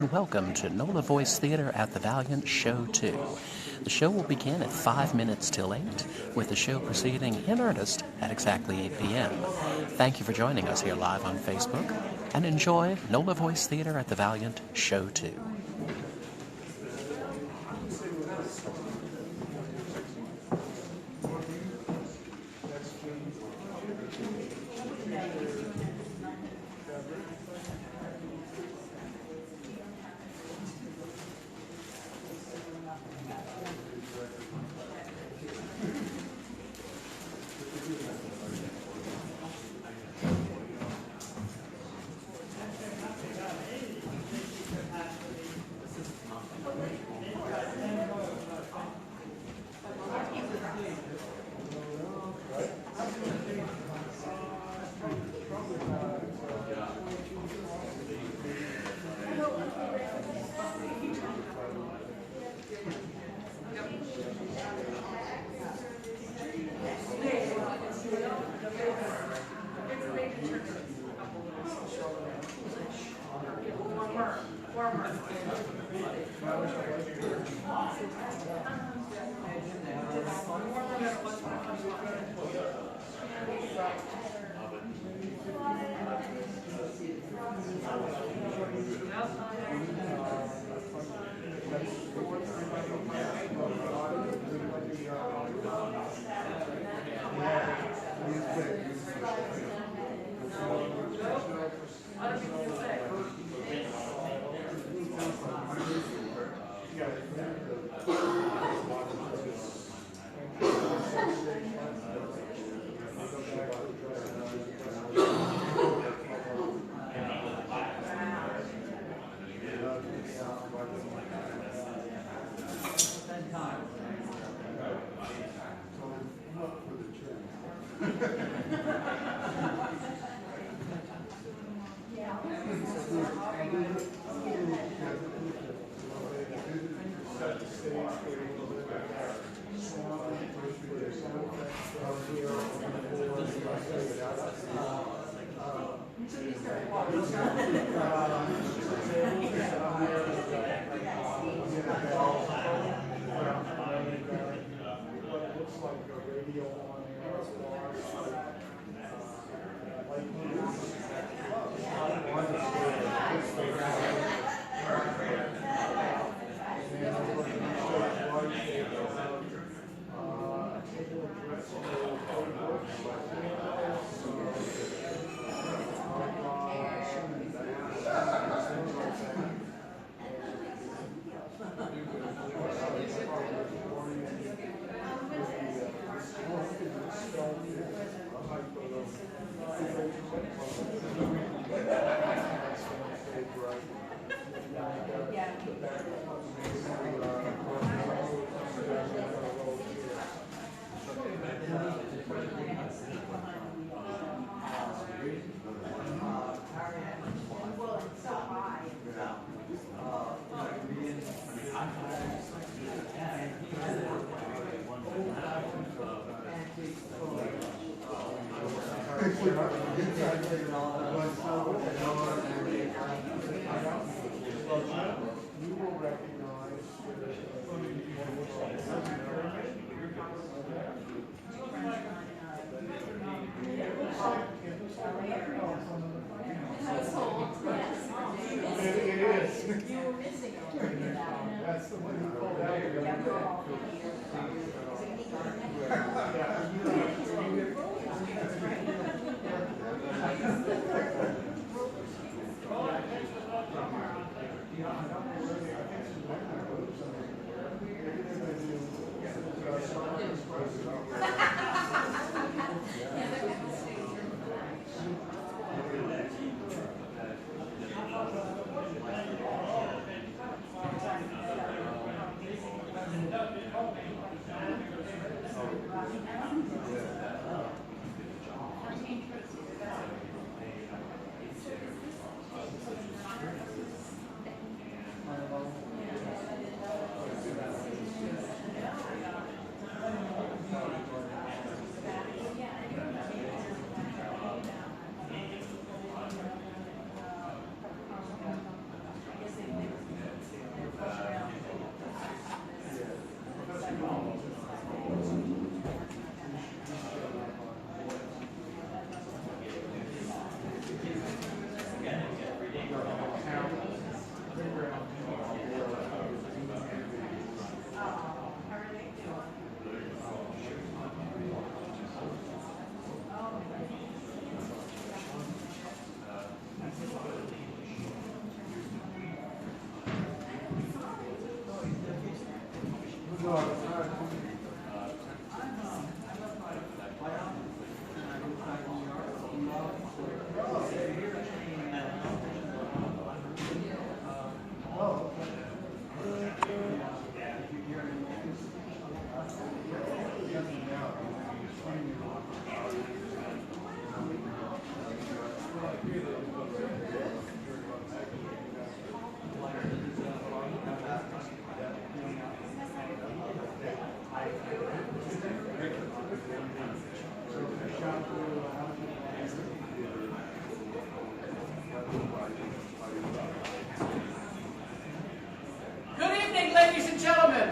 Welcome to NOLA Voice Theatre at the Valiant Show 2. The show will begin at 5 minutes till 8, with the show proceeding in earnest at exactly 8 p.m. Thank you for joining us here live on Facebook, and enjoy NOLA Voice Theatre at the Valiant Show 2.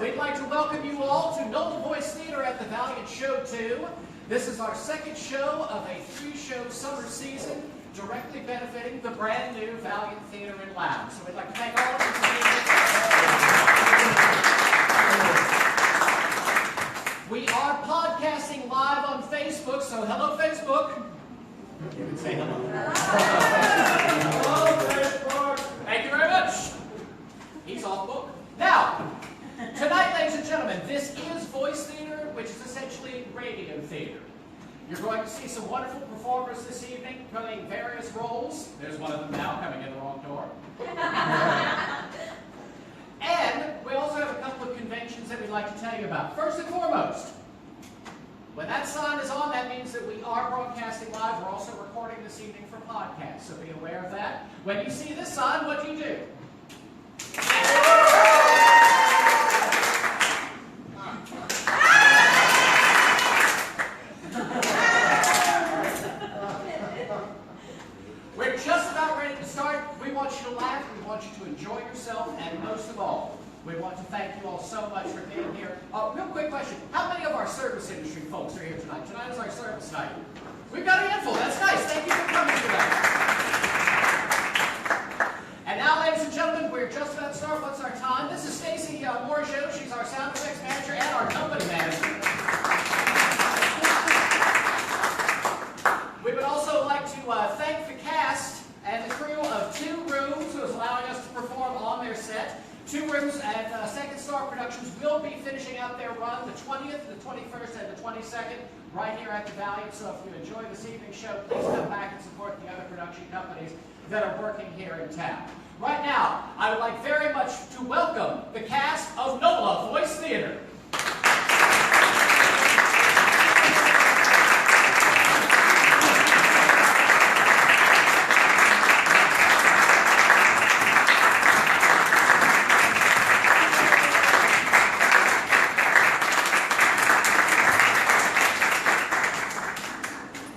We'd like to welcome you all to NOLA Voice Theatre at the Valiant Show 2. This is our second show of a 3-show summer season directly benefiting the brand new Valiant Theatre in Lounge. So we'd like to thank all of you for being here. We are podcasting live on Facebook, so hello Facebook. You can say hello. Hello Facebook. Thank you very much. He's off book. Now, tonight, ladies and gentlemen, this is voice theater, which is essentially radio theater. You're going to see some wonderful performers this evening playing various roles. There's one of them now coming in the wrong door. And we also have a couple of conventions that we'd like to tell you about. First and foremost, when that sign is on, that means that we are broadcasting live. We're also recording this evening for podcast, so be aware of that. When you see this sign, what do you do? We're just about ready to start. We want you to laugh, we want you to enjoy yourself, and most of all, we want to thank you all so much for being here. Real quick question, how many of our service industry folks are here tonight? Tonight is our service night. We've got a handful, that's nice. Thank you for coming tonight. And now, ladies and gentlemen, we're just about to start. What's our time? This is Stacy Boudreaux. She's our sound effects manager and our company manager. We would also like to thank the cast and the crew of 2 Rooms who is allowing us to perform on their set. 2 Rooms at Second Star Productions will be finishing out their run the 20th, the 21st, and the 22nd right here at the Valiant. So if you enjoy this evening's show, please come back and support the other production companies that are working here in town. Right now, I would like very much to welcome the cast of NOLA Voice Theatre.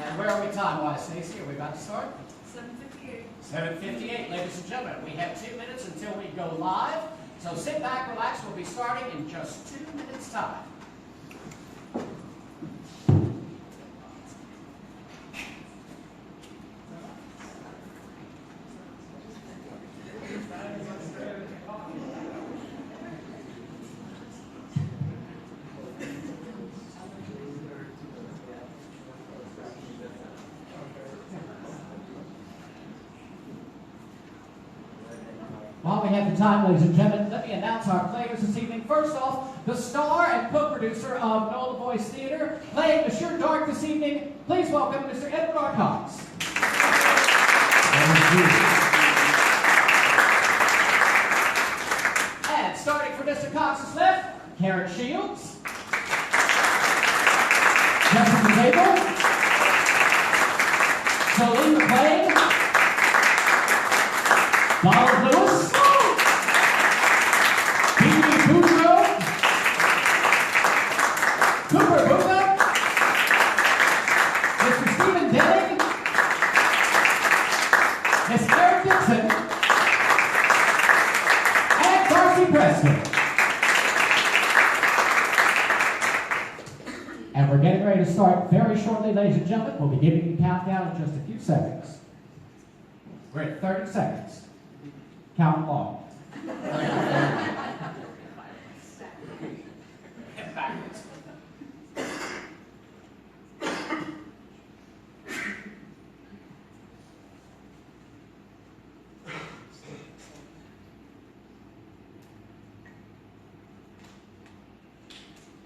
And where are we time-wise, Stacey? Are we about to start? 7:58, ladies and gentlemen. We have 2 minutes until we go live. So sit back, relax. We'll be starting in just 2 minutes' time. While we have the time, ladies and gentlemen, let me announce our players this evening. First off, the star and co-producer of NOLA Voice Theatre, playing Monsieur Darque this evening. Please welcome Mr. Edward R. Cox. And starting for Mr. Cox's left, Karen Shields, Jessica Daigle, Soline McLain, Donald Lewis, Boudreaux, Cooper Bucha, Mr. Stephen Denning, Miss Aeryn Dixon, and Darcy Preston. And we're getting ready to start very shortly, ladies and gentlemen. We'll be giving you a countdown in just a few seconds. We're at 30 seconds. Count long. Backwards.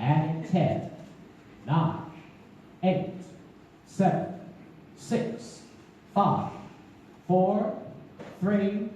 And 10, 9, 8, 7, 6, 5, 4, 3.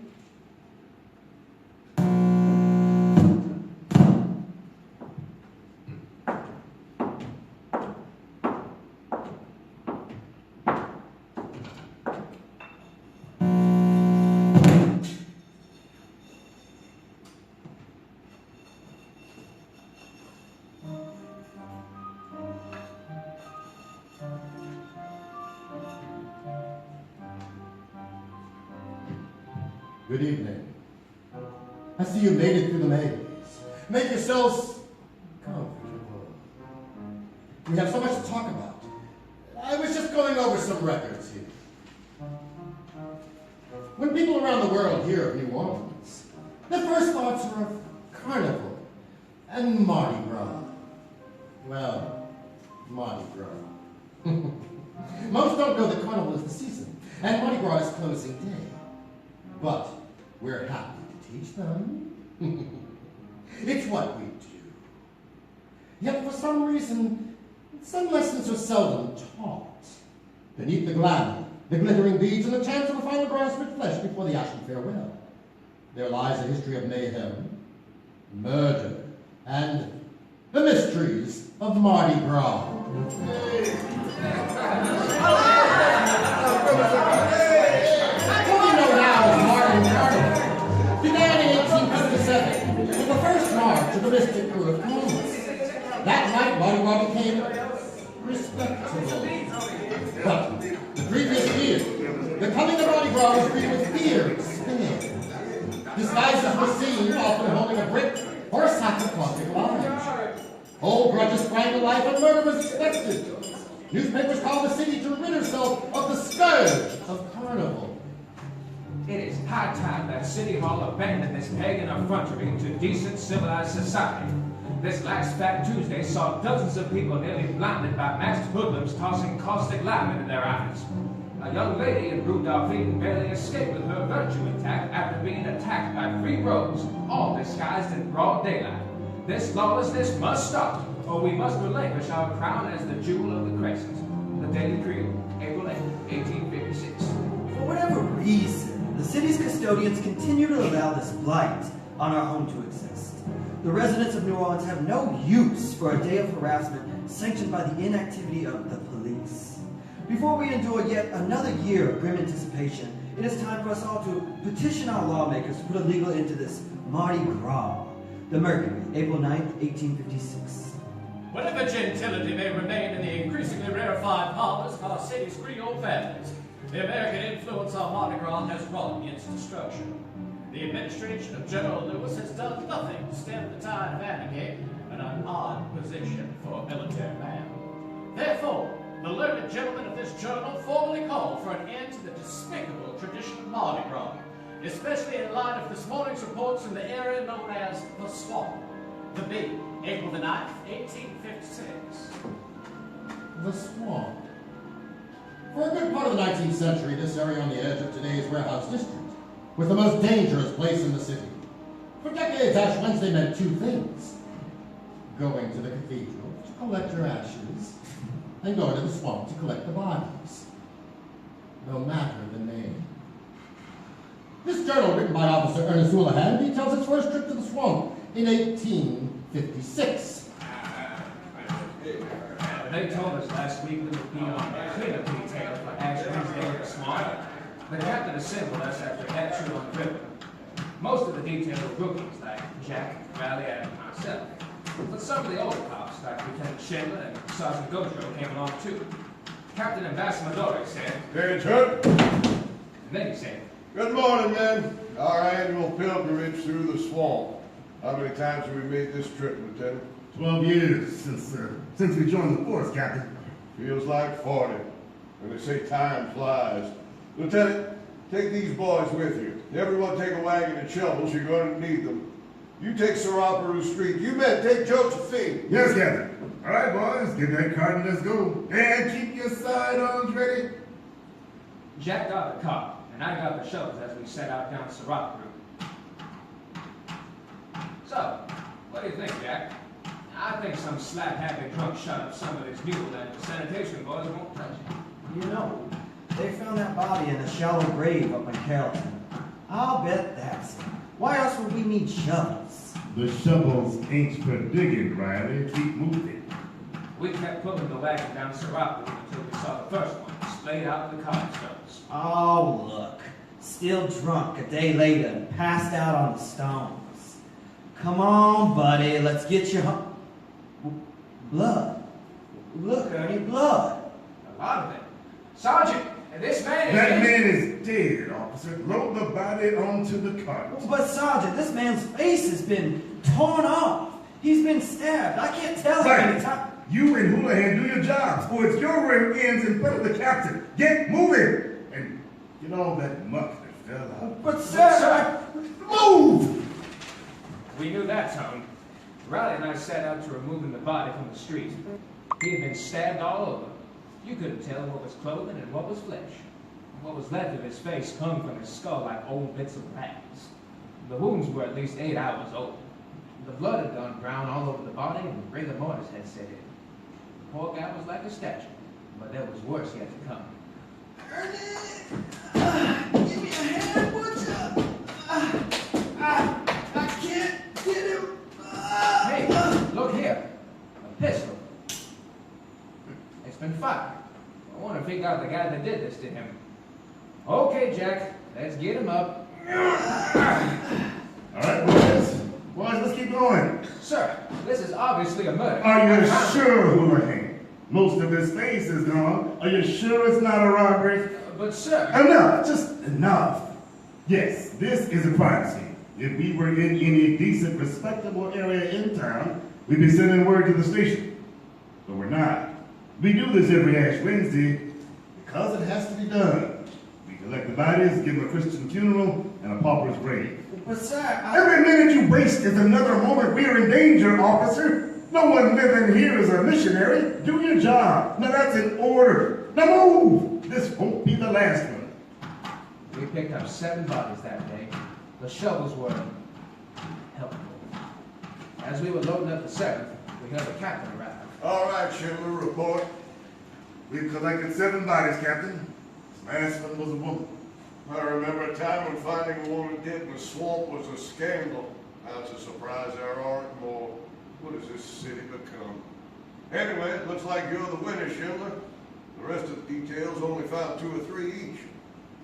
Good evening. I see you made it through the maze. Make yourselves comfortable. We have so much to talk about. I was just going over some records here. When people around the world hear of New Orleans, their first thoughts are of Carnival and Mardi Gras. Well, Mardi Gras. Most don't know that Carnival is the season, and Mardi Gras is closing day. But we're happy to teach them. It's what we do. Yet for some reason, some lessons are seldom taught. Beneath the glamour, the glittering beads, and the chance of a final grasp at flesh before the ashen farewell, there lies a history of mayhem, murder, and the mysteries of Mardi Gras. Began in 1857 with the first march of the mystic crew of Columbus. That night, Mardi Gras became respectable. But the previous year, the coming of Mardi Gras was greeted with fear and despair. Disguises were seen, often holding a brick or a sack of caustic lime. Old grudges sprang to life and murder was expected. Newspapers called the city to rid herself of the scourge of Carnival. It is high time that City Hall abandoned this pagan effrontery to decent, civilized society. This last Fat Tuesday saw dozens of people nearly blinded by masked hoodlums tossing caustic lime into their eyes. A young lady in Rue Dauphine barely escaped with her virtue intact after being attacked by 3 rogues, all disguised in broad daylight. This lawlessness must stop, or we must relinquish our crown as the jewel of the Crescent. The Daily Creole, April 8, 1856. For whatever reason, the city's custodians continue to allow this blight on our home to exist. The residents of New Orleans have no use for a day of harassment sanctioned by the inactivity of the police. Before we endure yet another year of grim anticipation, it is time for us all to petition our lawmakers to put a legal end to this Mardi Gras. The Mercury, April 9, 1856. Whatever gentility may remain in the increasingly rarefied parlors of our city's Creole families, the American influence on Mardi Gras has wrought its destruction. The administration of General Lewis has done nothing to stem the tide of anarchy, an odd position for a military man. Therefore, the learned gentlemen of this journal formally call for an end to the despicable tradition of Mardi Gras, especially in light of this morning's reports in the area known as the Swamp. The Bee, April the 9th, 1856. The Swamp. For a good part of the 19th century, this area on the edge of today's warehouse district was the most dangerous place in the city. For decades, Ash Wednesday meant 2 things: going to the cathedral to collect your ashes, and going to the swamp to collect the bodies. No matter the name. This journal, written by Officer Ernest Houlihan, details its first trip to the swamp in 1856. They told us last week we would be on a cleanup detail for Ash Wednesday in the swamp. The captain assembled us after capture on River. Most of the detail were rookies like Jack, Riley, and myself. But some of the older cops, like Lieutenant Schindler and Sergeant Boudreaux, came along too. Captain Ambassador said, Very good. And then he said, Good morning, men. Our annual pilgrimage through the swamp. How many times have we made this trip, Lieutenant? 12 years since we joined the force, Captain. Feels like 40. When they say time flies. Lieutenant, take these boys with you. Everyone take a wagon and shovels. You're going to need them. You take Serapeau Street. You men take Josephine. Yes, Captain. All right, boys, get that cart and let's go. And keep your sidearms ready. Jack got the car, and I got the shovels as we set out down Serapeau. So, what do you think, Jack? I think some slap-happy drunk shot up somebody's mule and the sanitation boys won't touch it. You know, they found that body in a shallow grave up in Carrollton. I'll bet that's it. Why else would we need shovels? The shovels ain't for digging, Riley. Keep moving. We kept pulling the wagon down Serape until we saw the first one, splayed out in the cobblestones. Oh, look. Still drunk a day later and passed out on the stones. Come on, buddy. Let's get you home. Blood. Look, Ernie, blood. A lot of it. Sergeant, this man is... That man is dead, officer. Load the body onto the cart. But, Sergeant, this man's face has been torn off. He's been stabbed. I can't tell how many times. You and Houlihan do your jobs, or it's your rear ends in front of the captain. Get moving! And get all that muck that fell out. But, sir, Move! We knew that, Tone. Riley and I set out to removing the body from the street. He had been stabbed all over. You couldn't tell what was clothing and what was flesh. What was left of his face hung from his skull like old bits of rags. The wounds were at least 8 hours old. The blood had gone brown all over the body and rigor mortis had set in. The poor guy was like a statue, but there was worse yet to come. Ernie! Give me a hand, would ya? I can't get him. Hey, look here. A pistol. It's been fired. I want to figure out the guy that did this to him. Okay, Jack, let's get him up. All right, boys. Boys, let's keep going. Sir, this is obviously a murder. Are you sure, Houlihan? Most of his face is gone. Are you sure it's not a robbery? But, sir... Enough, just enough. Yes, this is a crime scene. If we were in any decent, respectable area in town, we'd be sending word to the station. But we're not. We do this every Ash Wednesday because it has to be done. We collect the bodies, give them a Christian funeral, and a pauper's grave. But, sir, Every minute you waste is another moment we're in danger, officer. No one living here is a missionary. Do your job. Now that's in order. Now move. This won't be the last one. We picked up 7 bodies that day. The shovels were helpful. As we were loading up the 7th, we heard the captain arrive. All right, Schindler, report. We've collected 7 bodies, Captain. This last one was a woman. I remember a time when finding a woman dead in the swamp was a scandal. Now it's a surprise there aren't more. What has this city become? Anyway, it looks like you're the winner, Schindler. The rest of the details only found 2 or 3 each.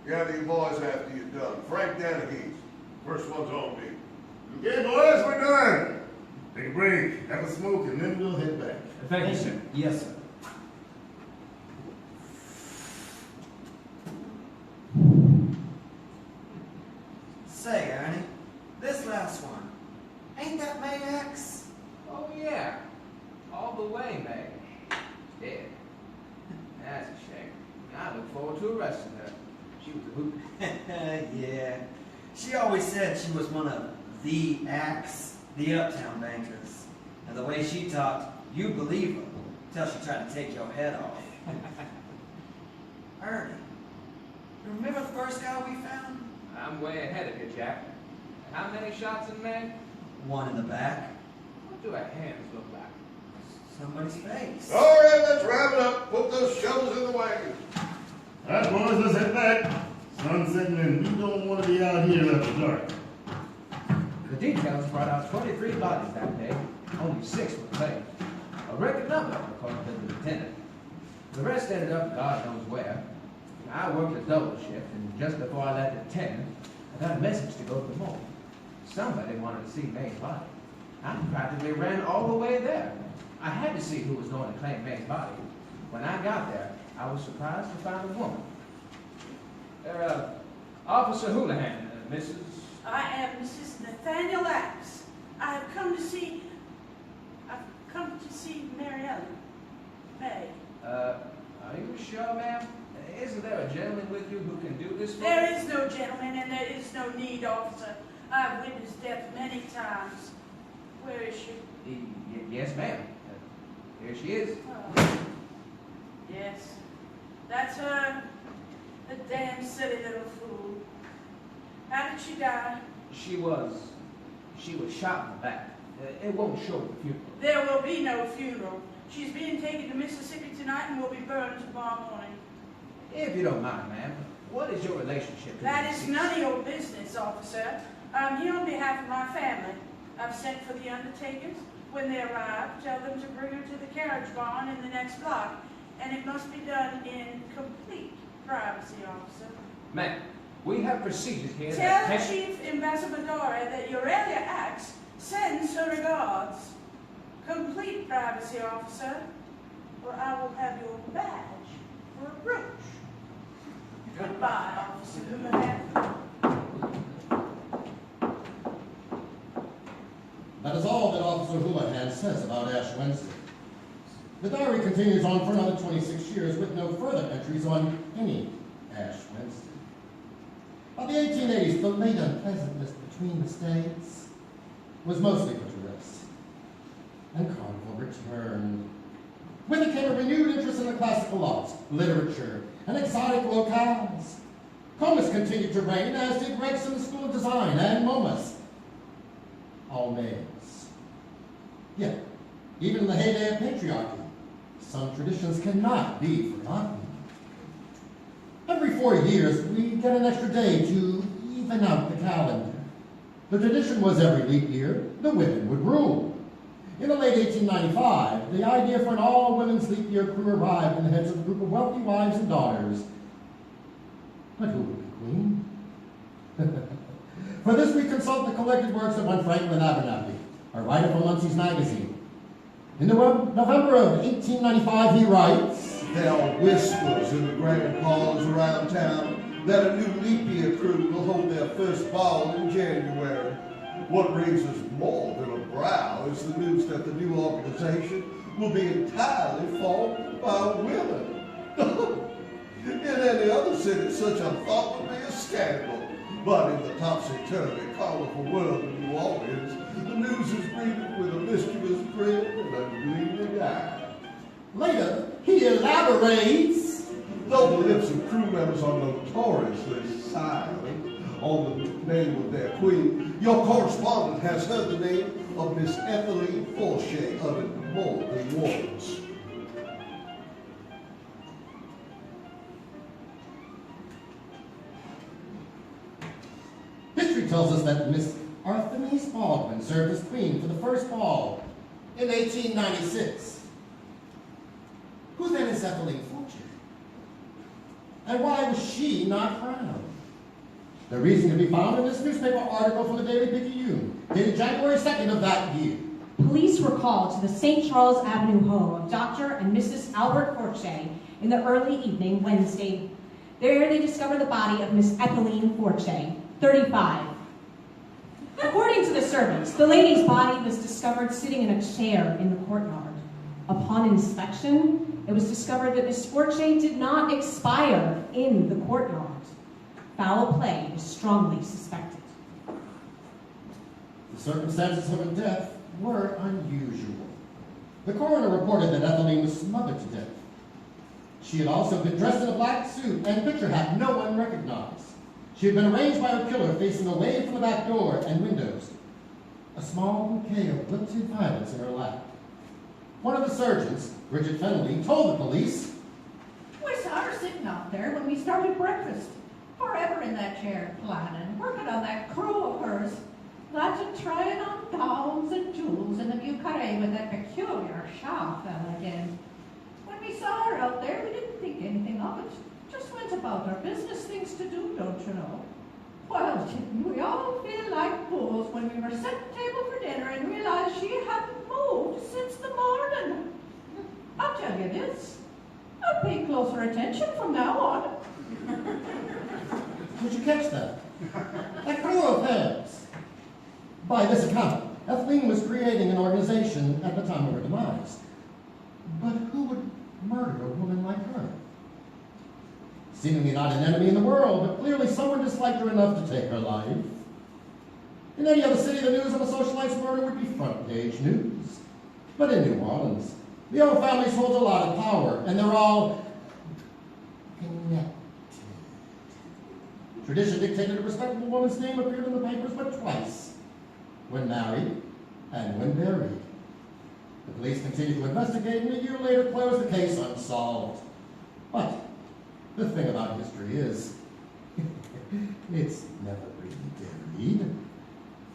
Gather your boys after you're done. Frank Danahy. First one's on me. Okay, boys, we're done. Take a break, have a smoke, and then we'll head back. Thank you, sir. Yes, sir. Say, Ernie, this last one, ain't that May X? Oh, yeah. All the way, Meg. Dead. That's a shame. I look forward to arresting her. She was a hoot. Yeah. She always said she was one of the acts, the uptown bankers. And the way she talked, you'd believe her, till she tried to take your head off. Ernie, remember the first guy we found? I'm way ahead of you, Jack. How many shots in Meg? One in the back. What do her hands look like? Somebody's face. All right, let's wrap it up. Put those shovels in the wagon. All right, boys, let's head back. Sun's setting and we don't want to be out here after dark. The details brought out 23 bodies that day. Only 6 were claimed. A record number, according to the lieutenant. The rest ended up God knows where. I worked a double shift, and just before I left at 10, I got a message to go to the morgue. Somebody wanted to see May's body. I practically ran all the way there. I had to see who was going to claim May's body. When I got there, I was surprised to find a woman. Officer Houlihan, Mrs. I am Mrs. Nathaniel Axe. I've come to see Mary Ellen. May. Are you sure, ma'am? Isn't there a gentleman with you who can do this for There you? is no gentleman and there is no need, officer. I've witnessed death many times. Where is she? Yes, ma'am. Here she is. Oh. Yes. That's her. The damn silly little fool. How did she die? She was shot in the back. It won't show at the funeral. There will be no funeral. She's being taken to Mississippi tonight and will be burned tomorrow morning. If you don't mind, ma'am, what is your relationship to That the is deceased? none of your business, officer. I'm here on behalf of my family. I've sent for the undertakers. When they arrive, tell them to bring her to the carriage barn in the next block. And it must be done in complete privacy, officer. Ma'am, we have procedures here Tell that Chief Ambassador that Aurelia Axe sends her regards. Complete privacy, officer, or I will have your badge for a brooch. Goodbye, Officer Houlihan. That is all that Officer Houlihan says about Ash Wednesday. The diary continues on for another 26 years with no further entries on any Ash Wednesday. By the 1880s, the late unpleasantness between the states was mostly put to rest, and Carnival returned. With it came a renewed interest in the classical arts, literature, and exotic locales. Comus continued to reign, as did Gregson School of Design and Momus. All males. Yet, even in the heyday of patriarchy, some traditions cannot be forgotten. Every 4 years, we get an extra day to even out the calendar. The tradition was every leap year, the women would rule. In the late 1895, the idea for an all-women's leap year crew arrived in the heads of a group of wealthy wives and daughters. But who would be queen? For this, we consult the collected works of one Franklin Abernathy, a writer for Munsey's magazine. In November of 1895, he writes, There are whispers in the grand parlors around town that a new leap year crew will hold their first ball in January. What raises more than a brow is the news that the new organization will be entirely formed by women. In any other city, such a thought would be a scandal. But in the topsy-turvy Carnival world of New Orleans, the news is greeted with a mischievous grin and a gleaming eye. Later, he elaborates, Though the lips of crew members are notoriously silent on the name of their queen, your correspondent has heard the name of Miss Ethelene Forche uttered more than once. History tells us that Miss Artemis Baldwin served as queen for the first ball in 1896. Who then is Ethelene Forche? And why was she not crowned? The reason can be found in this newspaper article from the Daily Picayune, dated January 2nd of that year. Police were called to the St. Charles Avenue home of Dr. and Mrs. Albert Forche in the early evening Wednesday. There they discovered the body of Miss Ethelene Forche, 35. According to the servants, the lady's body was discovered sitting in a chair in the courtyard. Upon inspection, it was discovered that Miss Forche did not expire in the courtyard. Foul play is strongly suspected. The circumstances of her death were unusual. The coroner reported that Ethelene was smothered to death. She had also been dressed in a black suit and picture hat no one recognized. She had been arranged by her killer facing away from the back door and windows, a small bouquet of wilted violets in her lap. One of the surgeons, Bridget Fennelly, told the police, We saw her sitting out there when we started breakfast, forever in that chair, planning, working on that crew of hers. Lots of trying on gowns and jewels in the Vieux Carré with that peculiar Shaw fella again. When we saw her out there, we didn't think anything of it. Just went about our business, things to do, don't you know? Well, didn't we all feel like fools when we were setting table for dinner and realized she hadn't moved since the morning? I'll tell you this, I'll pay closer attention from now on. Did you catch that? Like crew affairs. By this account, Ethelene was creating an organization at the time of her demise. But who would murder a woman like her? Seemingly not an enemy in the world, but clearly someone disliked her enough to take her life. In any other city, the news of a socialite's murder would be front-page news. But in New Orleans, the old families hold a lot of power, and they're all connected. Tradition dictated a respectable woman's name appeared in the papers but twice. When married, and when buried. The police continued to investigate and a year later closed the case unsolved. But the thing about history is, it's never really buried.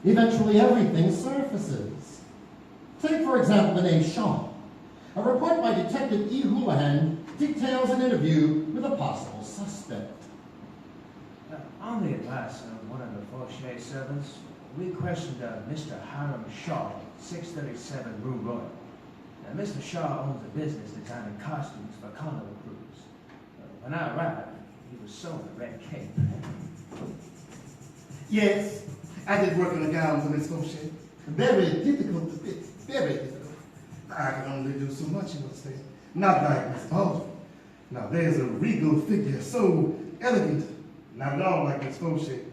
Eventually everything surfaces. Take, for example, the name Shaw. A report by Detective E. Houlihan details an interview with a possible suspect. On the advice of one of the Fauché servants, we questioned Mr. Hiram Shaw, 637 Rue Royal. Now, Mr. Shaw owns a business designing costumes for Carnival crews. When I arrived, he was sewing a red cape. Yes, I did work on the gown for Miss Fauché. Very difficult to fit, very difficult. I can only do so much, you must say. Not like Miss Baldwin. Now, there's a regal figure, so elegant. Not at all like Miss Fauché.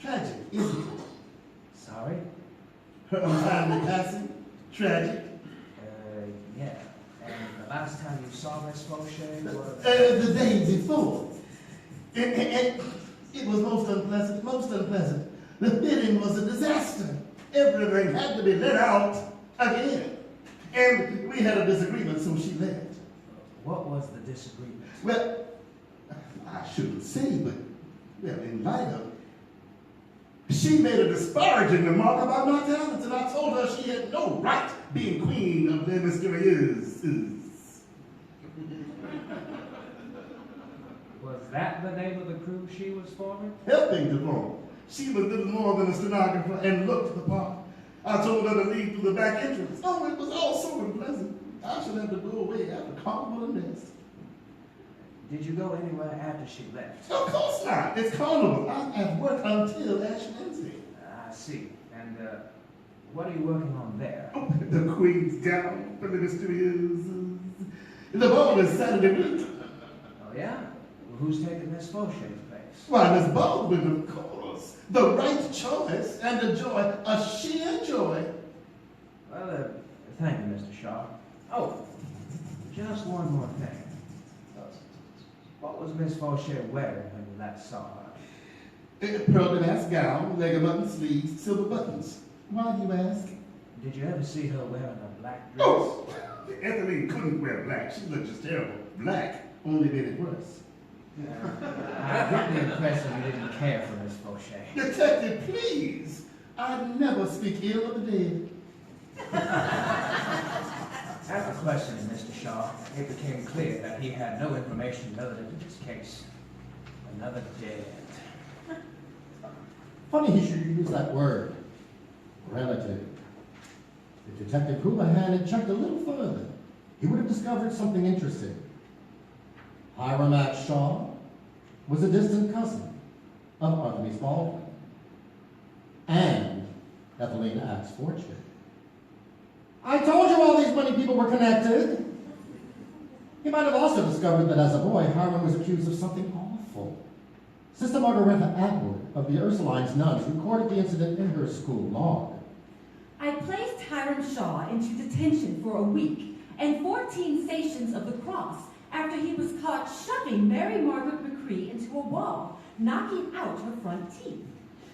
Tragic, isn't it? Sorry? Her untimely passing? Tragic? Yeah. And the last time you saw Miss Fauché was... The day before. It was most unpleasant, most unpleasant. The bidding was a disaster. Everything had to be let out again. And we had a disagreement, so she left. What was the disagreement? Well, I shouldn't say, but, well, in light of, she made a disparaging remark about my talents, and I told her she had no right being queen of the mysterious. Was that the name of the crew she was forming? Helping to form. She was little more than a stenographer and looked the part. I told her to leave through the back entrance. Oh, it was all so unpleasant. I should have to go away after Carnival and this. Did you go anywhere after she left? Of course not. It's Carnival. I'm at work until Ash Wednesday. I see. And what are you working on there? Oh, the Queen's gown for the mysterious. The ball is Saturday week. Oh, yeah? Well, who's taking Miss Fauché's place? Why, Miss Baldwin, of course. The right choice and a joy, a sheer joy. Well, thank you, Mr. Shaw. Oh, just one more thing. What was Miss Fauché wearing when you last saw her? A pearl damask gown, leg button sleeves, silver buttons. Why do you ask? Did you ever see her wearing a black dress? Oh, Ethelene couldn't wear black. She looked just terrible. Black only made it worse. I get the impression you didn't care for Miss Fauché. Detective, please. I never speak ill of the dead. After questioning Mr. Shaw, it became clear that he had no information relative to this case. Another dead. Funny he should use that word, relative. If Detective Houlihan had checked a little further, he would have discovered something interesting. Hiram Axe Shaw was a distant cousin of Artemis Baldwin and Ethelene Axe Fortune. I told you all these money people were connected. He might have also discovered that as a boy, Hiram was accused of something awful. Sister Margareta Atwood of the Ursulines nuns recorded the incident in her school log. I placed Hiram Shaw into detention for a week and 14 stations of the cross after he was caught shoving Mary Margaret McCree into a wall, knocking out her front teeth.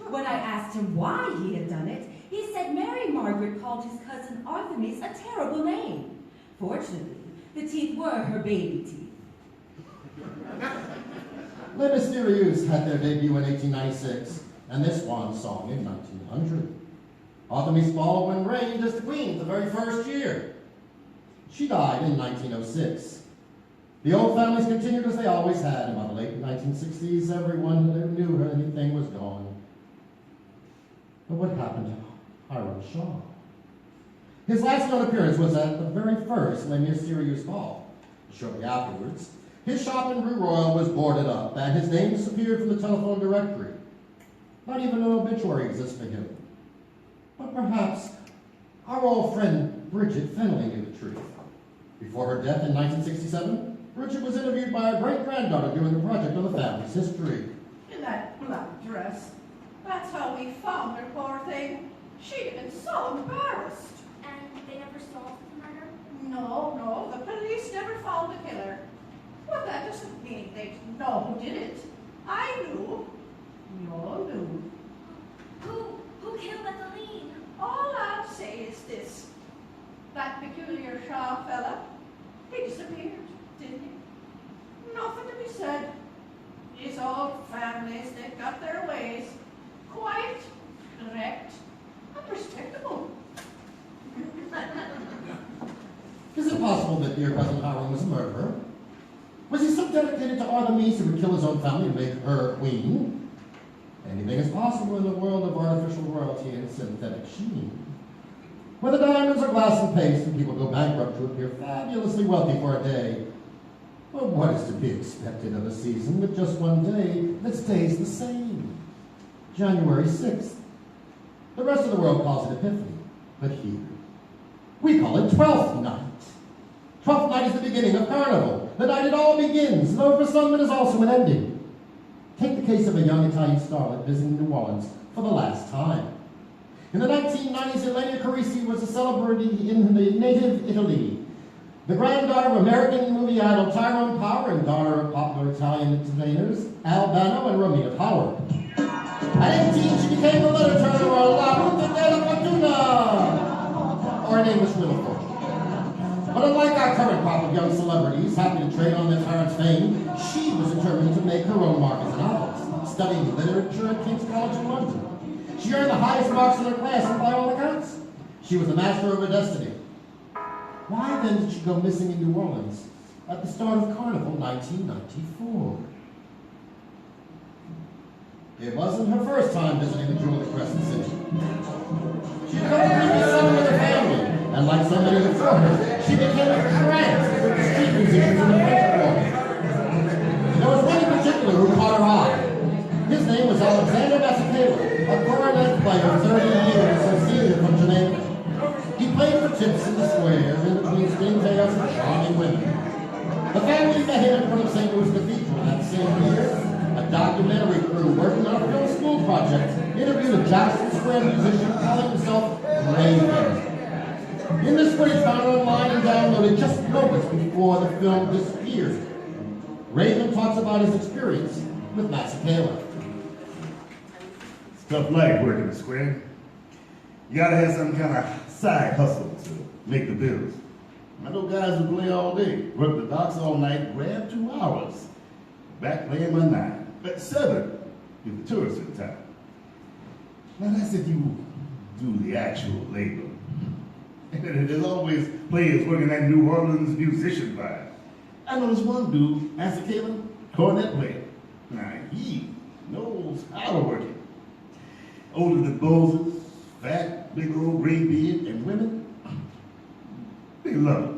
When I asked him why he had done it, he said Mary Margaret called his cousin Artemis a terrible name. Fortunately, the teeth were her baby teeth. Les Mysterieux had their debut in 1896, and this swan song in 1900. Artemis Baldwin reigned as the queen the very first year. She died in 1906. The old families continued as they always had. By the late 1960s, everyone who knew her, anything was gone. But what happened to Hiram Shaw? His last known appearance was at the very first Les Mysterieux ball. Shortly afterwards, his shop in Rue Royal was boarded up, and his name disappeared from the telephone directory. Not even an obituary exists for him. But perhaps our old friend Bridget Fennelly knew the truth. Before her death in 1967, Bridget was interviewed by her great-granddaughter doing a project on the family's history. In that black dress. That's how we found her, poor thing. She'd have been so embarrassed. And they never solved the murder? No, the police never found the killer. But that doesn't mean they didn't know who did it. I knew. You all knew. Who killed Ethelene? All I'll say is this. your Shaw fella? He disappeared, didn't he? Nothing to be said. These old families, they've got their ways. Quiet, direct, and respectable. Is it possible that dear cousin Howard was a murderer? Was he so dedicated to Artemis he would kill his own family and make her queen? Anything is possible in the world of artificial royalty and synthetic sheen. Where the diamonds are glass and paste and people go bankrupt to appear fabulously wealthy for a day. Well, what is to be expected of a season with just one day that stays the same? January 6th. The rest of the world calls it Epiphany, but here, we call it Twelfth Night. Twelfth Night is the beginning of Carnival, the night it all begins, though for some it is also an ending. Take the case of a young Italian starlet visiting New Orleans for the last time. In the 1990s, Elena Carisi was a celebrity in the native Italy. The granddaughter of American movie idol Tyrone Power and daughter of popular Italian entertainers Albano and Romina Power. At 18, she became the letter-turner or La Ruta della Fortuna, or an English Wheel of Fortune. But unlike our current crop of young celebrities happy to trade on their parents' fame, she was determined to make her own mark as an novelist, studying literature at King's College in London. She earned the highest marks in her class, and by all accounts, she was the master of her destiny. Why then did she go missing in New Orleans at the start of Carnival 1994? It wasn't her first time visiting the jewel of Crescent City. She had come to previous summer with her family, and like so many before her, she became entranced with the street musicians in the French Quarter. There was one in particular who caught her eye. His name was Alexander Massacala, a coronet player 30 years or senior from Jamaica. He played for tips in the square in between spin tales and charming women. The family met him in front of St. Louis Cathedral that same year. A documentary crew working on a film school project interviewed a Jackson Square musician calling himself Raven. In this footage found online and downloaded just moments before the film disappeared, Raven talks about his experience with Massacala. It's tough life working the square. You gotta have some kind of side hustle to make the bills. I know guys who play all day, work the docks all night, grab 2 hours, back playing by 9. At 7 is the tourist in town. Now that's if you do the actual labor. And there's always players working that New Orleans musician vibe. I know this one dude, Massacala, cornet player. Now he knows how to work it. Older than Moses, fat, big old gray beard, and women, they love him.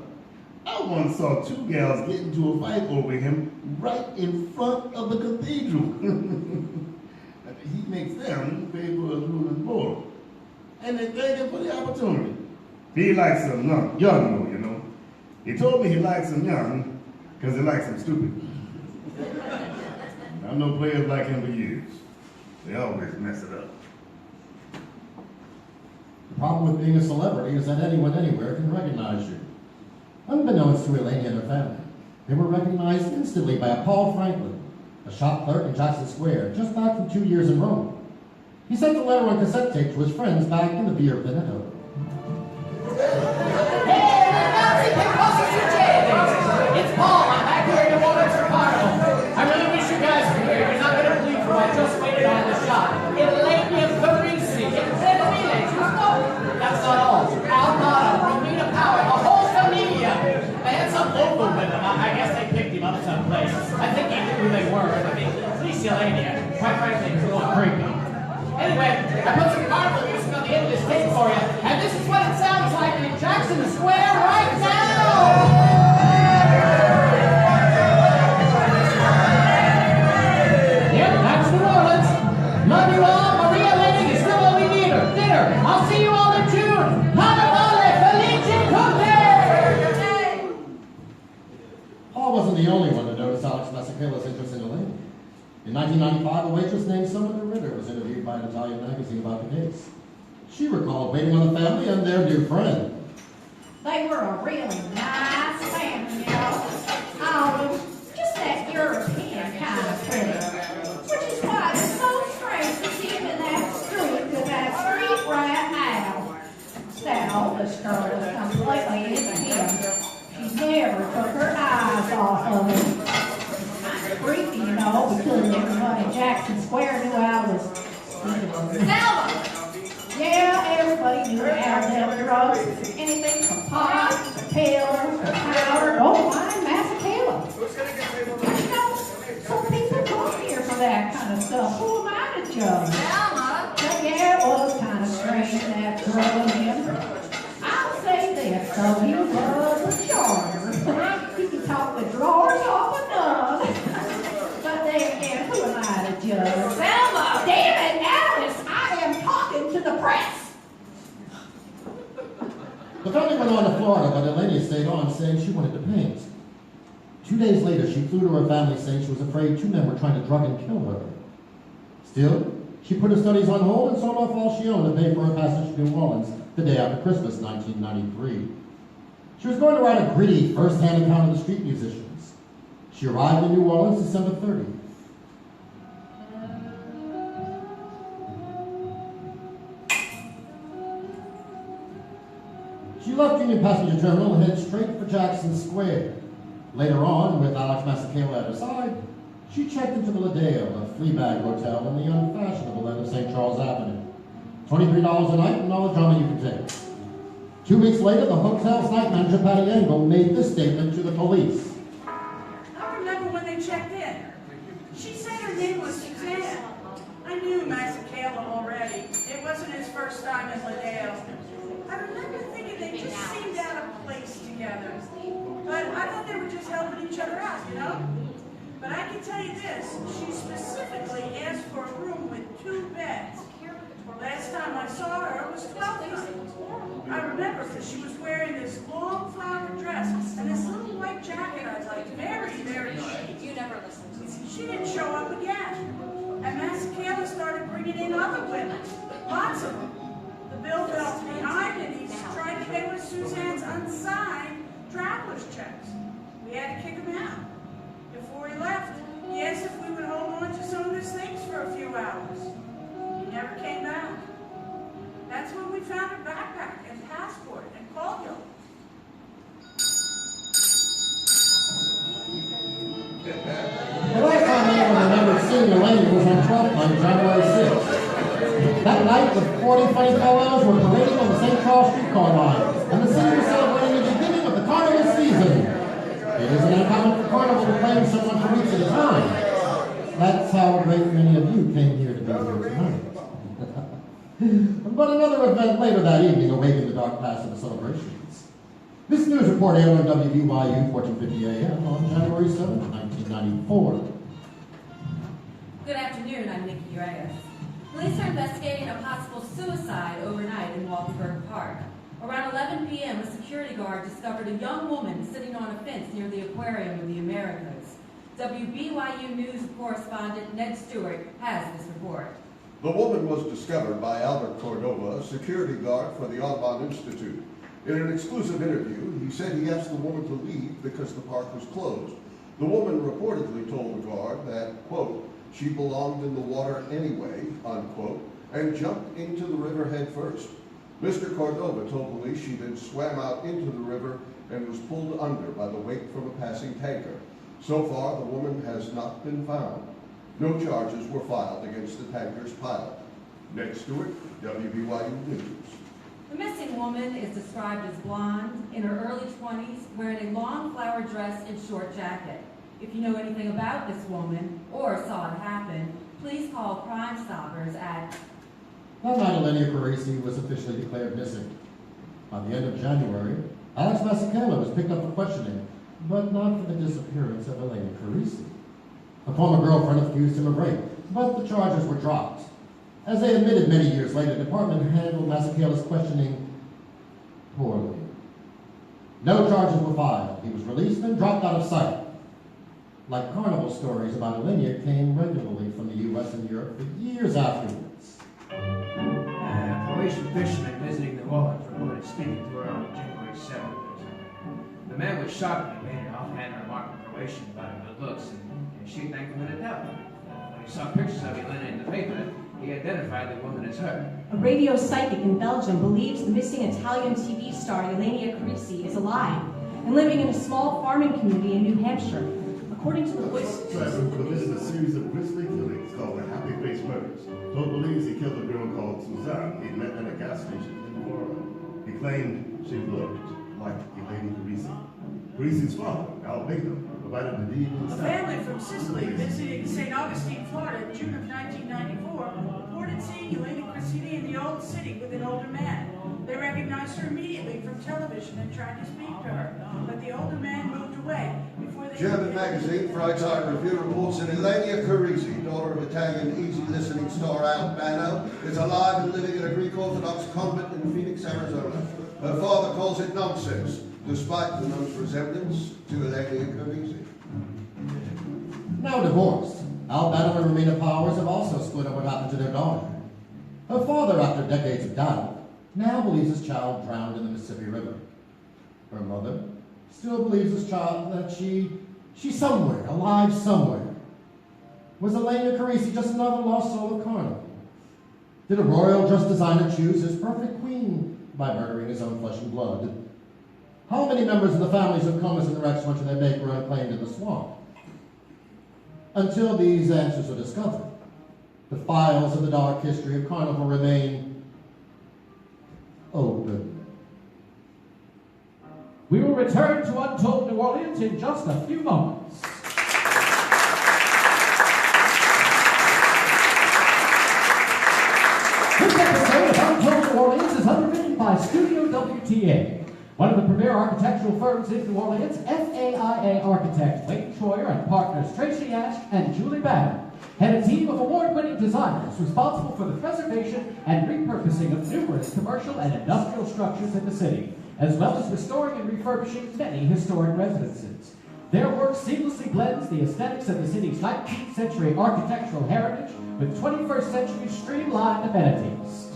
I once saw 2 gals get into a fight over him right in front of the cathedral. He makes them pay for his room and board. And they thank him for the opportunity. He likes them young though, you know. He told me he likes them young because he likes them stupid. I've known players like him for years. They always mess it up. The problem with being a celebrity is that anyone anywhere can recognize you. Unbeknownst to Elaine and her family, they were recognized instantly by a Paul Franklin, a shop clerk in Jackson Square, just back from 2 years in Rome. He sent the letter on cassette tape to his friends back in the Via Veneto. Hey, ragazzi, che cosa succede? It's Paul. I'm back here in New Orleans for Carnival. I really wish you guys were here. You're not going to believe who I just waited on in the shop. Elena Parisi. That's not all. Albano, Romina Power, a whole familia. They had some local with them. I guess they picked him up someplace. I think he knew who they were. I mean, at least Elena. Quite frankly, it's a little creepy. Anyway, I put some Carnival music on the end of this tape for you, and this is what it sounds like in Jackson Square right now! Yep, that's New Orleans. Love you all. Maria Lane is still only dinner. I'll see you all in June. Carnival Felice Cookie! Paul wasn't the only one to notice Alex Massacala's interest in Elaine. In 1995, a waitress named Summer Ritter was interviewed by an Italian magazine about the case. She recalled waiting on the family and their new friend. They were a really nice family, you know. Oh, just that European kind of pretty. Which is why it's so strange to see him in that street with that street rat Al. That oldest girl was completely into him. She never took her eyes off of him. Kind of freaky, you know, because everyone in Jackson Square knew Al was Selma! Yeah, everybody knew Al dealt drugs. Anything from pot to pills to powder. Oh, my Masakela. You know, some people come here for that kind of stuff. Who am I to judge? Selma! But yeah, it was kind of strange, that girl and him. I'll say this, though, he was a charmer. He could talk the drawers off a nun. But then again, who am I to judge? Selma! Damn it, Alice! I am talking to the press! The family went on to Florida, but Elenia stayed on, saying she wanted to paint. 2 days later, she flew to her family, saying she was afraid 2 men were trying to drug and kill her. Still, she put her studies on hold and sold off all she owned to pay for her passage to New Orleans the day after Christmas, 1993. She was going to write a gritty, first-hand account of the street musicians. She arrived in New Orleans December 30th. She left Union Passenger Terminal and headed straight for Jackson Square. Later on, with Alex Masakela at her side, she checked into the Ladale, a Fleabag hotel in the unfashionable end of St. Charles Avenue. $23 a night and all the drama you can take. 2 weeks later, the hotel's night manager, Patty Engle, made this statement to the police. I remember when they checked in. She said her name was Suzanne. I knew Masakela already. It wasn't his first time in Ladale. I remember thinking they just seemed out of place together. But I thought they were just helping each other out, you know? But I can tell you this, she specifically asked for a room with 2 beds. Last time I saw her was 12th night. I remember because she was wearing this long flowered dress and this little white jacket I liked, very, very chic. You never listened. She didn't show up again. And Masakela started bringing in other women, lots of them. The bill fell behind and he tried to pay with Suzanne's unsigned traveler's checks. We had to kick him out. Before he left, he asked if we would hold on to some of his things for a few hours. He never came back. That's when we found her backpack and passport and called you. The last time anyone remembered seeing Elenia was on 12th night, January 6th. That night, the 40 funny fellows were parading on the St. Charles streetcar line, and the city was celebrating the beginning of the Carnival season. It isn't uncommon for Carnival to claim someone for weeks at a time. That's how a great many of you came here to be here tonight. But another event later that evening awakened the dark past of the celebrations. This news report aired on WVYU 1450 AM on January 7th, 1994. Good afternoon, I'm Nikki Reyes. Police are investigating a possible suicide overnight in Waldenburg Park. Around 11 p.m., a security guard discovered a young woman sitting on a fence near the Aquarium of the Americas. WBYU News correspondent Ned Stewart has this report. The woman was discovered by Albert Cordova, a security guard for the Audubon Institute. In an exclusive interview, he said he asked the woman to leave because the park was closed. The woman reportedly told the guard that, quote, she belonged in the water anyway, unquote, and jumped into the river head first. Mr. Cordova told police she then swam out into the river and was pulled under by the weight from a passing tanker. So far, the woman has not been found. No charges were filed against the tanker's pilot. Ned Stewart, WBYU News. The missing woman is described as blonde, in her early 20s, wearing a long flowered dress and short jacket. If you know anything about this woman, or saw it happen, please call Crime Stoppers at... That night, Elenia Parisi was officially declared missing. By the end of January, Alex Masakela was picked up for questioning, but not for the disappearance of Elenia Parisi. A former girlfriend accused him of rape, but the charges were dropped. As they admitted many years later, the department handled Masakela's questioning poorly. No charges were filed. He was released and dropped out of sight. Like Carnival stories about Elenia came regularly from the U.S. and Europe for years afterwards. Croatian fisherman visiting New Orleans reported speaking to her on January 7th. The man was shockingly made an offhand remark in Croatian about her good looks, and she thanked him in a doubt. When he saw pictures of Elena in the paper, he identified the woman as her. A radio psychic in Belgium believes the missing Italian TV star Elenia Carisi is alive and living in a small farming community in New Hampshire. According to the voice... Driver committed a series of grisly killings called the Happy Face Murders. Toad believes he killed a girl called Suzanne he'd met at a gas station in Florida. He claimed she looked like Elenia Carisi. Carisi's father, Al Bingham, provided the deed in A family from Sicily visiting St. Augustine, Florida in June of 1994 reported seeing Elenia Carisi in the old city with an older man. They recognized her immediately from television and tried to speak to her, but the older man moved away before they... German magazine Freitag Review reports that Elenia Carisi, daughter of Italian easy-listening star Albano, is alive and living in a Greek Orthodox convent in Phoenix, Arizona. Her father calls it nonsense, despite the nun's resemblance to Elenia Carisi. Now divorced, Albano and Romina Powers have also split up what happened to their daughter. Her father, after decades of doubt, now believes his child drowned in the Mississippi River. Her mother still believes his child that she's somewhere, alive somewhere. Was Elenia Carisi just another lost soul of Carnival? Did a royal just designer choose his perfect queen by murdering his own flesh and blood? How many members of the families of Comus and Rex went to their bake were unclaimed in the swamp? Until these answers are discovered, the files of the dark history of Carnival remain open. We will return to Untold New Orleans in just a few moments. This episode of Untold New Orleans is underwritten by Studio WTA, one of the premier architectural firms in New Orleans. FAIA architect Wayne Troyer and partners Tracy Ash and Julie Banner head a team of award-winning designers responsible for the preservation and repurposing of numerous commercial and industrial structures in the city, as well as restoring and refurbishing many historic residences. Their work seamlessly blends the aesthetics of the city's 19th century architectural heritage with 21st century streamlined amenities.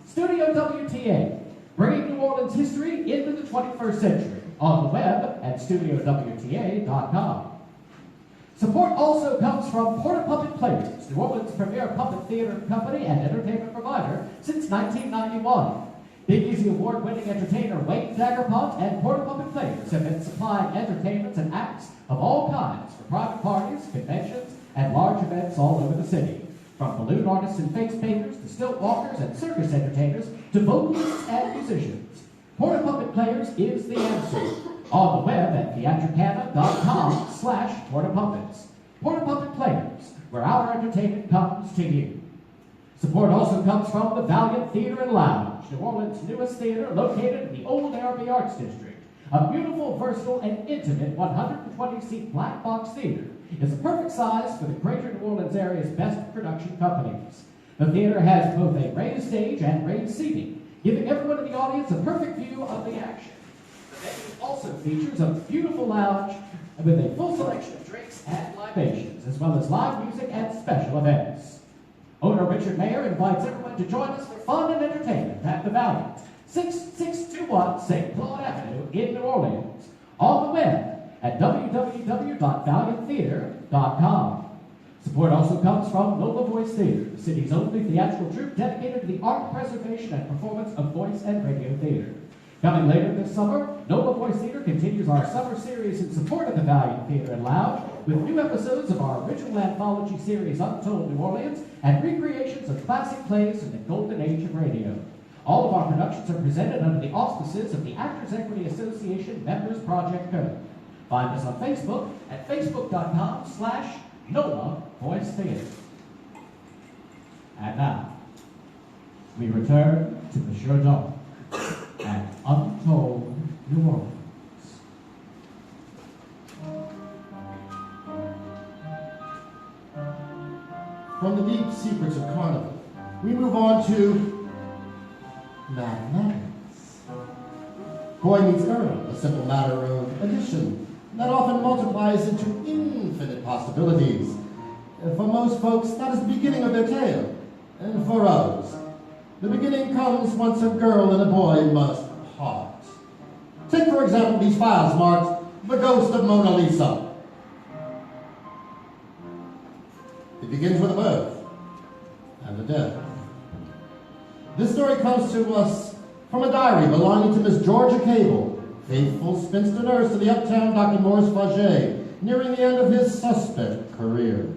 Studio WTA, bringing New Orleans history into the 21st century, on the web at studiowta.com. Support also comes from Porta Puppet Players, New Orleans' premier puppet theater company and entertainment provider since 1991. Big Easy Award-winning entertainer Wayne Daggerpont and Porta Puppet Players have been supplying entertainments and acts of all kinds for private parties, conventions, and large events all over the city. From balloon artists and face painters to stilt walkers and circus entertainers to vocalists and musicians, Porta Puppet Players is the answer. On the web at theatricana.com/portapuppets. Porta Puppet Players, where our entertainment comes to you. Support also comes from the Valiant Theatre and Lounge, New Orleans' newest theater located in the Old Arabi Arts District. A beautiful, versatile, and intimate 120-seat black box theater is a perfect size for the greater New Orleans area's best production companies. The theater has both a raised stage and raised seating, giving everyone in the audience a perfect view of the action. The venue also features a beautiful lounge with a full selection of drinks and libations, as well as live music and special events. Owner Richard Mayer invites everyone to join us for fun and entertainment at the Valiant, 6621 St. Claude Avenue in New Orleans. On the web at www.valianttheatre.com. Support also comes from NOLA Voice Theatre, the city's only theatrical troupe dedicated to the art, preservation, and performance of voice and radio theatre. Coming later this summer, NOLA Voice Theatre continues our summer series in support of the Valiant Theatre and Lounge with new episodes of our original anthology series Untold New Orleans and recreations of classic plays from the golden age of radio. All of our productions are presented under the auspices of the Actors Equity Association Members Project Code. Find us on Facebook at facebook.com/NOLA Voice Theatre. And now, we return to Monsieur Darque and Untold New Orleans. From the deep secrets of Carnival, we move on to mathematics. Boy meets girl, a simple matter of addition that often multiplies into infinite possibilities. For most folks, that is the beginning of their tale. And for others, the beginning comes once a girl and a boy must part. Take, for example, these files marked The Ghost of Mona Lisa. It begins with a birth and a death. This story comes to us from a diary belonging to Miss Georgia Cable, faithful spinster nurse to the uptown Dr. Morris Faget, nearing the end of his suspect career.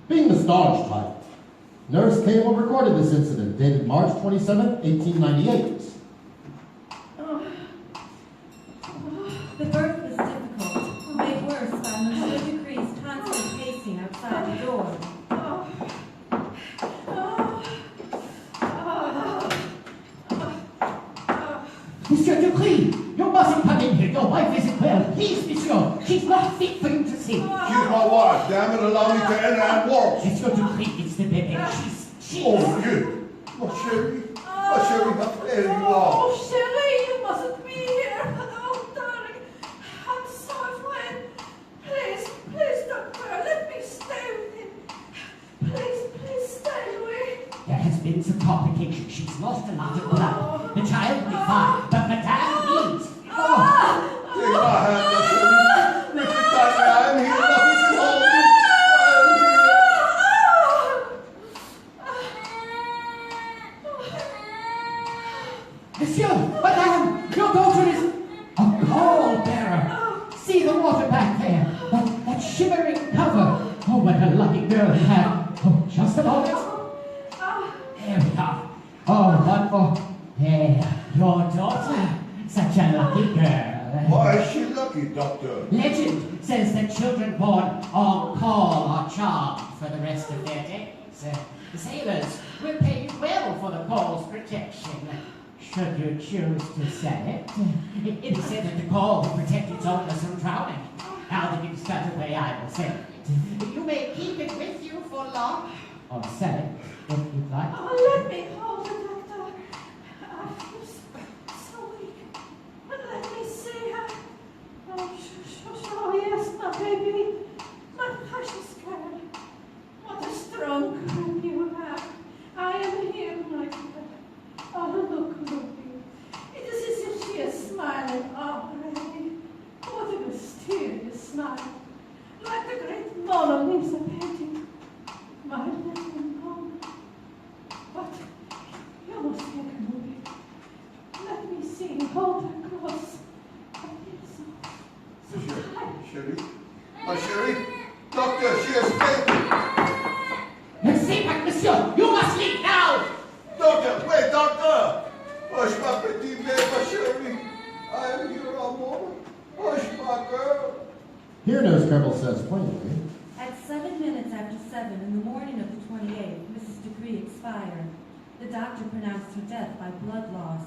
Being the staunch type, Nurse Cable recorded this incident dated March 27, 1898. The birth was difficult, made worse by Monsieur Ducree's constant pacing outside the door. Monsieur Ducree, you mustn't come in here. Your wife isn't well. Please, monsieur. She's not fit for you to see. She's my wife. Damn it, allow me to enter and walk. Monsieur Ducree, it's the baby. She's... Oh, you. My Sherry. My Sherry, how fair you are. Oh, Sherry, you mustn't be here. Oh, darling. I'm so afraid. Please, doctor, let me stay with him. Please stay away. There has been some complications. She's lost a lot of blood. The child will be fine, but Madame needs... Take my hand, my Sherry. Richard, darling, I am here. Nothing can hold me. Monsieur, Madame, your daughter is a pallbearer. See the water back there, that shimmering cover. Oh, what a lucky girl you have. Oh, just a moment. There we are. Oh, one more. There, your daughter. Such a lucky girl. Why is she lucky, Doctor? Legend says that children born on call are charmed for the rest of their days. The sailors will pay you well for the call's protection. Should you choose to sell it, it is said that the call will protect its owners from drowning. Now that it's cut away, I will sell it. You may keep it with you for long, or sell it if you'd like. Oh, let me hold it, doctor. I feel so weak. Let me see her. Oh, yes, my baby. My precious girl. What a strong grip you have. I am here, my girl. Oh, look. It is as if she is smiling already. What a mysterious smile. Like the great Mona Lisa painting. My little Mona. But you must take a moment. Let me see. Hold her close. Sherry? My Sherry? Doctor, she has fainted. Stay back, monsieur. You must leave now. Doctor, wait, doctor. Hush, my petite babe, my Sherry. I am here all moment. Hush, my girl. Here Nurse Kerbel says plainly, At 7 minutes after 7 in the morning of the 28th, Mrs. Ducree expired. The doctor pronounced her death by blood loss.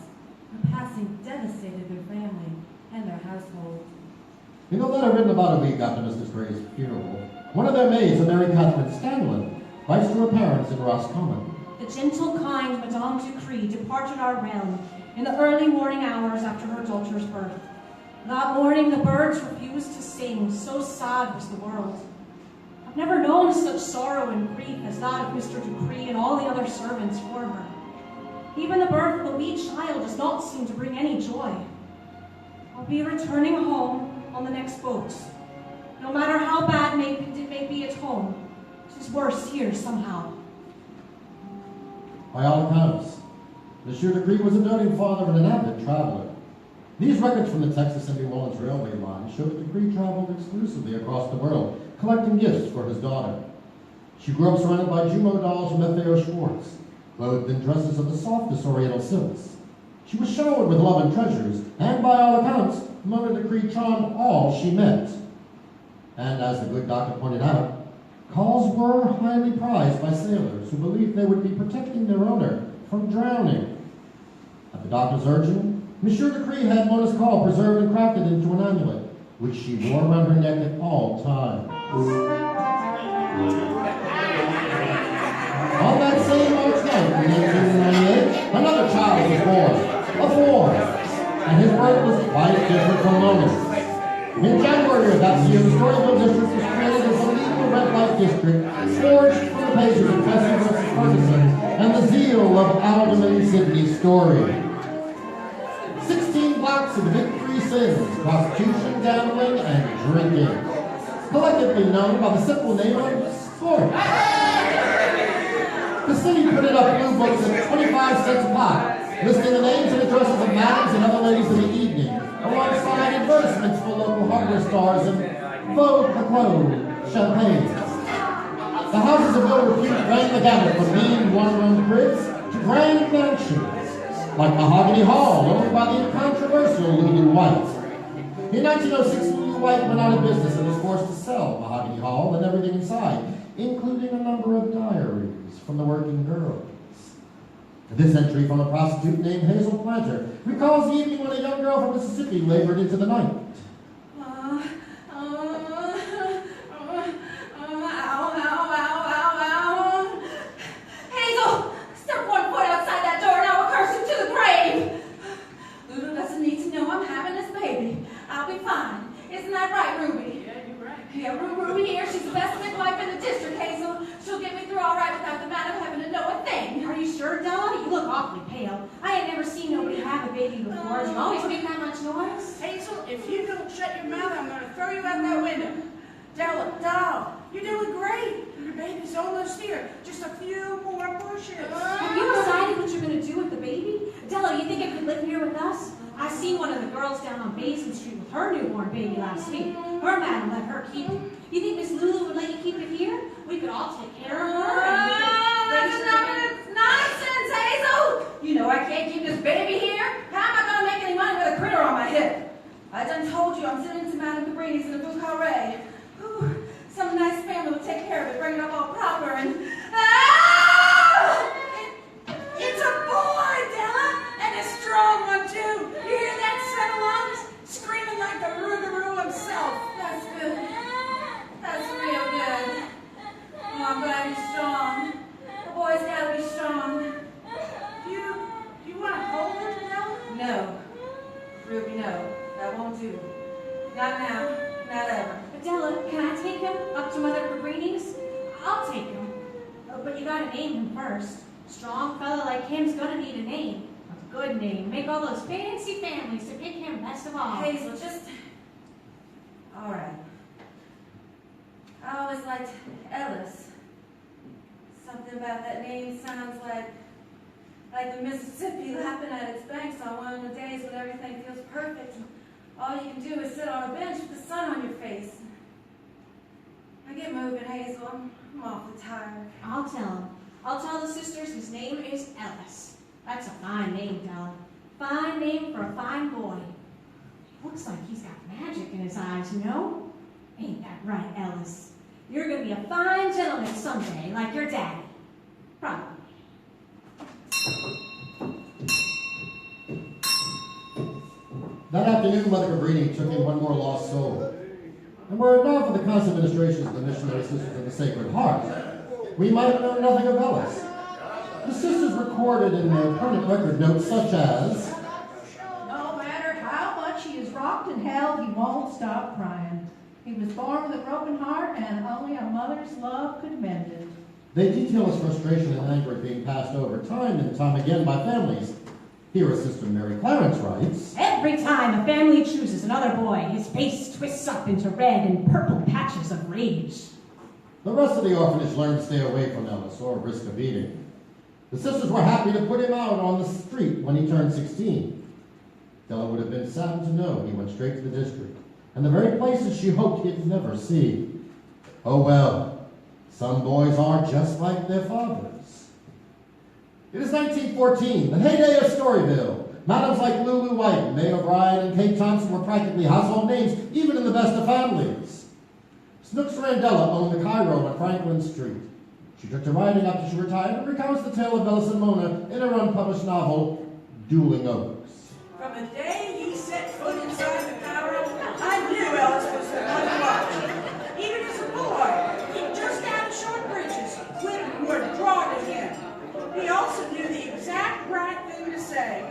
Her passing devastated her family and their household. in a letter written about a week after Mrs. Gray's funeral, one of their maids, a Mary Catherine Stanlin, writes to her parents in Roscommon. The gentle, kind Madame Ducree departed our realm in the early morning hours after her daughter's birth. That morning the birds refused to sing, so sad was the world. I've never known such sorrow and grief as that of Mr. Ducree and all the other servants for her. Even the birth of the wee child does not seem to bring any joy. I'll be returning home on the next boat. No matter how bad it may be at home, it is worse here somehow. By all accounts, Monsieur Ducree was a doting father and an avid traveler. These records from the Texas and New Orleans railway line show that Ducree traveled exclusively across the world, collecting gifts for his daughter. She grew up surrounded by Jumeau dolls from F.A.O. Schwartz, clothed in dresses of the softest Oriental silks. She was showered with love and treasures, and by all accounts, Mona Ducree charmed all she met. And as the good doctor pointed out, calls were highly prized by sailors who believed they would be protecting their owner from drowning. At the doctor's urging, Monsieur Ducree had Mona's call preserved and crafted into an amulet, which she wore around her neck at all times. On that same March night in 1898, another child was born, a boy, and his birth was quite different from Mona's. In January of that year, the Storyville District was created as a legal red light district, forged from the pages of Plessy vs. Ferguson and the zeal of Alderman Sidney Story. 16 blocks of the big three sins: prostitution, gambling, and drinking, collectively known by the simple name of sport. The city printed up blue books at 25 cents a pop, listing the names and addresses of madams and other ladies of the evening, alongside advertisements for local hardware stores and Vogue Clothes, champagnes. The houses of ill repute ran the gamut from mean one-room cribs to grand mansions, like Mahogany Hall, owned by the controversial Lulu White. In 1906, Lulu White went out of business and was forced to sell Mahogany Hall and everything inside, including a number of diaries from the working girls. This entry from a prostitute named Hazel Planter recalls the evening when a young girl from Mississippi labored into the night. Hazel, step 1 foot outside that door and I will curse you to the grave. Lulu doesn't need to know I'm having this baby. I'll be fine. Isn't that right, Ruby? Yeah, you're right. Yeah, Ruby here. She's the best midwife in the district, Hazel. She'll get me through all right without the madam having to know a thing. Are you sure, Della? You look awfully pale. I ain't never seen nobody have a baby before. Do you always make that much noise? Hazel, if you don't shut your mouth, I'm going to throw you out that window. Della, doll, you're doing great. Your baby's almost here. Just a few more pushes. Have you decided what you're going to do with the baby? Della, you think it could live here with us? I seen one of the girls down on Basin Street with her newborn baby last week. Her madam let her keep it. You think Miss Lulu would let you keep it here? We could all take care of her. That's nonsense, Hazel! You know I can't keep this baby here. How am I going to make any money with a critter on my hip? I done told you I'm sending to Madame Cabrini's in the Bucha. Some nice family will take care of it, bring it up all proper, and... It's a boy, Della! And a strong one, too! You hear that set of lungs? Screaming like the Rougarou himself. That's good. That's real good. Oh, I'm glad he's strong. The boy's gotta be strong. Do you want to hold it, Della? No. Ruby, no. That won't do. Not now. Not ever. Della, can I take him up to Mother Cabrini's? I'll take him. But you gotta name him first. Strong fella like him's gonna need a name. A good name. Make all those fancy families to pick him best of all. Hazel, just... All right. I always liked Ellis. Something about that name sounds like the Mississippi lapping at its banks on one of the days when everything feels perfect and all you can do is sit on a bench with the sun on your face. Now get moving, Hazel. I'm awfully tired. I'll tell him. I'll tell the sisters his name is Ellis. That's a fine name, Della. Fine name for a fine boy. Looks like he's got magic in his eyes, you know? Ain't that right, Ellis? You're gonna be a fine gentleman someday, like your daddy. Probably. That afternoon, Mother Cabrini took in one more lost soul. And were it not for the constant ministrations of the missionary sisters of the Sacred Heart, we might have known nothing of Ellis. The sisters recorded in their permanent record notes such as, No matter how much he is rocked and held, he won't stop crying. He was born with a broken heart, and only a mother's love could mend it. They detail his frustration and anger at being passed over time and time again by families. Here is Sister Mary Clarence writes, Every time a family chooses another boy, his face twists up into red and purple patches of rage. The rest of the orphanage learned to stay away from Ellis or risk a beating. The sisters were happy to put him out on the street when he turned 16. Della would have been saddened to know he went straight to the district, and the very places she hoped he'd never see. Oh well, some boys are just like their fathers. It is 1914, the heyday of Storyville. Madams like Lulu White, May O'Brien, and Kate Thompson were practically household names, even in the best of families. Snooks Randella owned the Cairo on Franklin Street. She took to writing after she retired and recounts the tale of Ellis and Mona in her unpublished novel, Dueling Oaks. From the day he set foot inside the Cairo, I knew Ellis was the one to watch. Even as a boy, he just had short britches. Women were drawn to him. He also knew the exact right thing to say.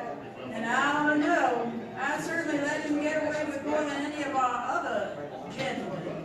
And I don't know, I certainly let him get away with more than any of our other gentlemen.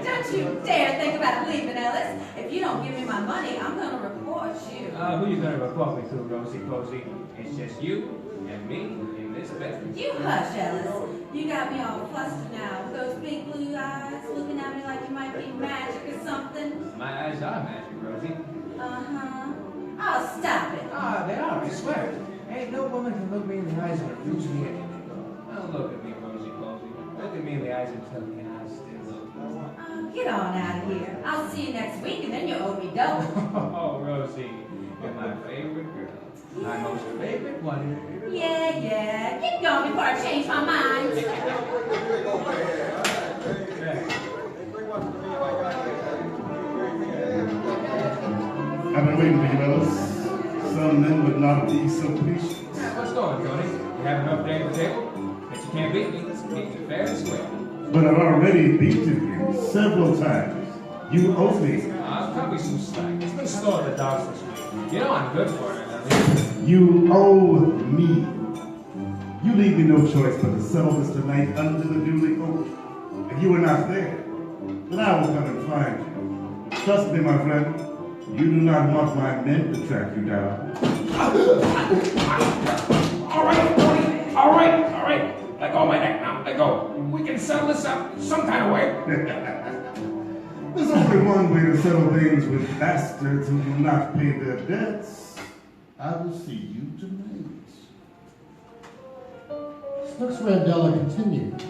Don't you dare think about leaving, Ellis. If you don't give me my money, I'm going to report you. Who you gonna report me to, Rosie Posey? It's just you and me in this bed. You hush, Ellis. You got me all flustered now. Those big blue eyes looking at me like you might be magic or something. My eyes are magic, Rosie. Uh-huh. Oh, stop it. Ah, they are, I swear. Ain't no woman can look me in the eyes and refuse me anything. Don't look at me, Rosie Posey. Look at me in the eyes and tell me I still love you. Get on out of here. I'll see you next week and then you owe me double. Oh, Rosie, you're my favorite girl. My most favorite one. Yeah. Keep going before I change my mind. I've been waiting for you, fellas. Some men would not be so patient. Yeah, what's going, Tony? You have enough day at the table? If you can't beat me, beat me fair and square. But I've already beaten you several times. You owe me. Cut me some slack. It's been slow at the dogs this week. You know I'm good for it, Ellie. You owe me. You leave me no choice but to settle this tonight under the duly oak. If you were not there, then I will come and find you. Trust me, my friend. You do not want my men to track you down. All right, Tony. All right. Let go of my neck now. Let go. We can settle this up some kind of way. There's only one way to settle things with bastards who do not pay their debts. I will see you tonight. Snooks Randella continues.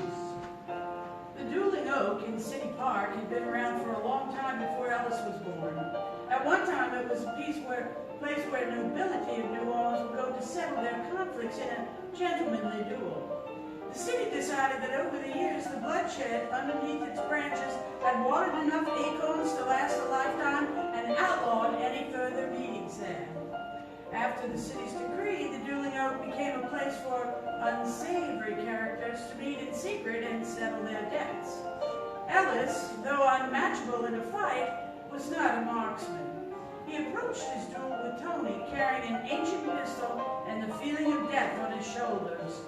The dueling oak in City Park had been around for a long time before Ellis was born. At one time, it was a place where nobility of New Orleans would go to settle their conflicts in a gentlemanly duel. The city decided that over the years, the bloodshed underneath its branches had watered enough acorns to last a lifetime and outlawed any further meetings there. After the city's decree, the dueling oak became a place for unsavory characters to meet in secret and settle their debts. Ellis, though unmatchable in a fight, was not a marksman. He approached his duel with Tony carrying an ancient pistol and the feeling of death on his shoulders.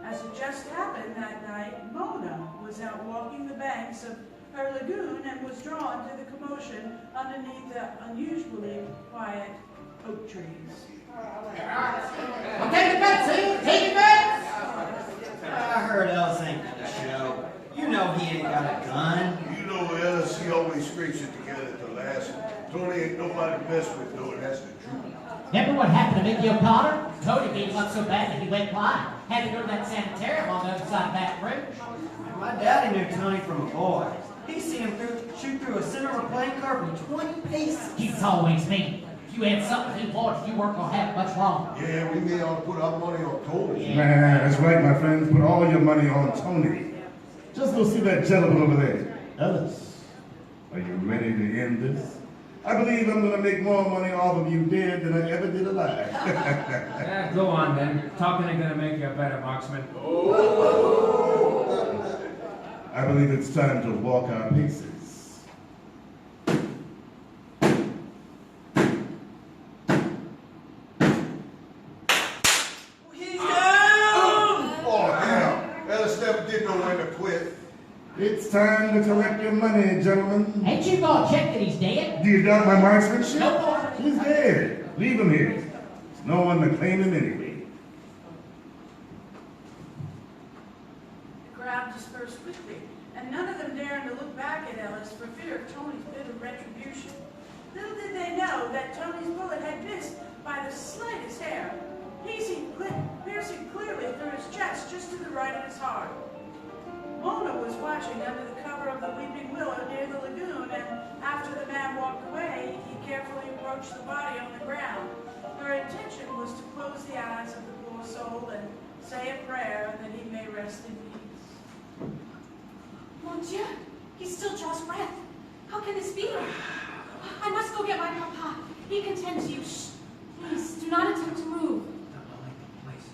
As it just happened that night, Mona was out walking the banks of her lagoon and was drawn to the commotion underneath the unusually quiet oak trees. Well, take it back, see? Take it back! I heard Ellis ain't gonna show. You know he ain't got a gun. You know Ellis, he always scrapes it together at the last. Tony ain't nobody to mess with, though, and that's the truth. Remember what happened to Mickey O'Connor? Tony beat him up so bad that he went blind. Had to go to that sanitarium on the other side of that bridge. My daddy knew Tony from a boy. He seen him shoot through a center of a plane car from 20 paces. He's always mean. If you had something he wanted, you weren't going to have it much longer. Yeah, we may ought to put our money on Tony. Yeah. That's right, my friends. Put all your money on Tony. Just go see that gentleman over there. Ellis, are you ready to end this? I believe I'm going to make more money off of you dead than I ever did alive. Yeah, go on then. Talking ain't gonna make you a better marksman. I believe it's time to walk our paces. He's down! Oh, hell. Ellis never did know when to quit. It's time to collect your money, gentlemen. Ain't you gonna check that he's dead? Do you doubt my marksmanship? No. He's dead. Leave him here. There's no one to claim him anyway. The crowd dispersed quickly, and none of them daring to look back at Ellis for fear of Tony's bitter retribution. Little did they know that Tony's bullet had missed by the slightest hair, piercing clearly through his chest just to the right of his heart. Mona was watching under the cover of the weeping willow near the lagoon, and after the man walked away, he carefully approached the body on the ground. Her intention was to close the eyes of the poor soul and say a prayer that he may rest in peace. Monsieur, he still draws breath. How can this be? I must go get my papa. He can tend to you. Shh. Please, do not attempt to move. Don't wake me, please.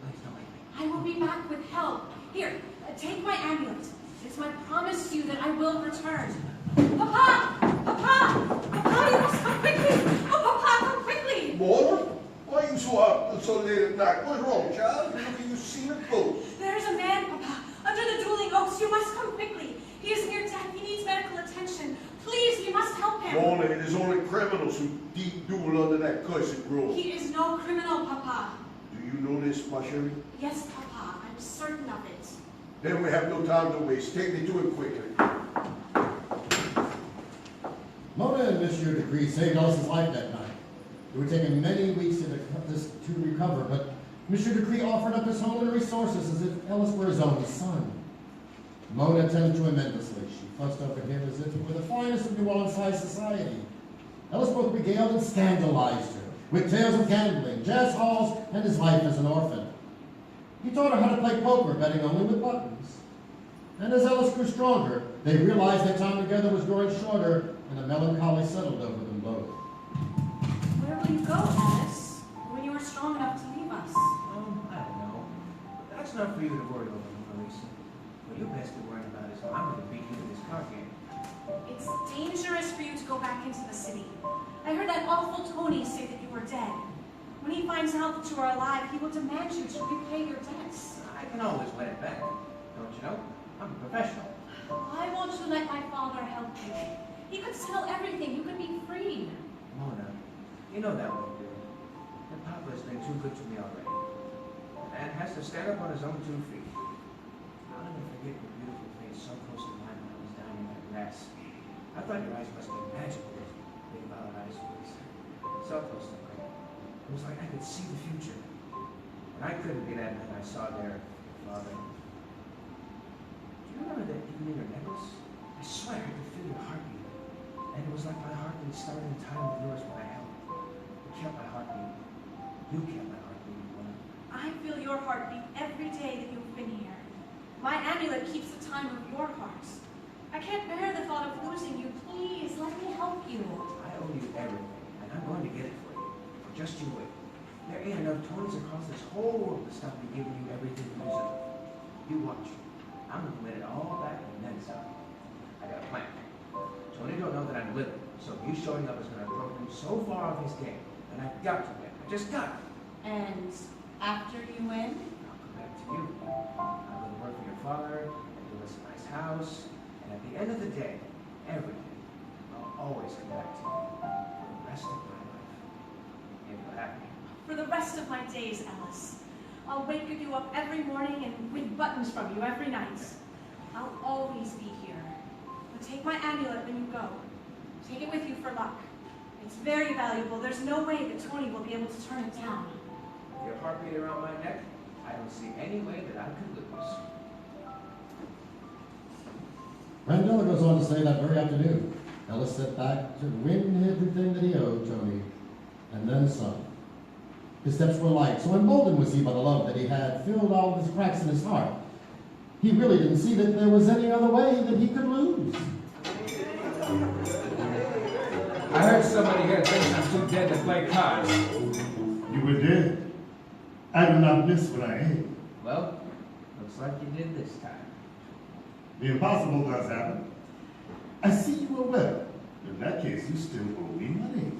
Please don't wake me. I will be back with help. Here, take my amulet. It's my promise to you that I will return. Papa! Papa! Papa, you must come quickly! Oh, Papa, come quickly! Mona? Why are you so up so late at night? What's wrong, child? Look at you seen a ghost. There is a man, Papa, under the dueling oaks. You must come quickly. He is near death. He needs medical attention. Please, we must help him. Mona, it is only criminals who deep duel under that cursed grove. He is no criminal, Papa. Do you know this, ma chérie? Yes, Papa, I'm certain of it. Then we have no time to waste. Take me to him quickly. Mona and Monsieur Decree saved Ellis's life that night. It would take him many weeks to recover, but Monsieur Decree offered up his home and resources as if Ellis were his only son. Mona tended to him endlessly. She fussed over him as if he were the finest of New Orleans high society. Ellis both regaled and scandalized her with tales of gambling, jazz halls, and his life as an orphan. He taught her how to play poker, betting only with buttons. And as Ellis grew stronger, they realized their time together was growing shorter, and a melancholy settled over them both. Where will you go, Ellis, when you are strong enough to leave us? I don't know. That's not for you to worry over, Lisa. What you best be worrying about is how I'm going to beat you in this card game. It's dangerous for you to go back into the city. I heard that awful Tony say that you were dead. When he finds out that you are alive, he will demand you to repay your debts. I can always win it back. Don't you know? I'm a professional. Why won't you let my father help you? He could sell everything. You could be freed. Mona, you know that won't do. And Papa's been too good to me already. A man has to stand up on his own 2 feet. I'll never forget your beautiful face so close to mine when I was down in that grass. I thought your eyes must be magical, those big violet eyes of yours. So close to mine. It was like I could see the future. And I couldn't be that man I saw there, Father. Do you remember that evening in your necklace? I swear I could feel your heartbeat. And it was like my heartbeat started in time with yours when I held it. It kept my heartbeat. You kept my heartbeat, Mona. I feel your heartbeat every day that you've been here. My amulet keeps the time of your heart. I can't bear the thought of losing you. Please, let me help you. I owe you everything, and I'm going to get it for you. Just you wait. There ain't enough Tonys across this whole world to stop me giving you everything you deserve. You watch. I'm going to win it all back and then some. I got a plan. Tony don't know that I'm living, so you showing up is going to throw him so far off his game, and I've got to win. I just got to. And after you win? I'll come back to you. I'm going to work for your father, and give us a nice house, and at the end of the day, everything, I'll always come back to you for the rest of my life. If you're happy. For the rest of my days, Ellis. I'll wake you up every morning and win buttons from you every night. I'll always be here. But take my amulet when you go. Take it with you for luck. It's very valuable. There's no way that Tony will be able to turn it down. With your heartbeat around my neck, I don't see any way that I could lose. Randella goes on to say that very afternoon, Ellis set back to win everything that he owed Tony, and then some. His steps were light, so emboldened was he by the love that he had filled all of his cracks in his heart. He really didn't see that there was any other way that he could lose. I heard somebody here thinks I'm too dead to play cards. You were dead. I do not miss what I ate. Well, looks like you did this time. The impossible does happen. I see you are well. In that case, you still owe me money.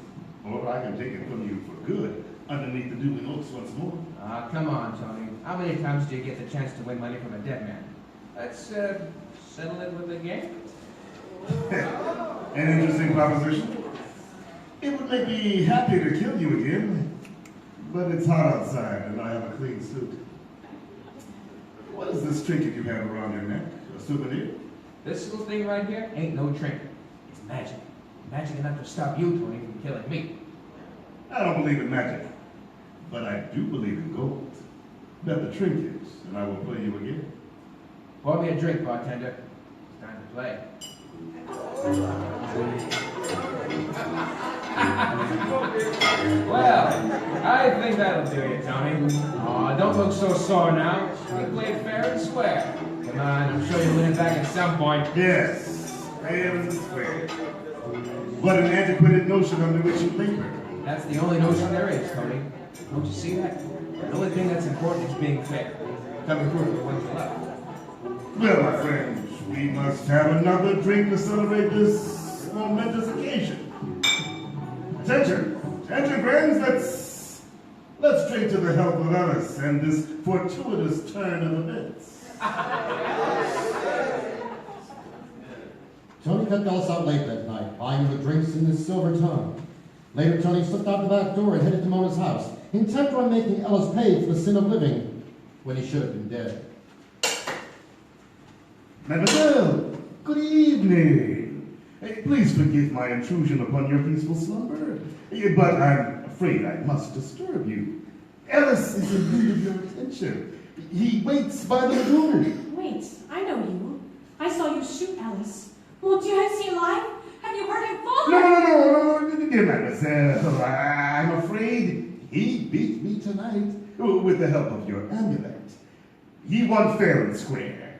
Or I can take it from you for good, underneath the duly notes once more. Ah, come on, Tony. How many times do you get the chance to win money from a dead man? Let's, settle it with a game. An interesting proposition. It would make me happy to kill you again, but it's hot outside and I have a clean suit. What is this trinket you have around your neck? A souvenir? This little thing right here ain't no trinket. It's magic. Magic enough to stop you, Tony, from killing me. I don't believe in magic, but I do believe in gold. Bet the trinket, and I will play you again. Pour me a drink, bartender. It's time to play. Well, I think that'll do you, Tony. Aw, don't look so sore now. We played fair and square. Come on, I'm sure you'll win it back at some point. Yes, fair and square. What an antiquated notion under which you labor. That's the only notion there is, Tony. Don't you see that? The only thing that's important is being fair. Coming through for the ones you love. Well, my friends, we must have another drink to celebrate this momentous occasion. Attention, attention, friends. Let's drink to the health of Ellis and this fortuitous turn of events. Tony kept Ellis out late that night. buying the drinks in his silver tongue. Later, Tony slipped out the back door and headed to Mona's house, intent on making Ellis pay for the sin of living when he should have been dead. Mademoiselle, good evening. Please forgive my intrusion upon your peaceful slumber, but I'm afraid I must disturb you. Ellis is in need of your attention. He waits by the lagoon. Wait, I know you. I saw you shoot Alice. Won't you have seen live? Have you heard him fall? No, dear mademoiselle. I'm afraid he beat me tonight with the help of your amulet. He won fair and square.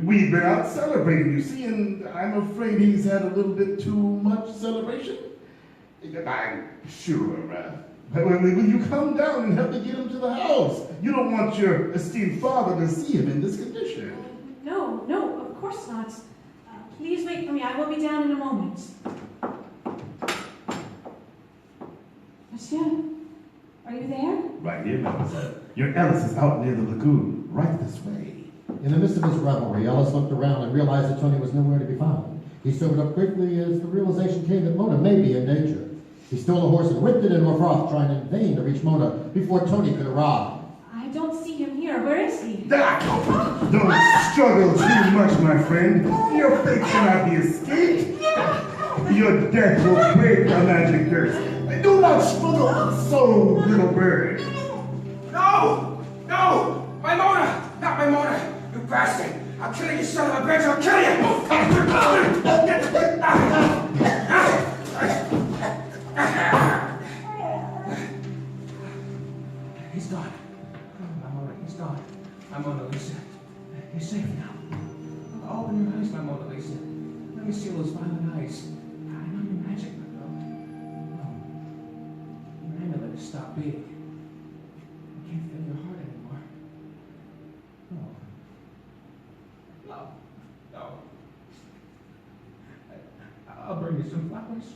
We've been out celebrating, you see, and I'm afraid he's had a little bit too much celebration. I'm sure. Will you come down and help me get him to the house? You don't want your esteemed father to see him in this condition. No, of course not. Please wait for me. I will be down in a moment. Monsieur, are you there? Right here, mademoiselle. Your Ellis is out near the lagoon, right this way. In the midst of his revelry, Ellis looked around and realized that Tony was nowhere to be found. He sobered up quickly as the realization came that Mona may be in danger. He stole a horse and whipped it into a froth, trying in vain to reach Mona before Tony could arrive. I don't see him here. Where is he? Don't struggle too much, my friend. Your fate cannot be escaped. Your death will break the magic curse. Do not struggle so, little bird. No! My Mona! Not my Mona! You bastard! I'll kill you, son of a bitch! I'll kill you! He's gone. My Mona, he's gone. My Mona Lisa. You're safe now. Open your eyes, my Mona Lisa. Let me see those violet eyes. I know your magic, my girl. No. Your amulet has stopped beating. I can't feel your heart anymore. No. I'll bring you some flowers.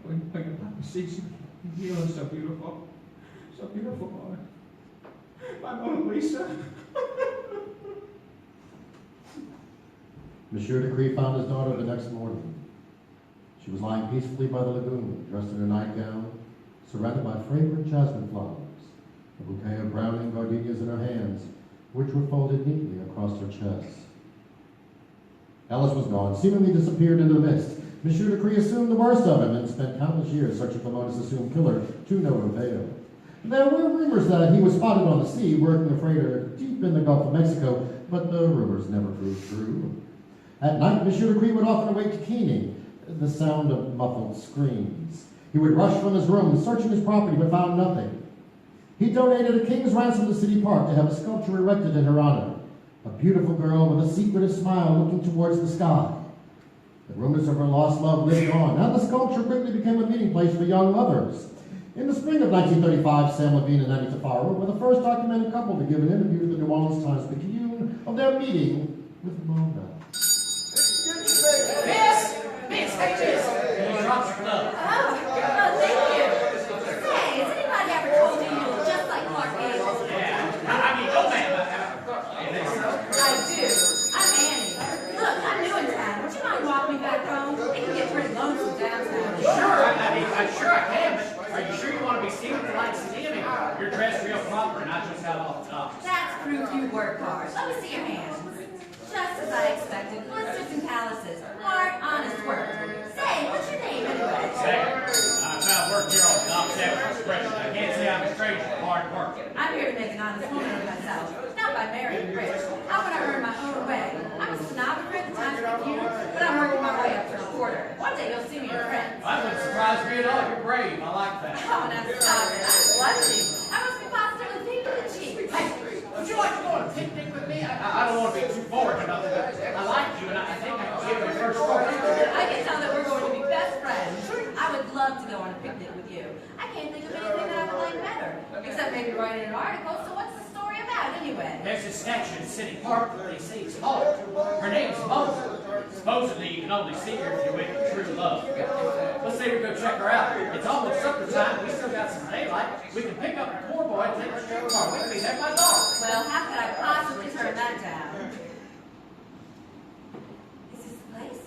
When the Papa sees you, you are so beautiful. So beautiful, Mona. My Mona Lisa. Monsieur Decree found his daughter the next morning. She was lying peacefully by the lagoon, dressed in her nightgown, surrounded by fragrant jasmine flowers, a bouquet of browning gardenias in her hands, which were folded neatly across her chest. Ellis was gone, seemingly disappeared into the mist. Monsieur Decree assumed the worst of him and spent countless years searching for Mona's assumed killer, to no avail. There were rumors that he was spotted on the sea, working a freighter deep in the Gulf of Mexico, but the rumors never proved true. At night, Monsieur Decree would often awake to keening, the sound of muffled screams. He would rush from his room, searching his property, but found nothing. He donated a king's ransom to City Park to have a sculpture erected in her honor, a beautiful girl with a secretive smile looking towards the sky. The rumors of her lost love lived on. Now the sculpture quickly became a meeting place for young lovers. In the spring of 1935, Sam Levine and Annie Tafaro were the first documented couple to give an interview to the New Orleans Times-Picayune of their meeting with Mona. Miss, take this. Oh, thank you. Say, has anybody ever told you you look just like Clark Gable? Yeah, I mean, go back. I do. I'm Annie. Look, I'm new in town. Would you mind walking me back home? It can get pretty lonesome downtown. Sure, I'm sure I can, but are you sure you want to be seen with the lights of me? I mean, you're dressed real proper, not just out off the top. That's proof you work hard. Let me see your hands. Just as I expected, blisters and calluses. Hard, honest work. Say, what's your name anyway? I found work here on Doc's expression. I can't say I'm a stranger to hard work. I'm here to make an honest woman of myself, not by marrying rich. I want to earn my own way. I'm a stenographer at the Times-Picayune, but I'm working my way up to reporter. One day you'll see me in print. That wouldn't surprise me at all. You're brave. I like that. Oh, now stop it. I'm blushing. I must be positively pink in the cheeks. Hey, would you like to go on a picnic with me? I don't want to be too forward or nothing, but I like you, and I think I can give you a first story. I can tell that we're going to be best friends. I would love to go on a picnic with you. I can't think of anything that I would like better, except maybe writing an article. So what's the story about anyway? There's a statue in City Park that they say is haunted. Her name's Mona. Supposedly, you can only see her if you're with true love. Let's say we go check her out. It's almost supper time. We still got some daylight. We can pick up the poor boy and take her to the car with me. There's my dog. Well, how could I possibly turn that down? Is this the place?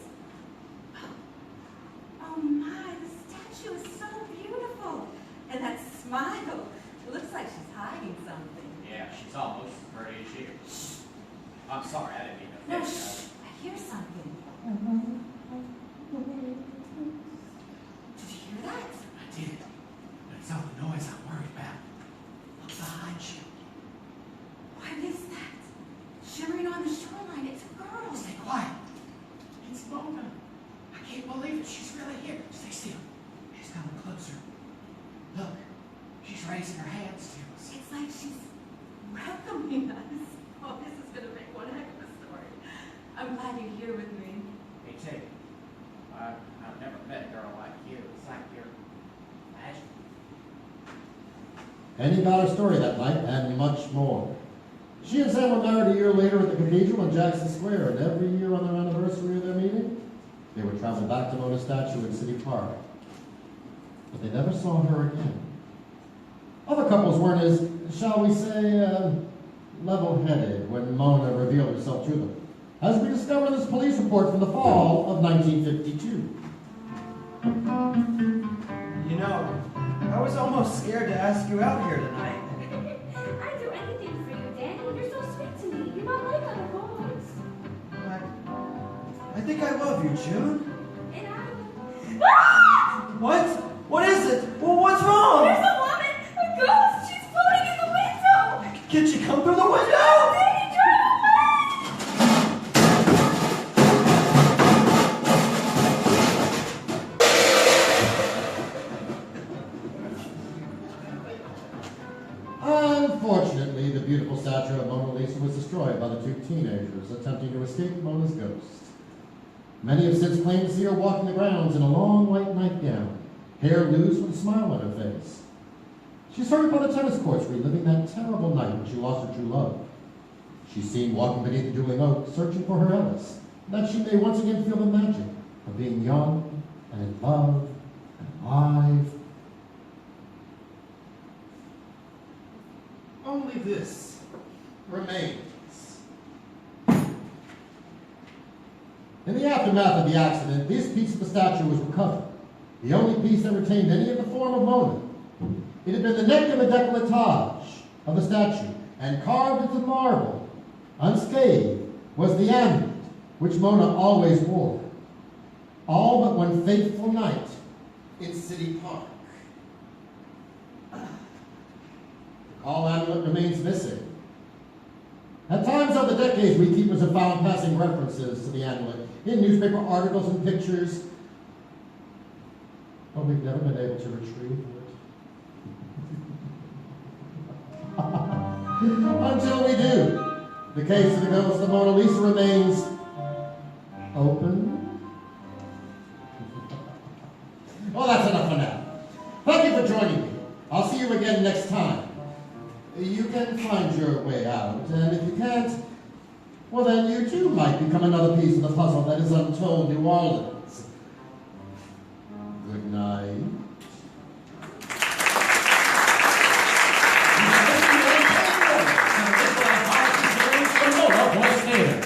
smile. It looks like she's hiding something. Yeah, she's almost as pretty as you. I'm sorry, I didn't mean to. No, shh. I hear something. Did you hear that? I did. But it's not the noise I'm worried about. Look behind you. What is that? Shimmering on the shoreline. It's a girl. Stay quiet. It's Mona. I can't believe it. She's really here. Stay still. She's coming closer. Look, she's raising her hands to us. It's like she's welcoming us. Oh, this is going to make one heck of a story. I'm glad you're here with me. Me too. I've never met a girl like you. It's like you're magic. Penny got her story that night and much more. She and Sam were married a year later at the cathedral in Jackson Square, and every year on their anniversary of their meeting, they would travel back to Mona's statue in City Park. But they never saw her again. Other couples weren't as, shall we say, level-headed when Mona revealed herself to them, as we discover in this police report from the fall of 1952. You know, I was almost scared to ask you out here tonight. I'd do anything for you, Danny. You're so sweet to me. You're not like other boys. I think I love you, June. And I... What? What is it? Well, what's wrong? There's a woman! A ghost! She's floating in the window! Can she come through the window? Danny, drive away! Unfortunately, the beautiful statue of Mona Lisa was destroyed by the two teenagers attempting to escape Mona's ghost. Many have since claimed to see her walking the grounds in a long white nightgown, hair loose with a smile on her face. She's hurried by the tennis courts, reliving that terrible night when she lost her true love. She's seen walking beneath the dueling oak, searching for her Ellis, that she may once again feel the magic of being young and in love and alive. Only this remains. In the aftermath of the accident, this piece of the statue was recovered, the only piece that retained any of the form of Mona. It had been the neck and the décolletage of the statue, and carved into marble, unscathed, was the amulet which Mona always wore. All but one fateful night in City Park. The call amulet remains missing. At times over the decades, beekeepers have found passing references to the amulet in newspaper articles and pictures, but we've never been able to retrieve it. Until we do, the case of the ghost of Mona Lisa remains open. Well, that's enough for now. Thank you for joining me. I'll see you again next time. You can find your way out, and if you can't, well then you too might become another piece of the puzzle that is Untold New Orleans. Good night. NOLA Voice Theatre.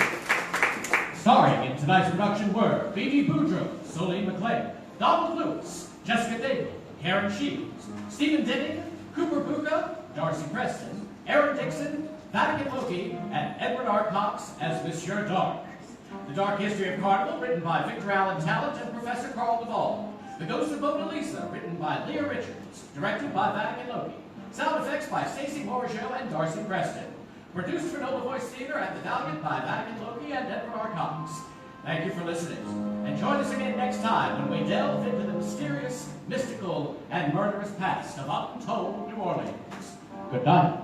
Starring in tonight's production were B.B. Boudreaux, Soline McLain, Donald Lewis, Jessica Daigle, Karen Shields, Stephen Denning, Cooper Bucha, Darcy Preston, Aeryn Dixon, Vatican Lokey, and Edward R. Cox as Monsieur Darque. The Dark History of Carnival, written by Victor Allan Tallant and Professor Carl Nivale. The Ghost of Mona Lisa, written by Leah Richards, directed by Vatican Lokey. Sound effects by Stacey Boudreaux and Darcy Preston. Produced for NOLA Voice Theatre at the Valiant by Vatican Lokey and Edward R. Cox. Thank you for listening. And join us again next time when we delve into the mysterious, mystical, and murderous past of Untold New Orleans. Good night.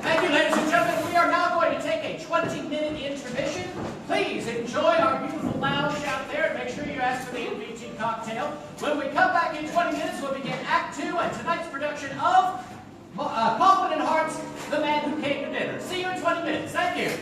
Thank you, ladies and gentlemen. We are now going to take a 20-minute intermission. Please enjoy our beautiful lounge out there and make sure you ask for the NVT cocktail. When we come back in 20 minutes, we'll begin Act 2 and tonight's production of Kaufman and Hart's The Man Who Came to Dinner. See you in 20 minutes. Thank you.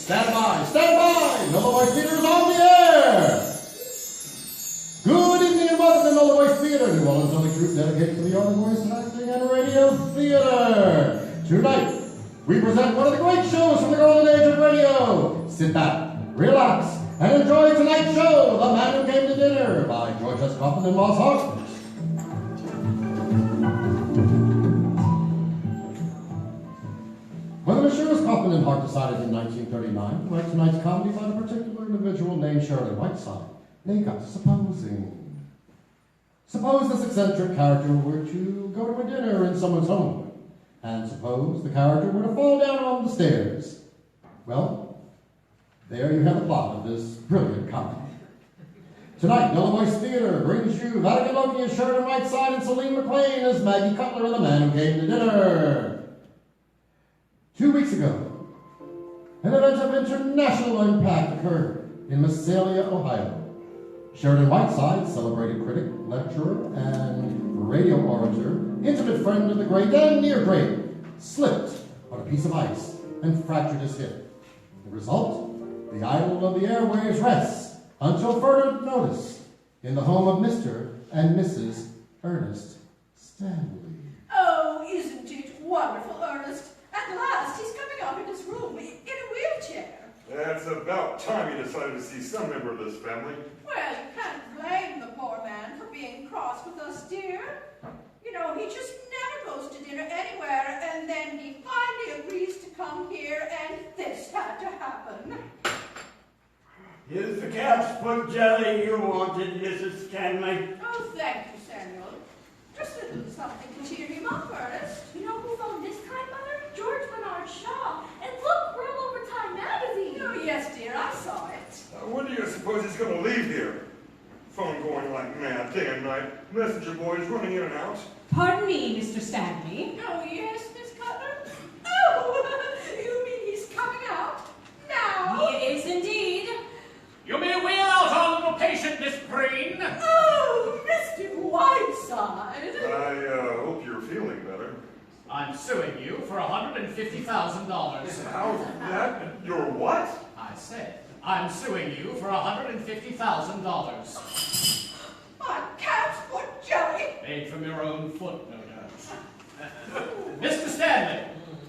Stand by, stand by! NOLA Voice Theatre is on the air! Good evening and welcome to NOLA Voice Theatre, New Orleans' only troupe dedicated to the art of voice acting and radio theatre. Tonight, we present one of the great shows from the golden age of radio. Sit back, relax, and enjoy tonight's show, The Man Who Came to Dinner, by George S. Kaufman and Moss Hart. When the Messieurs Kaufman and Hart decided in 1939 to write tonight's comedy about a particular individual named Sheridan Whiteside, they got to supposing. Suppose this eccentric character were to go to a dinner in someone's home, and suppose the character were to fall down on the stairs. Well, there you have the plot of this brilliant comedy. Tonight, NOLA Voice Theatre brings you Vatican Lokey as Sheridan Whiteside and Soline McLain as Maggie Cutler and the Man Who Came to Dinner. 2 weeks ago, an event of international impact occurred in Massalia, Ohio. Sheridan Whiteside, celebrated critic, lecturer, and radio orator, intimate friend of the great and near great, slipped on a piece of ice and fractured his hip. The result? The idol of the airwaves rests until further notice in the home of Mr. and Mrs. Ernest Stanley. Oh, isn't it wonderful, Ernest? At last, he's coming out of his room in a wheelchair. It's about time you decided to see some member of this family. Well, you can't blame the poor man for being cross with us, dear. You know, he just never goes to dinner anywhere, and then he finally agrees to come here, and this had to happen. Here's the calf's foot jelly you wanted, Mrs. Stanley. Oh, thank you, Samuel. Just a little something to cheer him up, Ernest. You know who phoned this time, Mother? George Bernard Shaw. And look, we're all over Time magazine. Oh, yes, dear, I saw it. When do you suppose he's going to leave here? Phone going like mad, day and night. Messenger boys running in and out. Pardon me, Mr. Stanley. Oh, yes, Miss Cutler? Oh, you mean he's coming out now? He is indeed. You may wheel out our little patient, Miss Breen. Oh, Mr. Whiteside. I hope you're feeling better. I'm suing you for $150,000. How's that? You're what? I said, I'm suing you for $150,000. My calf's foot jelly. Made from your own foot, no doubt. Mr. Stanley,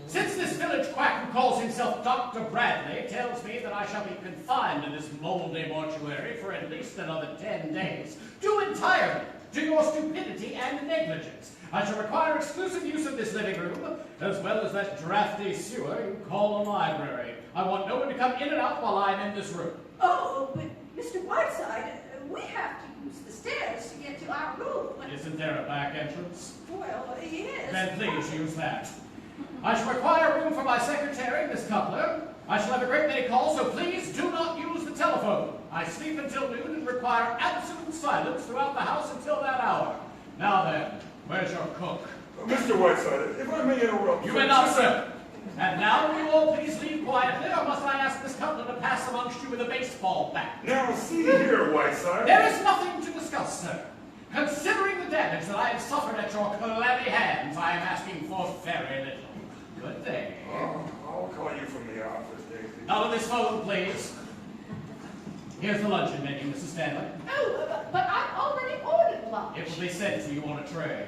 since this village quack who calls himself Dr. Bradley tells me that I shall be confined in this moldy mortuary for at least another 10 days, due entirely to your stupidity and negligence, I shall require exclusive use of this living room, as well as that drafty sewer you call a library. I want no one to come in and out while I'm in this room. Oh, but Mr. Whiteside, we have to use the stairs to get to our room. Isn't there a back entrance? Well, yes. Then please use that. I shall require room for my secretary, Miss Cutler. I shall have a great many calls, so please do not use the telephone. I sleep until noon and require absolute silence throughout the house until that hour. Now then, where's your cook? Mr. Whiteside, if I may interrupt... You may not, sir. And now will you all please leave quietly, or must I ask Miss Cutler to pass amongst you with a baseball bat? Now, see here, Whiteside. There is nothing to discuss, sir. Considering the damage that I have suffered at your clammy hands, I am asking for very little. Good day. I'll call you from the office, Daisy. Out of this phone, please. Here's the luncheon menu, Mrs. Stanley. Oh, but I've already ordered lunch. It will be sent to you on a tray.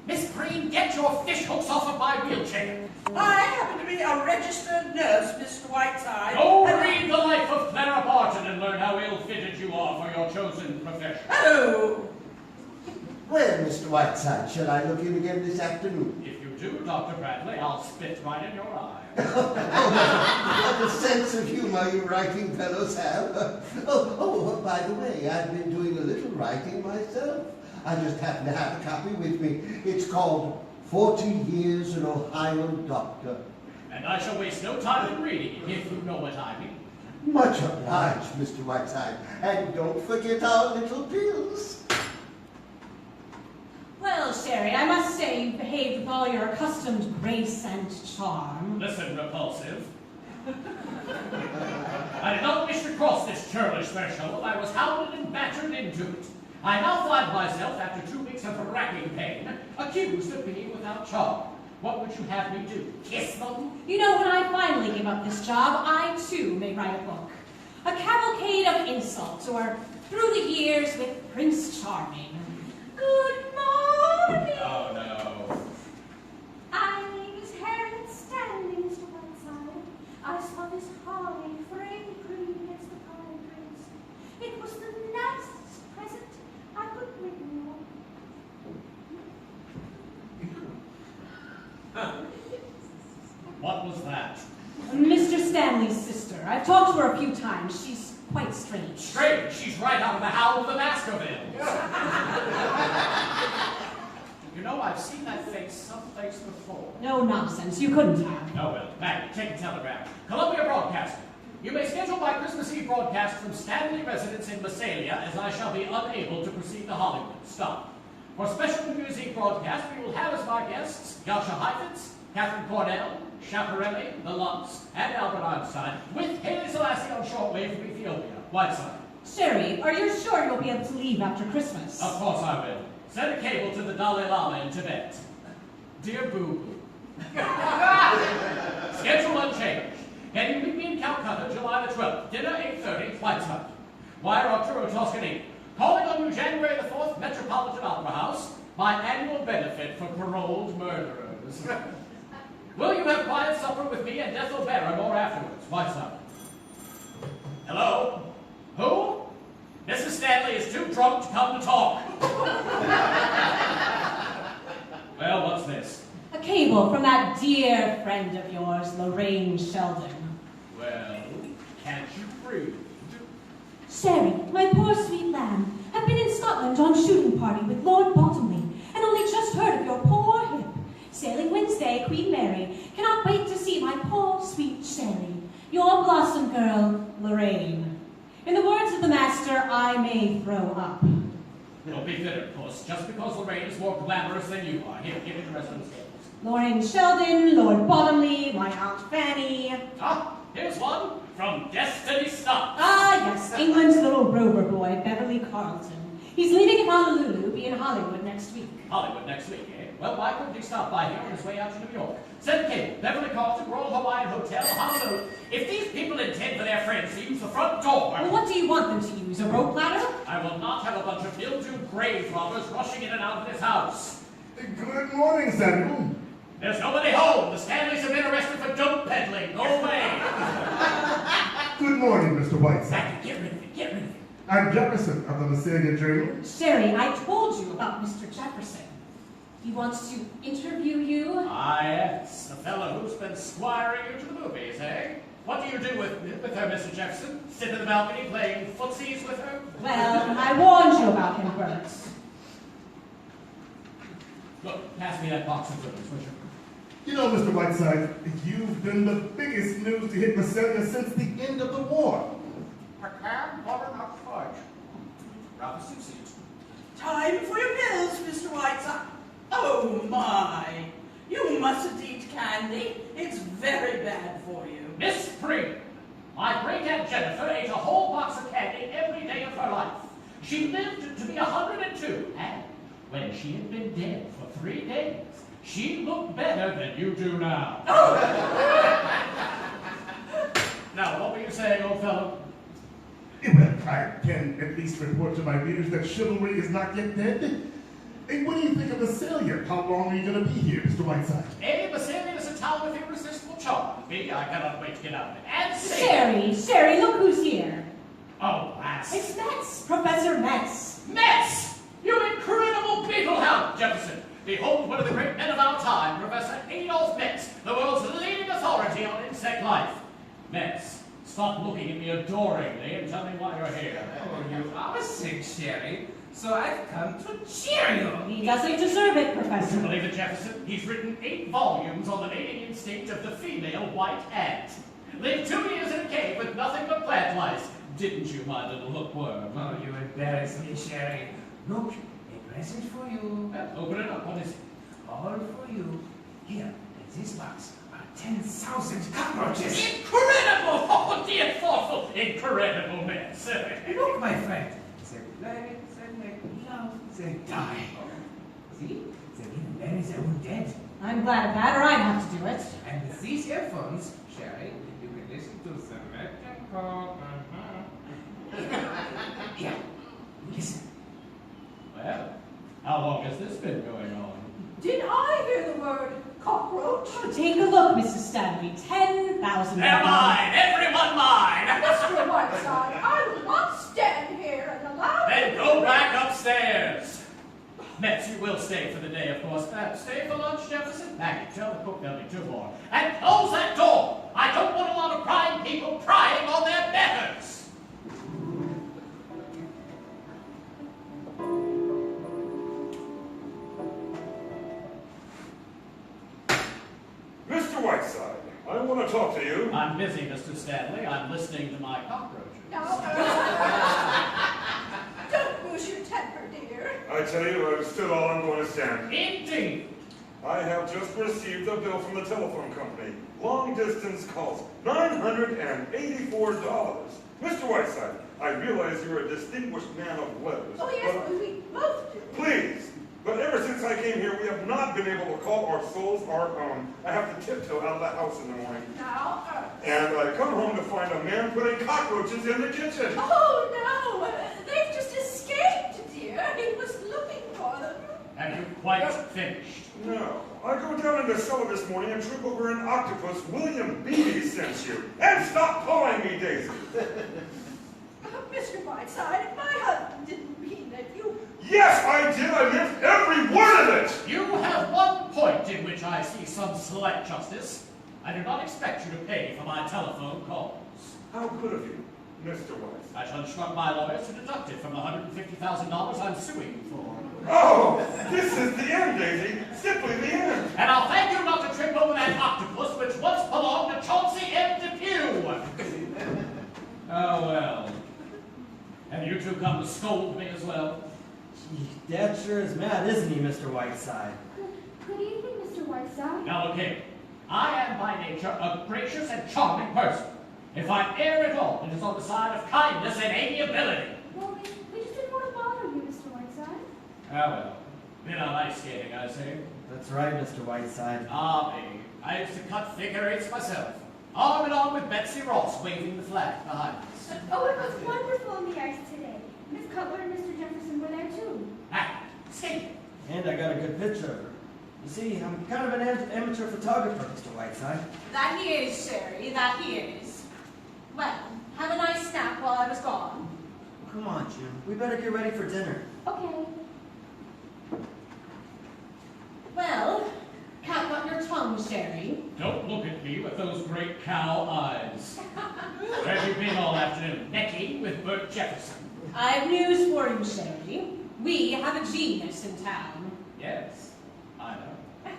Miss Green, get your fish hooks off of my wheelchair. I happen to be a registered nurse, Mr. Whiteside. Go read the life of Clara Barton and learn how ill-fitted you are for your chosen profession. Oh! Well, Mr. Whiteside, shall I look in again this afternoon? If you do, Dr. Bradley, I'll spit right in your eye. What a sense of humor you writing fellows have. By the way, I've been doing a little writing myself. I just happen to have a copy with me. It's called 40 Years an Ohio Doctor. And I shall waste no time in reading it, if you know what I mean. Much obliged, Mr. Whiteside. And don't forget our little pills. Well, Sherry, I must say you've behaved with all your accustomed grace and charm. Listen, repulsive. I did not wish to cross this churlish threshold. I was hounded and battered into it. I now find myself, after 2 weeks of racking pain, accused of being without charm. What would you have me do? Kiss them? You know, when I finally give up this job, I too may write a book. A cavalcade of insults, or Through the Years with Prince Charming. Good morning! Oh, no. My name is Harriet Stanley, Mr. Whiteside. I saw this holly framed green against the pine trees. It was the nicest present I could bring you. What was that? Mr. Stanley's sister. I've talked to her a few times. She's quite strange. Strange? She's right out of the Howl of the Baskervilles. You know, I've seen that face someplace before. No nonsense. You couldn't have. Oh, well. Maggie, take a telegram. Columbia Broadcasting. You may schedule my Christmas Eve broadcast from Stanley residence in Massalia, as I shall be unable to proceed to Hollywood. Stop. For special New Year's Eve broadcast, we will have as my guests Yasha Heifetz, Catherine Cornell, Schiaparelli, the Lutz, and Albert Einstein, with Haile Selassie on shortwave from Ethiopia. Whiteside. Sherry, are you sure you'll be able to leave after Christmas? Of course I will. Send a cable to the Dalai Lama in Tibet. Dear Boo Boo. Schedule unchanged. Can you meet me in Calcutta, July the 12th? Dinner 8:30, Whiteside. Wire Arturo Toscanini. Calling on you January the 4th, Metropolitan Opera House. My annual benefit for paroled murderers. Will you have quiet supper with me and Ethel Barrymore afterwards? Whiteside. Hello? Who? Mrs. Stanley is too drunk to come to talk. Well, what's this? A cable from that dear friend of yours, Lorraine Sheldon. Well, can't you breathe? Sherry, my poor sweet lamb, have been in Scotland on shooting party with Lord Bottomley, and only just heard of your poor hip. Sailing Wednesday, Queen Mary. Cannot wait to see my poor sweet Sherry. Your blossom girl, Lorraine. In the words of the master, I may throw up. Don't be bitter, puss. Just because Lorraine is more glamorous than you are. Here, give me the rest of the scales. Lorraine Sheldon, Lord Bottomley, my Aunt Fanny. Ah, here's one from Destiny Stuff. Ah, yes, England's little rover boy, Beverly Carlton. He's leaving in Honolulu, be in Hollywood next week. Hollywood next week, eh? Well, why couldn't he stop by here on his way out to New York? Send a cable. Beverly Carlton, Royal Hawaiian Hotel, Honolulu. If these people intend for their friends to use the front door... Well, what do you want them to use, a rope ladder? I will not have a bunch of mildewed grave robbers rushing in and out of this house. Good morning, Samuel. There's nobody home. The Stanleys have been arrested for dope peddling. Go away. Good morning, Mr. Whiteside. Get rid of it. Get rid of it. I'm Jefferson of the Massalia Journal. Sherry, I told you about Mr. Jefferson. He wants to interview you. Ah, yes. The fellow who's been squiring you to the movies, eh? What do you do with her, Mr. Jefferson? Sit in the balcony playing footsies with her? Well, I warned you about him, Bert. Look, pass me that box of goodies, would you? You know, Mr. Whiteside, you've been the biggest news to hit Massalia since the end of the war. Pecan butternut fudge. Rather succinct. Time for your pills, Mr. Whiteside. Oh, my. You mustn't eat candy. It's very bad for you. Miss Spring, my great-aunt Jennifer ate a whole box of candy every day of her life. She lived to be 102, and when she had been dead for 3 days, she looked better than you do now. Now, what were you saying, old fellow? Well, I can at least report to my readers that chivalry is not yet dead. Hey, what do you think of Massalia? How long are you going to be here, Mr. Whiteside? Massalia is a town with irresistible charm. Me, I cannot wait to get out of it. And Sherry, look who's here. Oh, lass. It's Metz, Professor Metz. Metz! You incredible beetle hound, Jefferson. behold one of the great men of our time, Professor Adolf Metz, the world's leading authority on insect life. Metz, stop looking at me adoringly and tell me why you're here. Oh, you are sick, Sherry, so I've come to cheer you. He doesn't deserve it, Would Professor. you believe it, Jefferson? He's written 8 volumes on the mating instinct of the female white ant. Lived 2 years in a cave with nothing but plant lice. Didn't you, my little hookworm? Oh, you embarrass me, Sherry. Look, a present for you. Open it up. What is it? All for you. Here, in this box are 10,000 cockroaches. Incredible! Oh, dear thoughtful, incredible mess. Look, my friend. They play, they make love, they die. See? They even bury their own dead. I'm glad of that, or I'd have to do it. And with these earphones, Sherry, you can listen to some electrical. Here, listen. Well, how long has this been going on? Did I hear the word cockroach? Take a look, Mrs. Stanley. 10,000. They're mine! Everyone mine! Mr. Whiteside, I will not stand here and allow Then you go to- back upstairs. Metz, you will stay for the day, of course. Stay for lunch, Jefferson? Maggie, tell the cook there'll be 2 more. And close that door! I don't want a lot of prying people prying on their betters! Mr. Whiteside, I want to talk to you. I'm busy, Mr. Stanley. I'm listening to my cockroaches. No. Don't lose your temper, dear. I tell you, I've stood all I'm going to stand. Indeed! I have just received a bill from the telephone company. Long distance calls, $984. Mr. Whiteside, I realize you're a distinguished man of letters. Oh, yes, but we both do. please, but ever since I came here, we have not been able to call our souls our own. I have to tiptoe out of the house in the morning. Now, And I come home to find a man putting cockroaches in the kitchen. Oh, no. They've just escaped, dear. He was looking for them. Have you quite finished? No. I go down in the cellar this morning and trip over an octopus William Beatty sent you. And stop calling me Daisy. Mr. Whiteside, my husband didn't mean that you... Yes, I did. I meant every word of it. You have one point in which I see some slight justice. I do not expect you to pay for my telephone calls. How good of you, Mr. White. I shall instruct my lawyers to deduct it from the $150,000 I'm suing you for. Oh, this is the end, Daisy. Simply the end. And I'll thank you not to trip over that octopus which once belonged to Chauncey M. Depew. Oh, well. Have you two come to scold me as well? Gee, Dad sure is mad, isn't he, Mr. Whiteside? Good evening, Mr. Whiteside. Now look here. I am by nature a gracious and charming person. If I err at all, it is on the side of kindness and amiability. Well, we just didn't want to bother you, Mr. Whiteside. Ah, well. Been on ice skating, I say. That's right, Mr. Whiteside. Ah, me. I used to cut figure eights myself. Arm in arm with Betsy Ross waving the flag behind us. Oh, it was wonderful on the ice today. Miss Cutler and Mr. Jefferson were there, too. Ah, skating. And I got a good picture of her. You see, I'm kind of an amateur photographer, Mr. Whiteside. That he is, Sherry, that he is. Well, have a nice snack while I was gone. Come on, Jim. We better get ready for dinner. Okay. Well, cat got your tongue, Sherry. Don't look at me with those great cow eyes. Where have you been all afternoon? Necking with Bert Jefferson. I have news for you, Sherry. We have a genius in town. Yes, I know.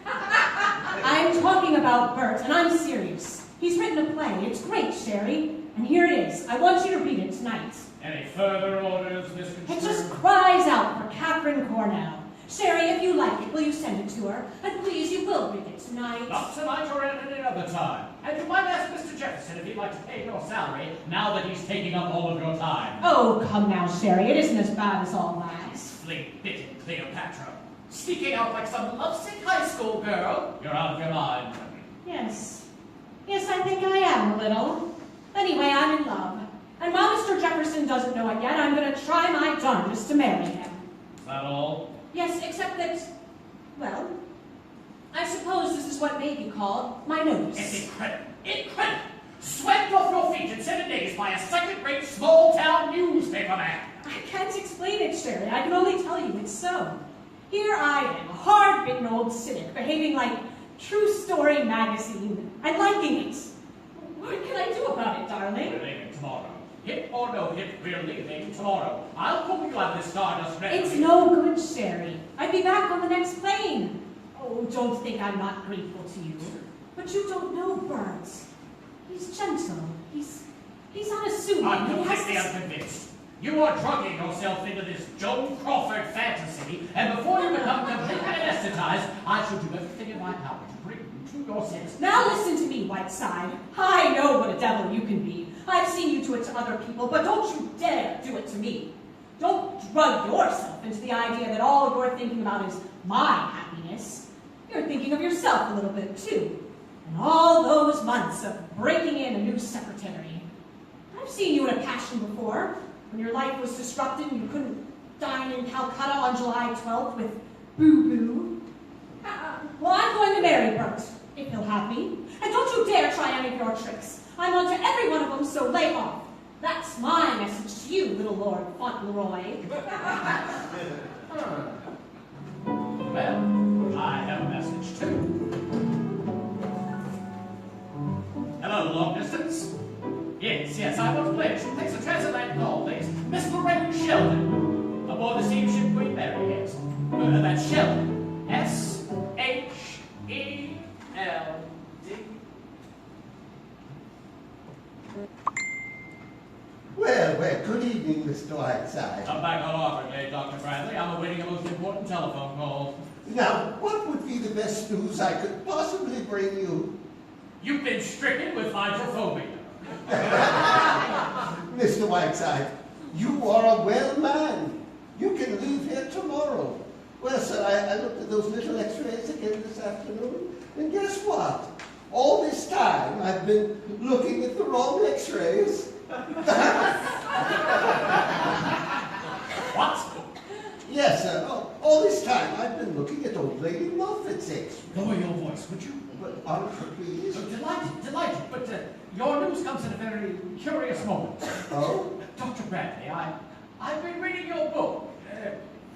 I'm talking about Bert, and I'm serious. He's written a play. It's great, Sherry. And here it is. I want you to read it tonight. Any further orders, Miss It Consumer? just cries out for Catherine Cornell. Sherry, if you like it, will you send it to her? And please, you will read it tonight. Not tonight or at any other time. And you might ask Mr. Jefferson if he'd like to pay your salary now that he's taking up all of your time. Oh, come now, Sherry. It isn't as bad as all that. Flea-bitten Cleopatra. Sneaking out like some lovesick high school girl. You're out of your mind. Yes. Yes, I think I am a little. Anyway, I'm in love. And while Mr. Jefferson doesn't know it yet, I'm going to try my darndest to marry him. Is that all? Yes, except that, well, I suppose this is what may be called my notice. It's incredible. Incredible. Swept off your feet in 7 days by a second-rate small-town newspaper man. I can't explain it, Sherry. I can only tell you it's so. Here I am, a hard-bitten old cynic, behaving like True Story magazine and liking it. What can I do about it, darling? We're leaving tomorrow. Hit or no hit, we're leaving tomorrow. I'll pull you out of this stardust readily. It's no good, Sherry. I'd be back on the next plane. Oh, don't think I'm not grateful to you. But you don't know Bert. He's gentle. He's unassuming. I'm completely unconvinced. You are drugging yourself into this Joan Crawford fantasy, and before you become completely anesthetized, I shall do everything in my power to bring you to your senses. Now listen to me, Whiteside. I know what a devil you can be. I've seen you do it to other people, but don't you dare do it to me. Don't drug yourself into the idea that all you're thinking about is my happiness. You're thinking of yourself a little bit, too. And all those months of breaking in a new secretary. I've seen you in a passion before, when your life was disrupted and you couldn't dine in Calcutta on July 12th with Boo-Boo. Well, I'm going to marry Bert, if he'll have me. And don't you dare try any of your tricks. I'm on to every one of them, so lay off. That's my message to you, little Lord Fauntleroy. Well, I have a message too. Hello, long distance. Yes, I want to play. Thanks a transatlantic call, please. Miss Lorraine Sheldon. Aboard the steamship Queen Mary, yes. That's Sheldon. S-H-E-L-D. Well, good evening, Mr. Whiteside. I'm back on offer today, Dr. Bradley. I'm awaiting a most important telephone call. Now, what would be the best news I could possibly bring you? You've been stricken with hydrophobia. Mr. Whiteside, you are a well man. You can leave here tomorrow. Well, sir, I looked at those little x-rays again this afternoon, and guess what? All this time, I've been looking at the wrong x-rays. What? Yes, sir. All this time, I've been looking at old Lady Moffat's x-rays. Lower your voice, would you? But, please. Delighted, but your news comes at a very curious moment. Oh? Dr. Bradley, I've been reading your book,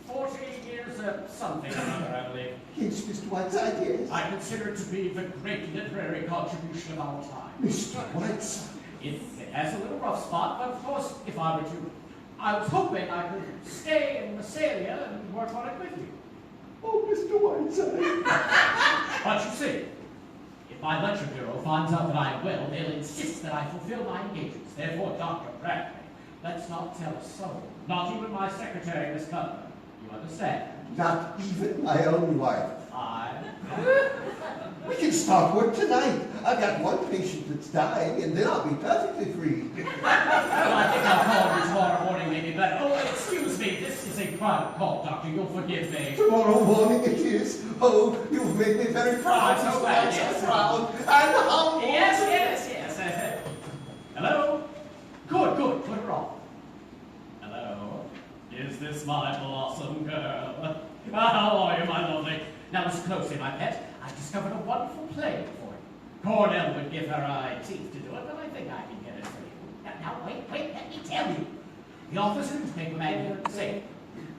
40 years of something or other, I believe. Yes, Mr. Whiteside, yes. I consider it to be the great literary contribution of our time. Mr. Whiteside. It has a little rough spot, but of course, if I were to, I was hoping I could stay in Massalia and work on it with you. Oh, Mr. Whiteside. But you see, if my lecture bureau finds out that I will, they'll insist that I fulfill my engagements. Therefore, Dr. Bradley, let's not tell a soul, not even my secretary, Miss Cutler. You understand? Not even my own wife. We can start work tonight. I've got one patient that's dying, and then I'll be perfectly free. Well, I think I'll call you tomorrow morning, maybe, but, oh, excuse me, this is a private call, Doctor. You'll forgive me. Tomorrow morning it is. Oh, you've made me very proud. I'm so glad, yes. So proud. And humble. Yes. Hello? Good, put her on. Hello? Is this my blossom girl? How are you, my lovely? Now listen closely, my pet. I've discovered a wonderful play for you. Cornell would give her eye teeth to do it, but I think I can get it for you. Now, wait, let me tell you. The office newspaper man here at the same.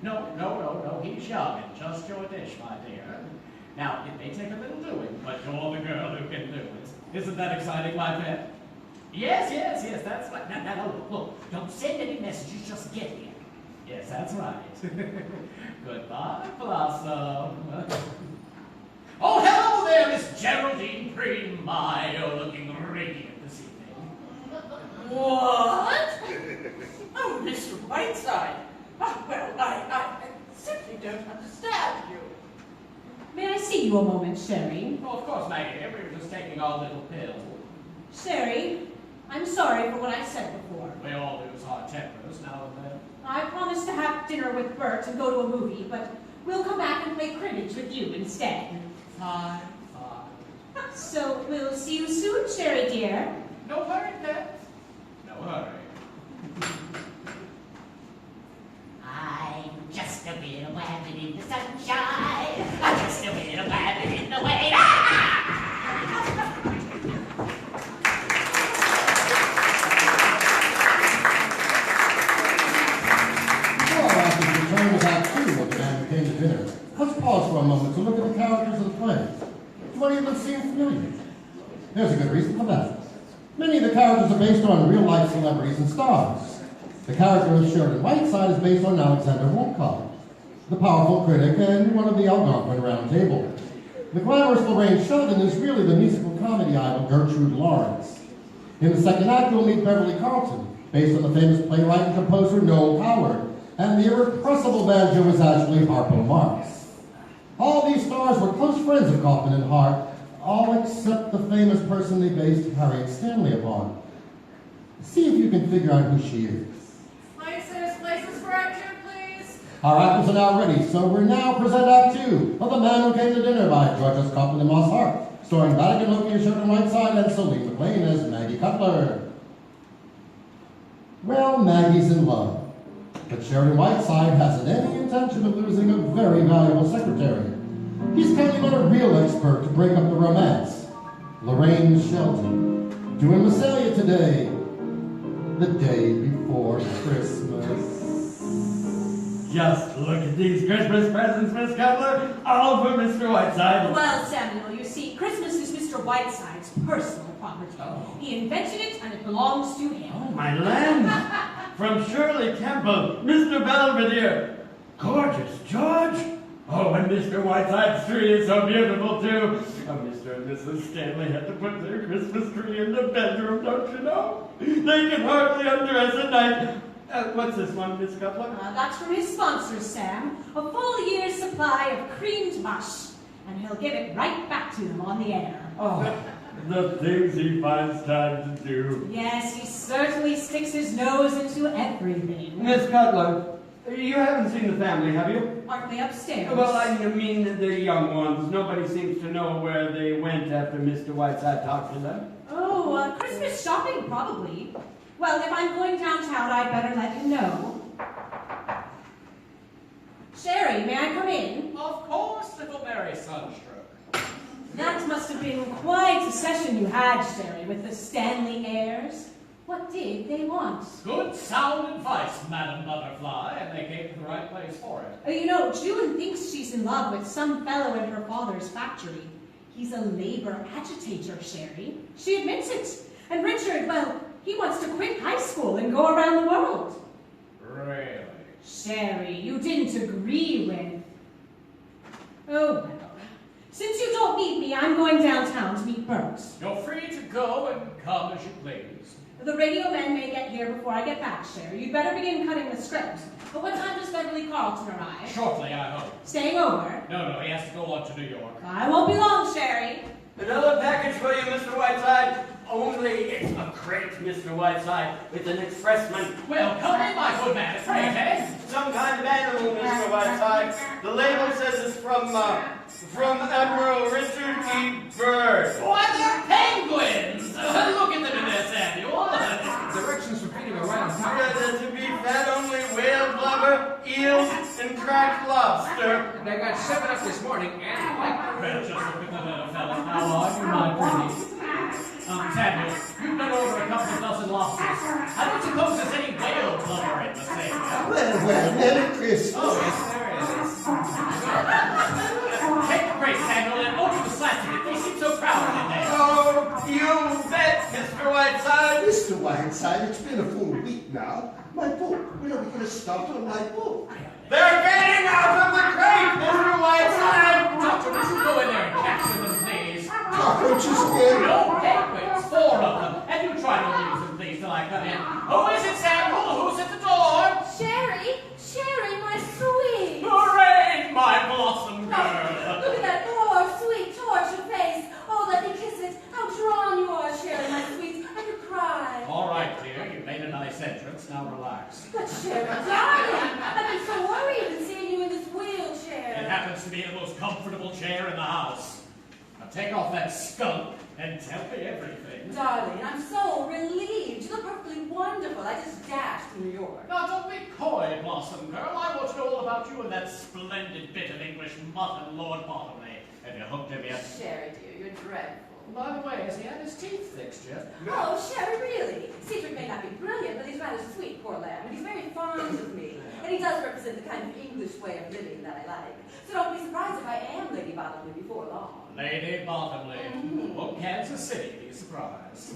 No, he's young and just your dish, my dear. Now, it may take a little doing, but you're the girl who can do it. Isn't that exciting, my pet? Yes, that's right. Now, look, don't send any messages, just get here. Yes, that's right. Goodbye, Blossom. Oh, hello there, Miss Geraldine Preen. My, you're looking radiant this evening. What? Oh, Mr. Whiteside. Oh, well, I simply don't understand you. May I see you a moment, Sherry? Oh, of course, Maggie. We were just taking our little pill. Sherry, I'm sorry for what I said before. We all lose our tempers now and then. I promised to have dinner with Bert and go to a movie, but we'll come back and play cribbage with you instead. Fine. So we'll see you soon, Sherry dear. No hurry, pet. No hurry. I'm just a little rabbit in the sunshine. I'm just a little rabbit in the wind. Well, after the return was out too, what the man came to dinner. Oh, familiar. There's a good reason for that. Many of the characters are based on real-life celebrities and stars. The character of Sheridan Whiteside is based on Alexander Wolcott, the powerful critic and one of the Algonquin Round Table. The glamorous Lorraine Sheldon is really the musical comedy idol Gertrude Lawrence. In the second act, you'll meet Beverly Carlton, based on the famous playwright and composer Noel Coward, and the irrepressible banjo is actually Harpo Marx. All these stars were close friends of Kaufman and Hart, all except the famous person they based Harriet Stanley upon. See if you can figure out who she is. Places for Act 2, please. Our actors are now ready, so we're now present Act 2 of The Man Who Came to Dinner by George S. Kaufman and Moss Hart, starring Vatican Lokey as Sheridan Whiteside and Soline McLain as Maggie Cutler. Well, Maggie's in love, but Sheridan Whiteside hasn't any intention of losing a very valuable secretary. He's counting on a real expert to break up the romance, Lorraine Shelton, doing Massalia today, the day before Christmas. Just look at these Christmas presents, Miss Cutler. All for Mr. Whiteside. Well, Samuel, you see, Christmas is Mr. Whiteside's personal property. He invented it, and it belongs to him. Oh, my land. From Shirley Temple, Mr. Belvedere. Gorgeous, George. Oh, and Mr. Whiteside's tree is so beautiful, too. Oh, Mr. and Mrs. Stanley had to put their Christmas tree in the bedroom, don't you know? They can hardly undress at night. What's this one, Miss Cutler? That's from his sponsors, Sam. A full year's supply of creamed mush. And he'll give it right back to them on the air. Oh, the things he finds time to do. Yes, he certainly sticks his nose into everything. Miss Cutler, you haven't seen the family, have you? Aren't they upstairs? Well, I mean the young ones. Nobody seems to know where they went after Mr. Whiteside talked to them. Oh, Christmas shopping, probably. Well, if I'm going downtown, I'd better let him know. Sherry, may I come in? Of course, little Mary Sunstroke. That must have been quite a session you had, Sherry, with the Stanley heirs. What did they want? Good sound advice, Madam Butterfly, and they came to the right place for it. You know, June thinks she's in love with some fellow in her father's factory. He's a labor agitator, Sherry. She admits it. And Richard, well, he wants to quit high school and go around the world. Really? Sherry, you didn't agree with... Oh, well. Since you don't need me, I'm going downtown to meet Bert. You're free to go and come as you please. The radio men may get here before I get back, Sherry. You'd better begin cutting the script. But what time does Beverly Carlton arrive? Shortly, I hope. Staying over? No, he has to go on to New York. I won't be long, Sherry. Another package for you, Mr. Whiteside. Only it's a crate, Mr. Whiteside, with an expressman. Well, come in, my good man. Afraid, eh? Some kind of animal, Mr. Whiteside. The label says it's from Admiral Richard E. Byrd. Why, they're penguins! Look at them in there, Samuel. Directions for feeding are right on top. They're to be fed only whale blubber, eels, and cracked lobster. They got 7 up this morning and like... Well, just look at the little fellas. How are you, my pretty? Samuel, you've been over a couple of dozen lobsters. I don't suppose there's any whale blubber in the same. Well, Merry Christmas. Oh, yes, there is. Take the crate, Samuel, and open the slats of it. They seem so proud in there. Oh, you bet, Mr. Whiteside. Mr. Whiteside, it's been a full week now. My book. When are we going to start on my book? They're getting out of the crate, Mr. Whiteside. Doctor, would you go in there and capture them, please? Cockroaches again? No, penguins, 4 of them. And you try to leave them, please, till I come in. Who is it, Samuel? Who's at the door? Sherry, my sweet. Hooray, my blossom girl. Look at that poor, sweet, tortured face. Oh, let me kiss it. How drawn you are, Sherry, my sweet. I could cry. All right, dear, you made a nice entrance. Now relax. But Sherry, darling, I've been so worried in seeing you in this wheelchair. It happens to be the most comfortable chair in the house. Now take off that skunk and tell me everything. Darling, I'm so relieved. You look perfectly wonderful. I just dashed to New York. Now don't be coy, Blossom Girl. I want to know all about you and that splendid bit of English muffin, Lord Bottomley. Have you hooked him yet? Sherry, dear, you're dreadful. By the way, has he had his teeth fixed yet? Oh, Sherry, really? Cedric may not be brilliant, but he's rather sweet, poor lamb, and he's very fond of me. And he does represent the kind of English way of living that I like. So don't be surprised if I am Lady Bottomley before long. Lady Bottomley. Kansas City, be surprised.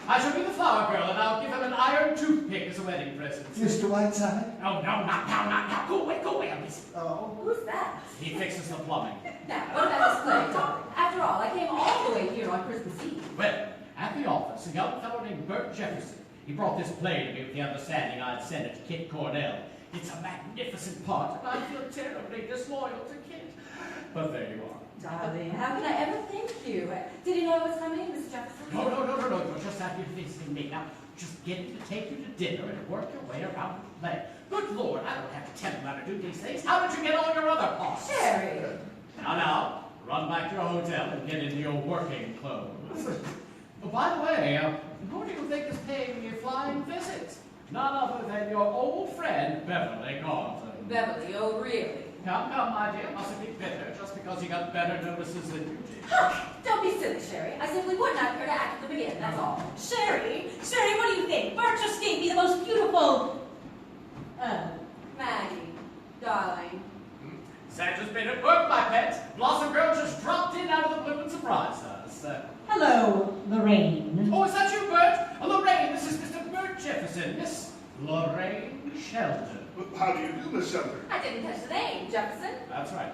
I shall be the flower girl, and I'll give him an iron toothpick as a wedding present. Mr. Whiteside? Oh, no, not now. Go away, I'm busy. Oh. Who's that? He fixes the plumbing. Now, what about his play, darling? After all, I came all the way here on Christmas Eve. Well, at the office, a young fellow named Bert Jefferson. He brought this play to me with the understanding I'd send it to Kit Cornell. It's a magnificent part, and I feel terribly disloyal to Kit. But there you are. Darling, how can I ever thank you? Did he know I was coming, Mr. Jefferson? No. You're just out here visiting me. Now, just get him to take you to dinner and work your way around the play. Good Lord, I don't have to tell him how to do these things. How did you get all your other costs? Sherry! Now, run back to your hotel and get into your working clothes. Oh, by the way, who do you think is paying me a flying visit? None other than your old friend, Beverly Gordon. Beverly, oh really? Come, my dear, mustn't be bitter just because you got better notices than you did. Don't be silly, Sherry. I simply would not care to act at the beginning, that's all. Sherry, what do you think? Bert just gave me the most beautiful... Maggie, darling. Santa's been at work, my pet. Blossom Girl just dropped in out of the blue and surprised us. Hello, Lorraine. Oh, is that you, Bert? Lorraine, this is Mr. Bert Jefferson. Miss Lorraine Sheldon. How do you do, Miss Sheldon? I didn't catch the name, Jefferson. That's right,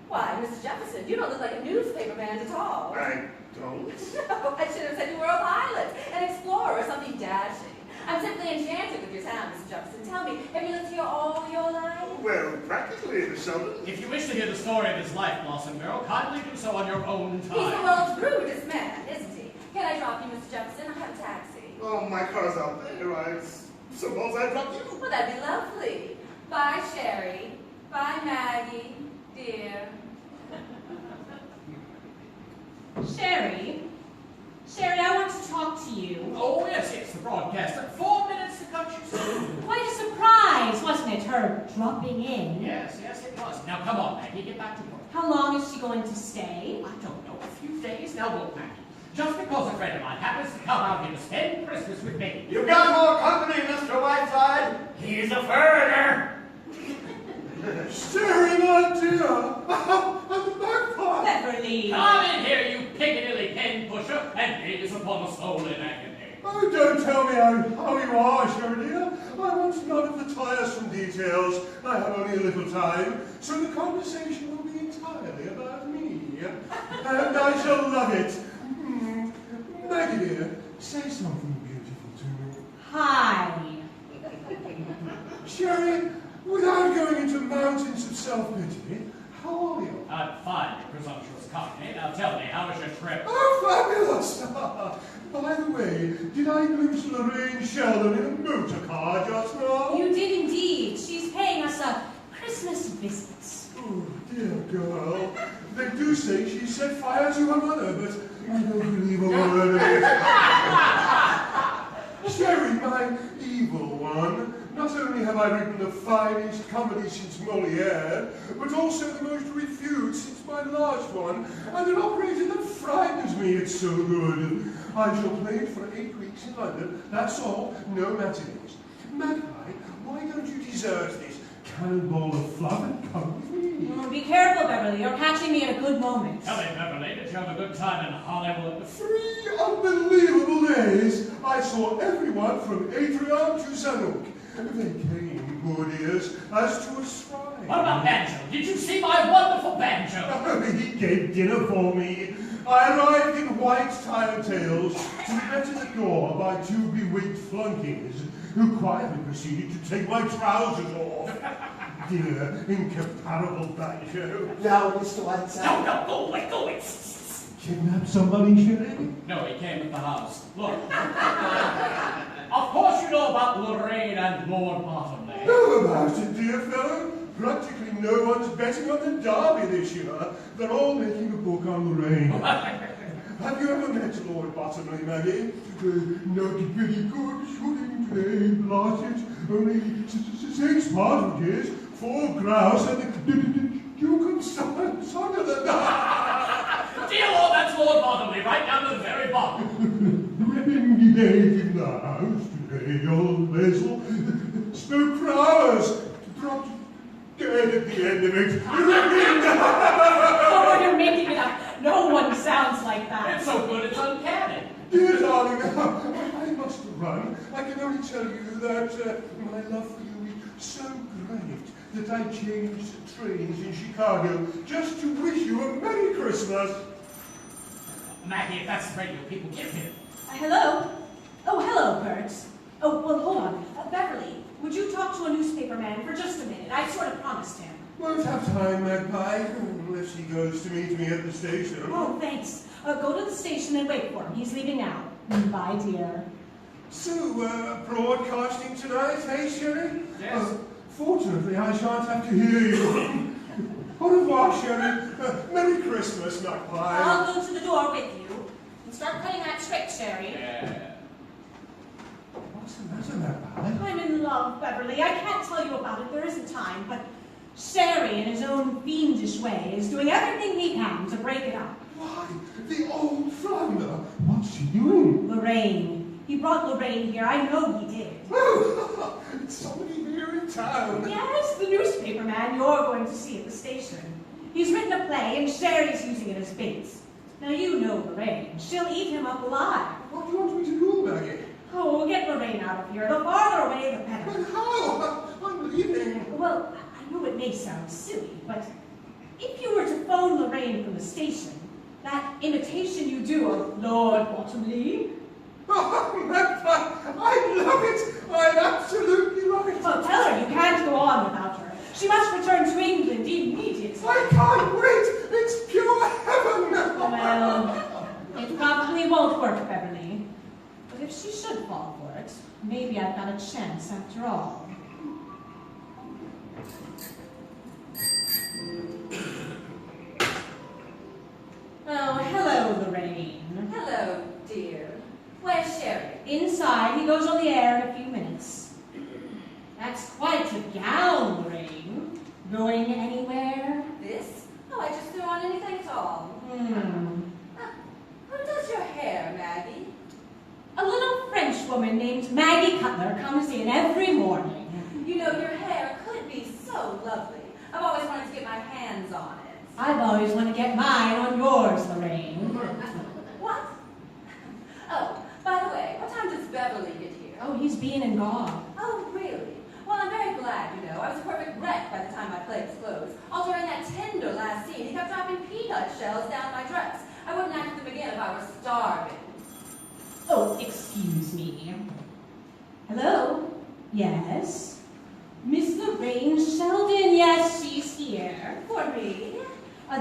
Why, Mr. Jefferson, you don't look like a newspaper man at all. I don't. No, I should have said you were a pilot, an explorer, or something dashing. I'm simply enchanted with your town, Mr. Jefferson. Tell me, have you lived here all your life? Well, practically, Miss Sheldon. If you wish to hear the story of his life, Blossom Girl, kindly do so on your own time. He's the world's rudest man, isn't he? Can I drop you, Mr. Jefferson? I have a taxi. Oh, my car's out there. I suppose I drop you. Well, that'd be lovely. Bye, Sherry. Bye, Maggie, dear. Sherry, I want to talk to you. Oh, yes, the broadcaster. 4 minutes to cut you. Quite a surprise, wasn't it, her dropping in? Yes, it was. Now, come on, Maggie, get back to work. How long is she going to stay? I don't know, a few days. Now, look, Maggie. Just because a friend of mine happens to come out here to spend Christmas with me. You've got more company, Mr. Whiteside. He's a foreigner. Sherry, my dear. I'm the magpie. Beverly. Come in here, you Piccadilly pen pusher, and gaze upon a soul in agony. Oh, don't tell me how you are, Sherry dear. I want none of the tiresome details. I have only a little time, so the conversation will be entirely about me. And I shall love it. Maggie dear, say something beautiful to me. Hi. Sherry, without going into mountains of self-pity, how are you? I'm fine, you presumptuous cockney. Now tell me, how was your trip? Oh, fabulous! By the way, did I glimpse Lorraine Sheldon in a motor car just now? You did indeed. She's paying us a Christmas visit. Oh, dear girl. They do say she set fire to her mother, but I don't believe a word of it. Sherry, my evil one, not only have I written the finest comedy since Moliere, but also the most reviewed since my last one, and an operator that frightens me, it's so good. I shall play it for 8 weeks in London, that's all, no matinees. Magpie, why don't you desert this cannonball of fluff and come with me? Oh, be careful, Beverly. You're catching me at a good moment. Tell me, Beverly, did you have a good time in Hollywood? 3 unbelievable days. I saw everyone from Adrian to Zanuck. They came, poor dears, as to a shrine. What about Banjo? Did you see my wonderful Banjo? Oh, he gave dinner for me. I arrived in white tails to be met at the door by 2 bewigged flunkies, who quietly proceeded to take my trousers off. Dear, incomparable Banjo. Now, Mr. Whiteside. No, go away. Kidnap somebody, Sherry? No, he came at the house. Look. Of course you know about Lorraine and Lord Bottomley. Know about it, dear fellow. Practically no one's betting on the Derby this year. They're all making a book on Lorraine. Have you ever met Lord Bottomley, Maggie? Not very good shooting today, blast it. Only 6 partridges, 4 grouse, and the Duke of Sunderland. Dear Lord, that's Lord Bottomley, right down to the very bottom. Ripping debate in the house today, old Basil. Spoke for hours. Dropped dead at the end of it. Oh, you're making it up. No one sounds like like that. It's so good it's uncanny. Dear darling, I must run. I can only tell you that my love for you is so great that I changed trains in Chicago just to wish you a Merry Christmas. Maggie, if that's the radio people give him. Hello? Oh, hello, Bert. Oh, well, hold on. Beverly, would you talk to a newspaper man for just a minute? I sort of promised him. Won't have time, Magpie, unless he goes to meet me at the station. Oh, thanks. Go to the station and wait for him. He's leaving now. Bye, dear. So, broadcasting tonight, eh, Sherry? Yes. Fortunately, I shan't have to hear you. Au revoir, Sherry. Merry Christmas, Magpie. I'll go to the door with you. And start cutting that trick, Sherry. Yeah. What's the matter, Magpie? I'm in love, Beverly. I can't tell you about it. There isn't time. But Sherry, in his own fiendish way, is doing everything he can to break it up. Why, the old flounder. What's she doing? Lorraine. He brought Lorraine here. I know he did. Oh, somebody here in town. Yes, the newspaper man you're going to see at the station. He's written a play, and Sherry's using it as bait. Now, you know Lorraine. She'll eat him up alive. What do you want me to do, Maggie? Oh, we'll get Lorraine out of here. The farther away, the better. But how? I'm leaving. Well, I know it may sound silly, but if you were to phone Lorraine from the station, that imitation you do of Lord Bottomley. Oh, Magpie, I love it. I'm absolutely right. Well, tell her you can't go on without her. She must return to England immediately. I can't wait. It's pure heaven. Well, it probably won't work, Beverly. But if she should fall for it, maybe I've got a chance after all. Oh, hello, Lorraine. Hello, dear. Where's Sherry? Inside. He goes on the air in a few minutes. That's quite a gown, Lorraine. Going anywhere? This? Oh, I just threw on anything at all. Who does your hair, Maggie? A little French woman named Maggie Cutler comes in every morning. You know, your hair could be so lovely. I've always wanted to get my hands on it. I've always wanted to get mine on yours, Lorraine. What? Oh, by the way, what time does Beverly get here? Oh, he's been and gone. Oh, really? Well, I'm very glad, you know. I was a perfect wreck by the time my play was closed. All during that tender last scene, he kept dropping peanut shells down my dress. I wouldn't act them again if I were starving. Oh, excuse me. Hello? Yes? Miss Lorraine Sheldon, yes, she's here. For me?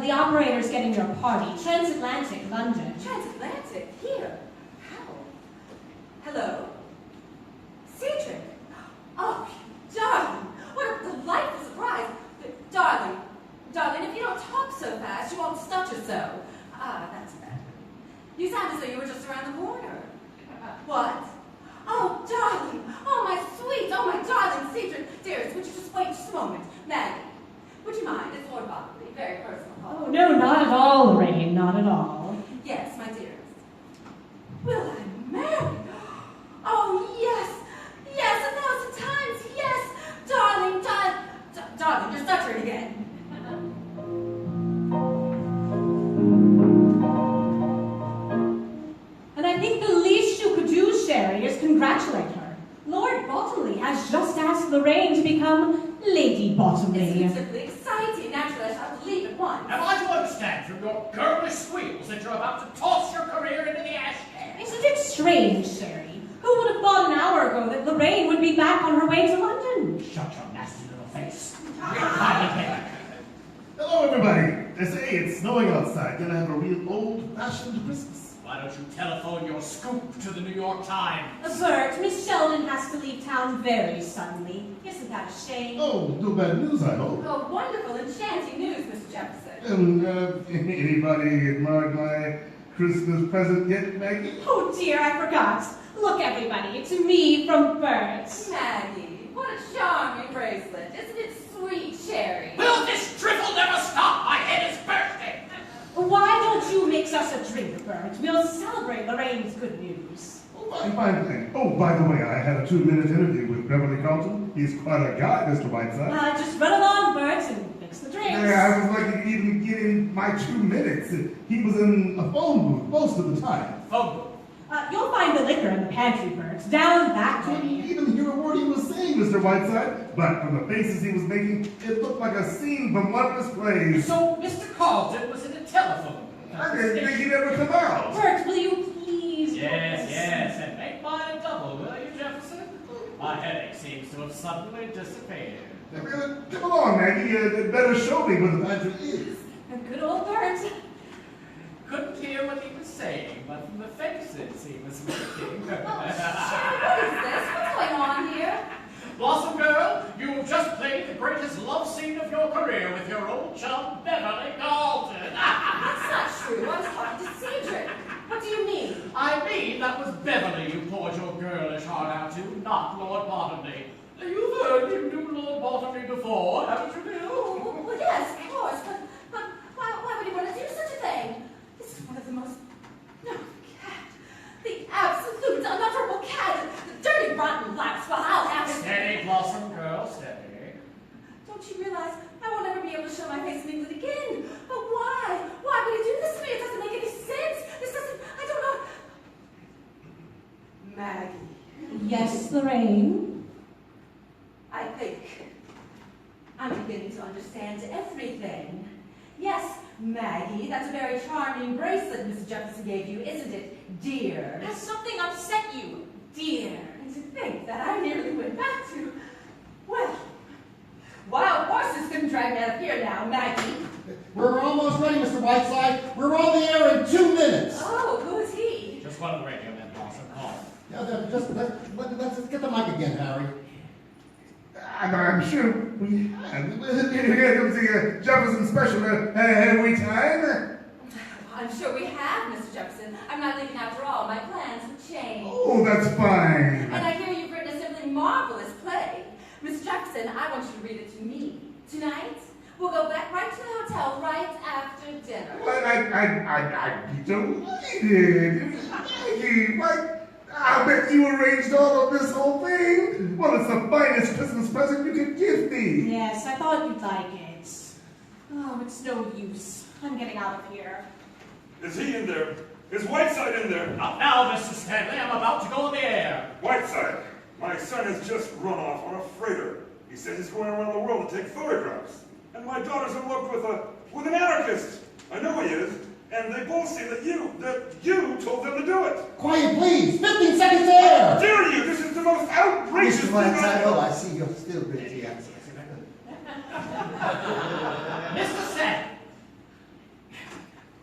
The operator's getting your party. Transatlantic, London. Transatlantic? Here? How? Hello? Cedric? Oh, darling, what a delightful surprise. Darling, if you don't talk so fast, you won't stutter so. Ah, that's better. You sound as though you were just around the corner. What? Oh, darling, oh, my sweet, oh, my darling Cedric. Dearest, would you just wait just a moment? Maggie, would you mind? It's Lord Bottomley, very personal. Oh, no, not at all, Lorraine, not at all. Yes, my dearest. Will I marry? Oh, yes, yes, 1,000 times, yes. Darling, darling, you're stuttering again. And I think the least you could do, Sherry, is congratulate her. Lord Bottomley has just asked Lorraine to become Lady Bottomley. It's simply exciting. Naturally, I shall believe at once. Am I to understand from your girlish squeals that you're about to toss your career into the ash can? Isn't it strange, Sherry? Who would have thought an hour ago that Lorraine would be back on her way to London? Shut your nasty little face. Hello, everybody. They say it's snowing outside. Gonna have a real old-fashioned Christmas. Why don't you telephone your scoop to the New York Times? Bert, Miss Sheldon has to leave town very suddenly. Isn't that a shame? Oh, no bad news, I hope. Oh, wonderful, enchanting news, Mr. Jefferson. Anybody admired my Christmas present yet, Maggie? Oh dear, I forgot. Look, everybody, it's me from Bert. Maggie, what a charming bracelet. Isn't it sweet, Sherry? Will this drivel never stop? My head is bursting. Why don't you mix us a drink, Bert? We'll celebrate Lorraine's good news. Oh, fine. Oh, by the way, I had a 2-minute interview with Beverly Carlton. He's quite a guy, Mr. Whiteside. Just run along, Bert, and drinks, the drinks. Yeah, I was lucky to even get in my 2 minutes. He was in a phone booth most of the time. Phone booth? You'll find the liquor in the pantry, Bert, down that way. I couldn't even hear a word he was saying, Mr. Whiteside, but from the faces he was making, it looked like a scene from one of his plays. So Mr. Carlton was in a telephone. I didn't think he'd ever come out. Bert, will you please? Yes, and make mine a double, will you, Jefferson? My headache seems to have suddenly disappeared. Come along, Maggie. Better show me where the pantry is. Good old Bert. Couldn't hear what he was saying, but from the faces he was making. What is this? What's going on here? Blossom girl, you have just played the greatest love scene of your career with your old chum, Beverly Carlton. That's not true. I was talking to Cedric. What do you mean? I mean that was Beverly you poured your girlish heart out to, not Lord Bottomley. You've heard him do Lord Bottomley before, haven't you, Bill? Well, yes, of course, but why would he want to do such a thing? This is one of the most... No, cat. The absolute unutterable cat. The dirty, rotten laps. Well, I'll have it. Steady, Blossom girl, steady. Don't you realize I won't ever be able to show my face in England again? But why? Why would he do this to me? It doesn't make any sense. This doesn't... I don't know... Maggie. Yes, Lorraine? I think I'm beginning to understand everything. Yes, Maggie, that's a very charming bracelet Mrs. Jefferson gave you, isn't it, dear? Has something upset you, dear? And to think that I nearly went back to... Well, wild horses couldn't drag me out of here now, Maggie. We're almost ready, Mr. Whiteside. We're on the air in 2 minutes. Oh, who is he? Just one of the radio men, Blossom. Call. Let's get the mic again, Harry. I'm sure we have. Here comes the Jefferson special. Have we time? I'm sure we have, Mr. Jefferson. I'm not leaving after all. My plans have changed. Oh, that's fine. And I hear you've written a simply marvelous play. Mr. Jefferson, I want you to read it to me. Tonight, we'll go back right to the hotel right after dinner. But I'd be delighted. Maggie, I bet you arranged all of this whole thing. Well, it's the finest Christmas present you could give me. Yes, I thought you'd like it. Oh, it's no use. I'm getting out of here. Is he in there? Is Whiteside in there? Not now, Mr. Stanley. I'm about to go in the air. Whiteside, my son has just run off on a freighter. He says he's going around the world to take photographs. And my daughter's in love with an anarchist. I know he is. And they both say that you told them to do it. Quiet, please. 15 seconds there. How dare you? This is the most outrageous thing I see you're still busy. Mr. Stanley.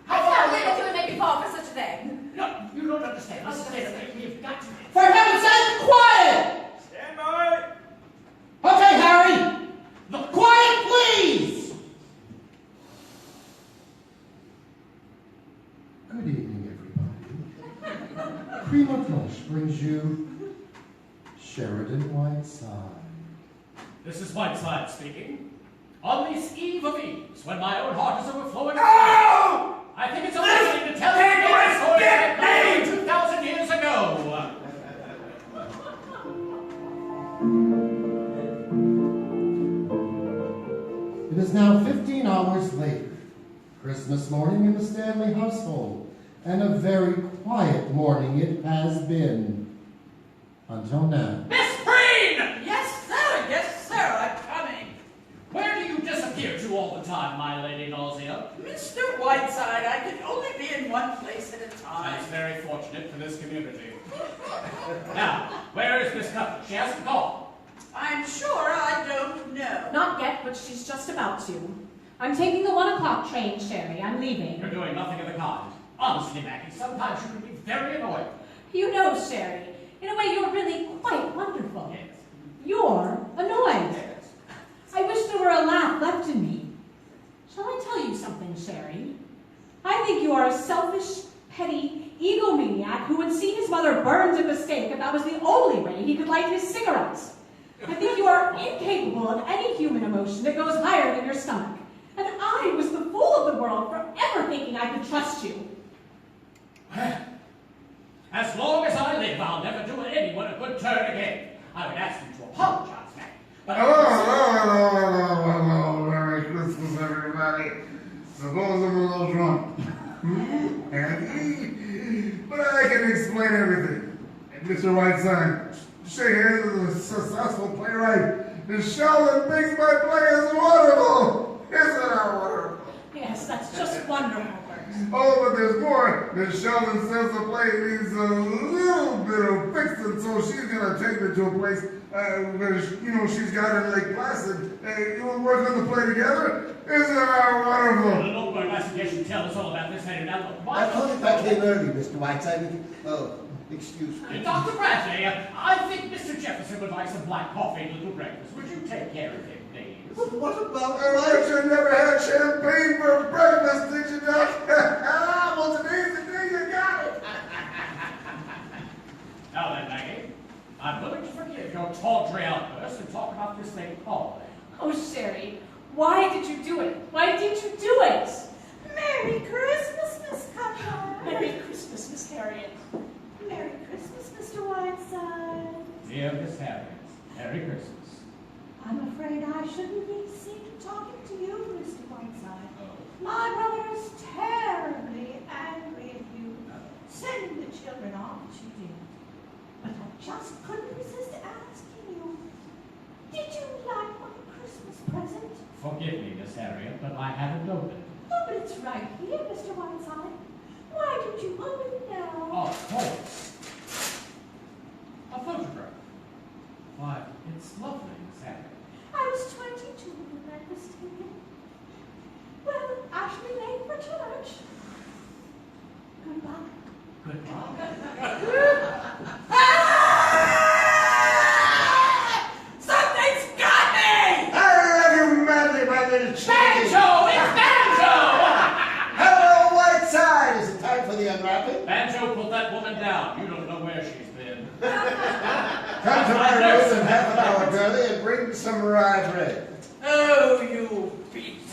I can't believe that you would make me fall for such a thing. No, you don't understand. Mr. Stanley, we've got to... For heaven's sake, quiet! Stand by. Okay, Harry. Quiet, please. Good evening, everybody. Prima Blanche brings you Sheridan Whiteside. This is Whiteside speaking. On this eve of eves, when my own heart is overflowing... No! I think it's only fitting to tell you a story that 2,000 years ago. It is now 15 hours later, Christmas morning in the Stanley household, and a very quiet morning it has been. Until now. Miss Breen! Yes, sir, I'm coming. Where do you disappear to all the time, my lady Nausea? Mr. Whiteside, I can only be in one place at a time. That's very fortunate for this community. Now, where is Miss Cutler? She hasn't called. I'm sure I don't know. Not yet, but she's just about to. I'm taking the 1 o'clock train, Sherry. I'm leaving. You're doing nothing of the kind. Honestly, Maggie, sometimes you can be very annoying. You know, Sherry, in a way you're really quite wonderful. Yes. You're annoying. Yes. I wish there were a laugh left in me. Shall I tell you something, Sherry? I think you are a selfish, petty egomaniac who would see his mother burned at the stake if that was the only way he could light his cigarettes. I think you are incapable of any human emotion that goes higher than your stomach. And I was the fool of the world for ever thinking I could trust you. As long as I live, I'll never do anyone a good turn again. I would ask you to apologize, Maggie. But Hello, Merry Christmas, name of the successful playwright. Sheldon thinks my play is wonderful. Isn't that wonderful? Yes, that's just wonderful. Oh, but there's more. Miss Sheldon says the play needs a little bit of fixing, so she's going to take me to a place where, she's got in Lake Placid. You want to work on the play together? Isn't that wonderful? Look, my investigation tell us all about this, Henry. Now, look, I thought if I came early, Mr. Whiteside. Oh, excuse me. Dr. Bradley, I think Mr. Jefferson would like some black coffee and a little breakfast. Would you take care of him, please? But what about But you never had champagne for breakfast, did you, Doc? Well, today's the day you got it. Now then, Maggie, I'm willing to forgive your tawdry outburst and talk about this thing calmly. Oh, Sherry, why did you do it? Why did you do it? Merry Christmas, Miss Cutler. Merry Christmas, Miss Harriet. Merry Christmas, Mr. Whiteside. Dear Miss Harriet, Merry Christmas. I'm afraid I shouldn't be seen talking to you, Mr. Whiteside. My brother is terribly angry at you, sending the children off as you did. But I just couldn't resist asking you, did you like my Christmas present? Forgive me, Miss Harriet, but I haven't opened it. Oh, but it's right here, Mr. Whiteside. Why don't you open it now? Of course. A photograph. Why, it's lovely, Miss Harriet. I was 22 when that was taken. Well, I shall be late for church. Goodbye. Something's got me! I love you madly, my little chicken. Banjo! It's Banjo! Hello, Whiteside. Is it time for the unwrapping? Banjo, put that woman down. You don't know where she's been. Come to my room in half an hour, girlie, and bring some rye bread. Oh, you beast.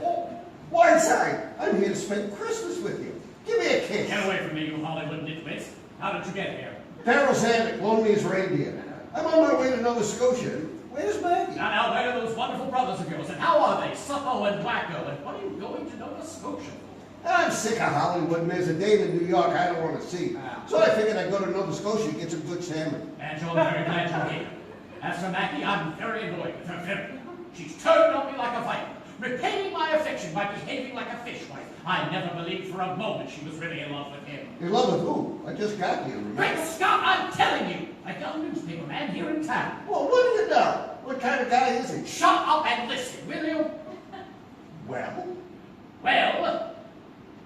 Oh, Whiteside, I'm here to spend Christmas with you. Give me a kiss. Get away from me, you Hollywood nitwit. How did you get here? Darryl Zanuck loaned me his reindeer. I'm on my way to Nova Scotia. Where's Maggie? Now, where are those wonderful brothers of yours? And how are they? Suppo and Wacko. And what are you going to Nova Scotia for? I'm sick of Hollywood, and there's a date in New York I don't want to see. So I figured I'd go to Nova Scotia and get some good salmon. Banjo, I'm very glad you're here. As for Maggie, I'm very annoyed with her. Very. She's turned on me like a viper, repaying my affection by behaving like a fishwife. I never believed for a moment she was really in love with him. In love with who? I just got here, remember? Great Scott, I'm telling you! A young newspaper man here in town. Well, what do you know? What kind of guy is he? Shut up and listen, will you? Well,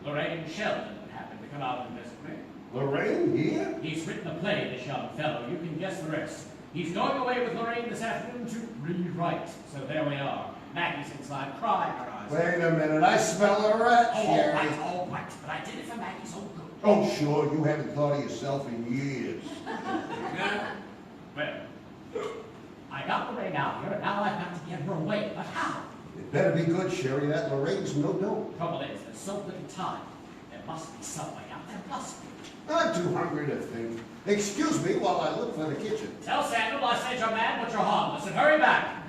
Lorraine Sheldon happened to come out and visit me. Lorraine here? He's written a play, this young fellow. You can guess the rest. He's going away with Lorraine this afternoon to rewrite. So there we are. Maggie's inside crying her eyes. Wait a minute, I smell a rat, Sherry. All right, but I did it for Maggie's own good. Oh, sure, you haven't thought of yourself in years. Well, I got Lorraine out here, and now I've got to get her away. But how? It better be good, Sherry. That Lorraine's no dope. Trouble is, there's so little time. There must be some way out. There must be. I'm too hungry to think. Excuse me while I look for the kitchen. Tell Samuel I said you're mad, but you're harmless, and hurry back.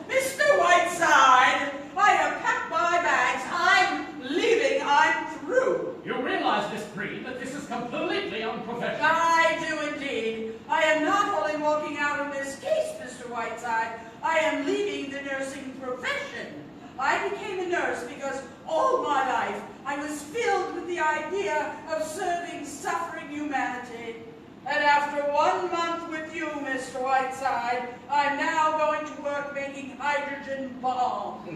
Mr. Whiteside, I have packed my bags. I'm leaving. I'm through. You realize, Miss Breed, that this is completely unprofessional. I do indeed. I am not only walking out of this case, Mr. Whiteside, I am leaving the nursing profession. I became a nurse because all my life I was filled with the idea of serving suffering humanity. And after 1 month with you, Mr. Whiteside, I'm now going to work making hydrogen bombs.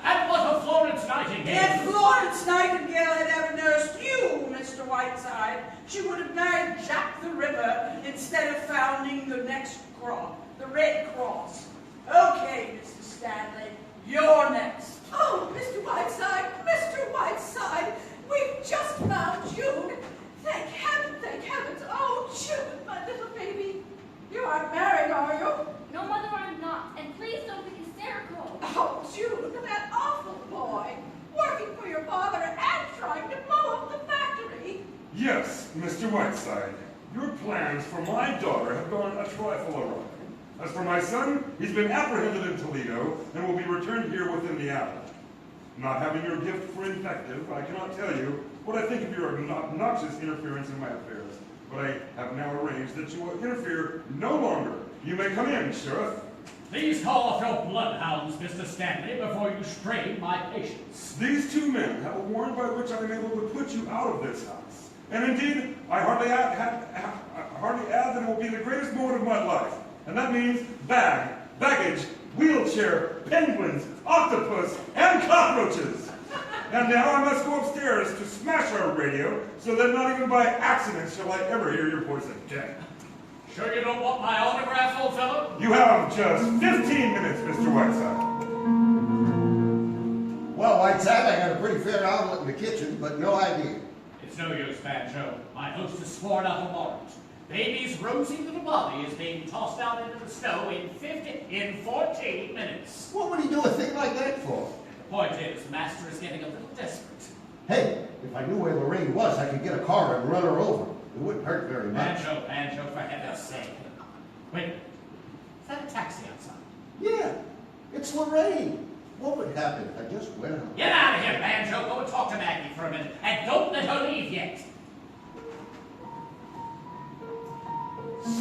And what of Florence Nightingale? If Florence Nightingale had ever nursed you, Mr. Whiteside, she would have married Jack the Ripper instead of founding the next cross, the Red Cross. Okay, Mrs. Stanley, you're next. Oh, Mr. Whiteside, we've just found June. Thank heavens. Oh, June, my little baby. You aren't married, are you? No, Mother, I'm not. And please don't be hysterical. Oh, June, that awful boy. Working for your father and trying to blow up the factory. Yes, Mr. Whiteside. Your plans for my daughter have gone a trifle awry. As for my son, he's been apprehended in Toledo and will be returned here within the hour. Not having your gift for invective, I cannot tell you what I think of your obnoxious interference in my affairs. But I have now arranged that you will interfere no longer. You may come in, Sheriff. Please call off your bloodhounds, Mr. Stanley, before you strain my patience. These two men have a warrant by which I am able to put you out of this house. And indeed, I hardly add that it will be the greatest moment of my life. And that means baggage, wheelchair, penguins, octopus, and cockroaches. And now I must go upstairs to smash our radio so that not even by accident shall I ever hear your voice again. Sure you don't want my autograph, old fellow? You have just 15 minutes, Mr. Whiteside. Well, Whiteside, I got a pretty fair omelet in the kitchen, but no idea. It's no use, Banjo. My host has sworn out a warrant. Baby's rosy little body is being tossed out into the snow in 14 minutes. What would he do a thing like that for? The point is, the master is getting a little desperate. Hey, if I knew where Lorraine was, I could get a car and run her over. It wouldn't hurt very much. Banjo, for heaven's sake. Wait, is that a taxi outside? Yeah, it's Lorraine. What would happen if I just went out? Get out of here, Banjo. Go and talk to Maggie for a minute. And don't let her leave yet.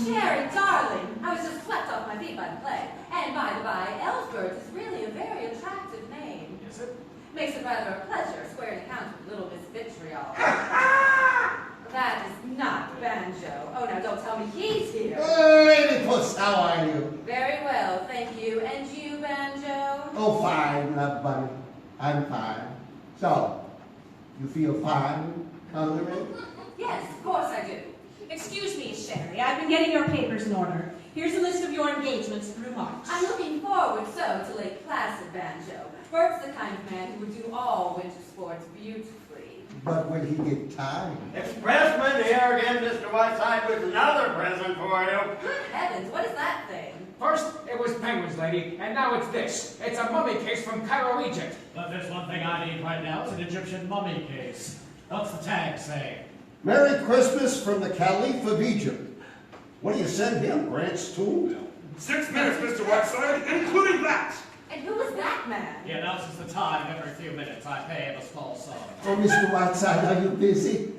Sherry, darling, I was just swept off my feet by the play. And by the by, Ellsworth is really a very attractive name. Is it? Makes it rather a pleasure squaring accounts with little Miss Vitriol. That is not Banjo. Oh, now don't tell me he's here. Lady Puss, how are you? Very well, thank you. And you, Banjo? Oh, fine, love bunny. I'm fine. So, you feel fine, Lorraine? Yes, of course I do. Excuse me, Sherry. I've been getting your papers in order. Here's a list of your engagements through March. I'm looking forward so to Lake Placid, Banjo. Bert's the kind of man who would do all winter sports beautifully. But will he get time? Expressman here again, Mr. Whiteside, with another present for you. Good heavens, what is that thing? First, it was penguins, lady, and now it's this. It's a mummy case from Cairo, Egypt. But there's one thing I need right now. It's an Egyptian mummy case. What's the tag say? Merry Christmas from the Caliph of Egypt. What do you send him, Grant's tomb? 6 minutes, Mr. Whiteside, including that. And who is that man? He announces the time every few minutes. I pay him a small sum. Oh, Mr. Whiteside, are you busy?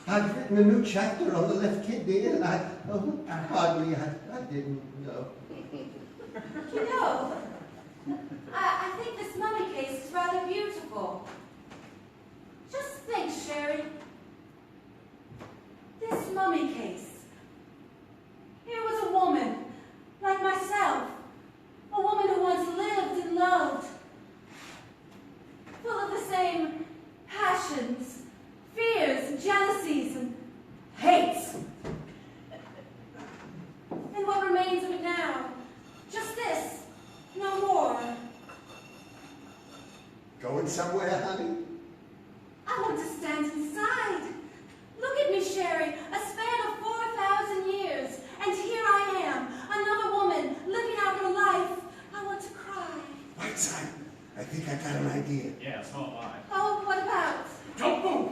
I've written a new chapter on the left kidney, and hardly, I didn't know. You know, I think this mummy case is rather beautiful. Just think, Sherry. This mummy case. Here was a woman, like myself. A woman who once lived and loved. Full of the same passions, fears, jealousies, and hates. And what remains of it now? Just this, no more. Going somewhere, honey? I want to stand inside. Look at me, Sherry, a span of 4,000 years. And here I am, another woman, living out her life. I want to cry. Whiteside, I think I got an idea. Yes, so have I. Oh, what about? Don't move!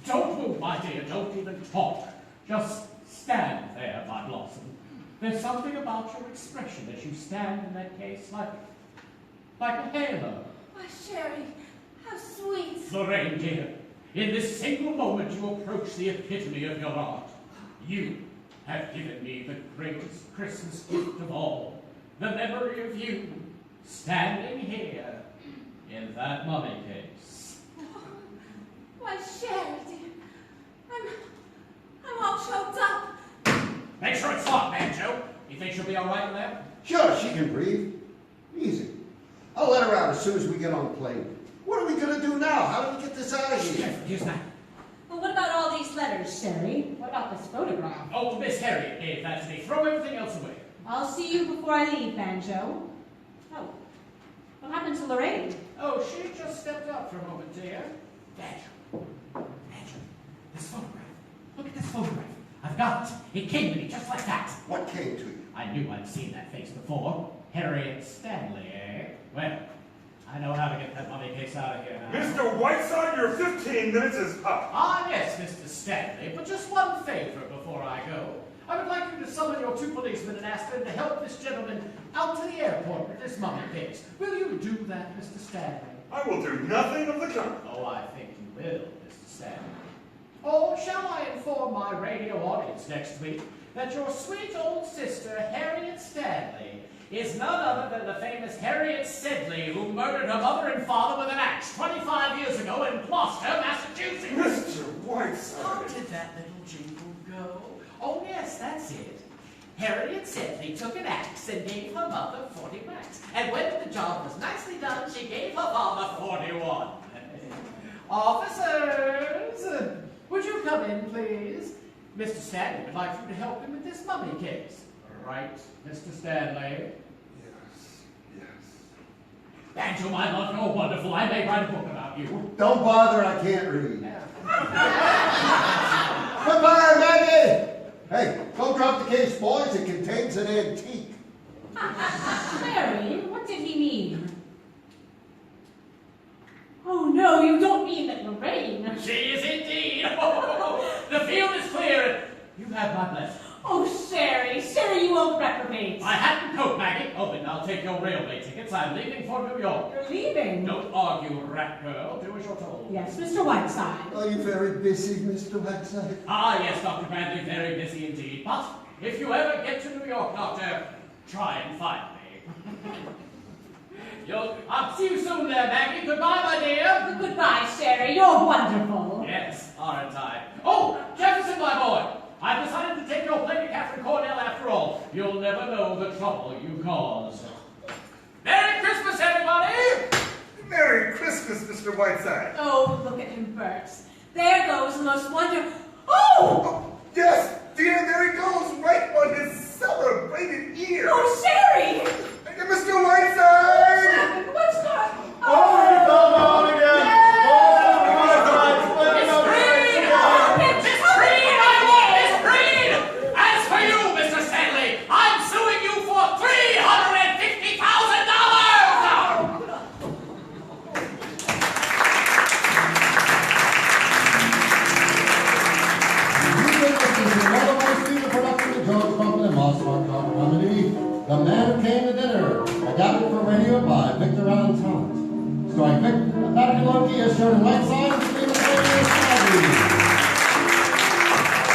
Don't move, my dear. Don't even talk. Just stand there, my blossom. There's something about your expression as you stand in that case, like a halo. Why, Sherry, how sweet. Lorraine, dear, in this single moment you approach the epitome of your art. You have given me the greatest Christmas gift of all, the memory of you standing here in that mummy case. Why, Sherry, dear, I'm all choked up. Make sure it's locked, Banjo. You think she'll be all right in there? Sure, she can breathe. Easy. I'll let her out as soon as we get on the plane. What are we going to do now? How do we get this out of here? Here's that. Well, what about all these letters, Sherry? What about this photograph? Oh, Miss Harriet gave that to me. Throw everything else away. I'll see you before I leave, Banjo. Oh, what happened to Lorraine? Oh, she just stepped out for a moment, dear. Banjo, this photograph. Look at this photograph. I've got it. It came to me just like that. What came to you? I knew I'd seen that face before. Harriet Stanley, eh? Well, I know how to get that mummy case out of here now. Mr. Whiteside, your 15 minutes is up. Ah, yes, Mr. Stanley, but just one favor before I go. I would like you to summon your 2 policemen and ask them to help this gentleman out to the airport with this mummy case. Will you do that, Mr. Stanley? I will do nothing of the kind. Oh, I think you will, Mr. Stanley. Or shall I inform my radio audience next week that your sweet old sister, Harriet Stanley, is none other than the famous Harriet Sedley, who murdered her mother and father with an axe 25 years ago in Gloucester, Massachusetts? Mr. Whiteside! How did that little jingle go? Oh, yes, that's it. Harriet Sedley took an axe and gave her mother 40 whacks. And when the job was nicely done, she gave her father 41. Officers, would you come in, please? Mr. Stanley would like you to help him with this mummy case. Right, Mr. Stanley? Yes. And to my love, you're wonderful. I may write a book about you. Don't bother, I can't read. Goodbye, Maggie! Hey, don't drop the case, boys. It contains an antique. Larry, what did he mean? Oh no, you don't mean that Lorraine. She is indeed. The field is clear. You have my blessing. Oh, Sherry, you old reprobate. My hat and coat, Maggie. Oh, and I'll take your railway tickets. I'm leaving for New York. You're leaving? Don't argue, rat girl. Do as you're told. Yes, Mr. Whiteside. Are you very busy, Mr. Whiteside? Ah, yes, Dr. Bradley, very busy indeed. But if you ever get to New York, Doctor, try and find me. I'll see you soon there, Maggie. Goodbye, my dear. Goodbye, Sherry. You're wonderful. Yes, aren't I? Oh, Jefferson, my boy. I've decided to take your play to Catherine Cornell after all. You'll never know the trouble you cause. Merry Christmas, everybody! Merry Christmas, Mr. Whiteside. Oh, look at him burst. There goes the most wonderful... Oh! Yes, dear, there he goes, right on his celebrated ear. Oh, Sherry! Mr. Whiteside! What's going on? Oh, come on again! As for you, Mr. Stanley, I'm suing you for $350,000! NOLA Voice Theatre production of George Kaufman and Moss comedy, The Man Who Came to Dinner, adapted for radio by Victor Allan Tallant. Starring Vatican Lokey as shown in Whiteside and Soline McLain as Sadie.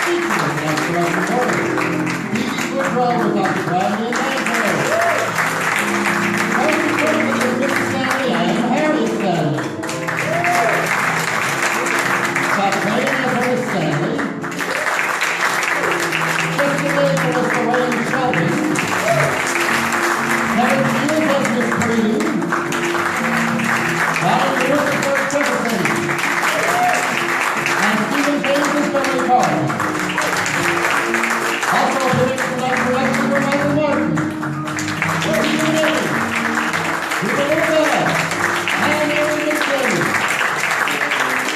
Featuring the production order. Boudreaux with Dr. Bradley and Daigle. Darcy Preston with Mrs. Stanley and Harriet Stanley. Dr. Bradley as Harriet Stanley. Kristen Daigle as Lorraine Shelby. Kevin Shields as Miss Green. Alan Lewis as Darque Preston. And Stephen James as Billy Carr. Also appearing in that production were Michael Martin, Stephen Davis, Nivale, and Aeryn Dixon.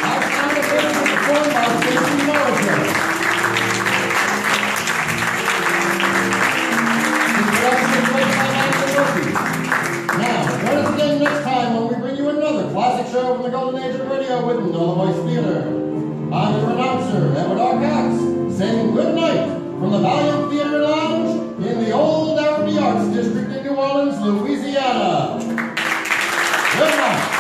Our sound effects were performed by Stacey Morrison. The production was played by Valiant Theatre. Now, join us again next time when we bring you another classic show from the golden age of radio with NOLA Voice Theatre. I'm your announcer, Edward R. saying good night from the Valiant Theatre Lounge in the Old Arabi Arts District in New Orleans, Louisiana. Good night.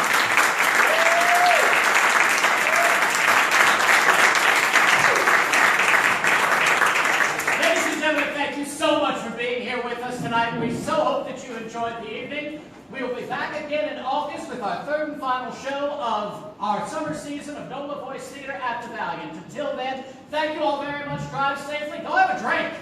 Ladies and gentlemen, thank you so much for being here with us tonight. We so hope that you enjoyed the evening. We will be back again in August with our third and final show of our summer season of NOLA Voice Theatre at the Valiant. Until then, thank you all very much. Drive safely. Go have a drink.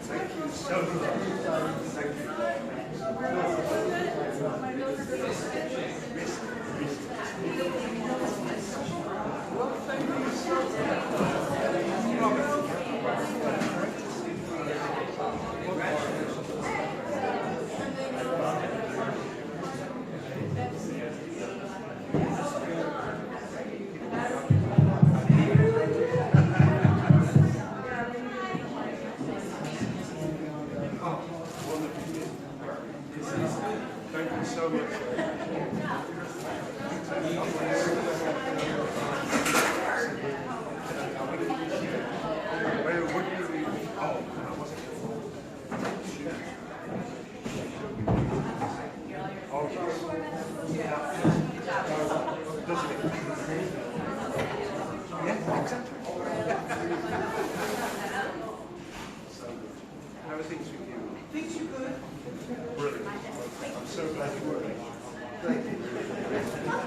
Thank you. Thank you so much. Wait, what do you read? Oh, I wasn't. Oh, yeah, exactly. So, how are things with you? Things you good? Brilliant. I'm so glad you were there. Thank you.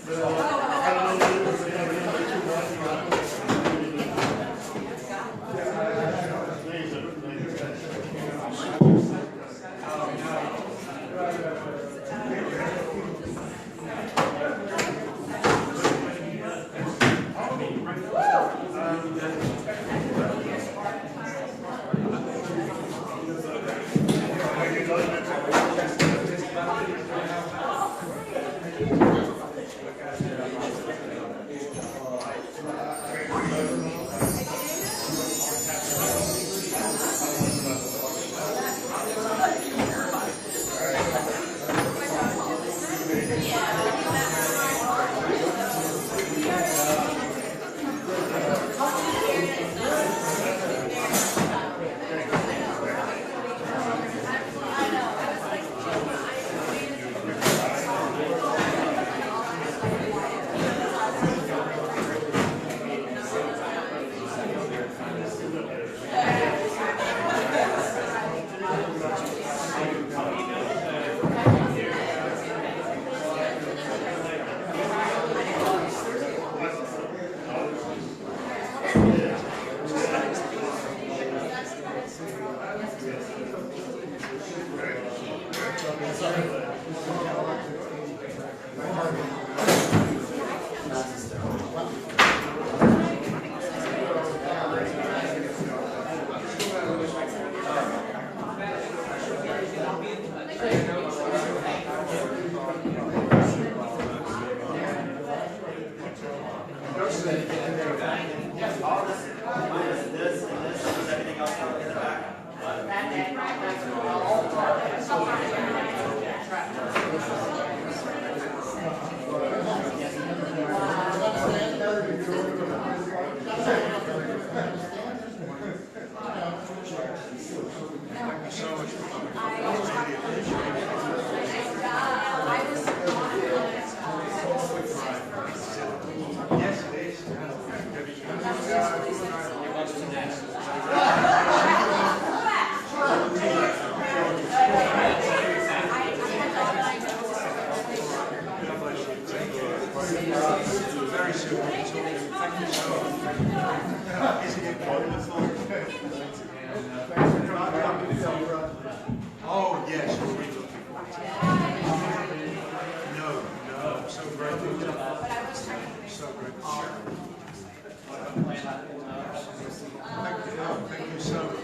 They're all messed up. Thank you. Oh, yes. No, so great. So great. Thank you so much.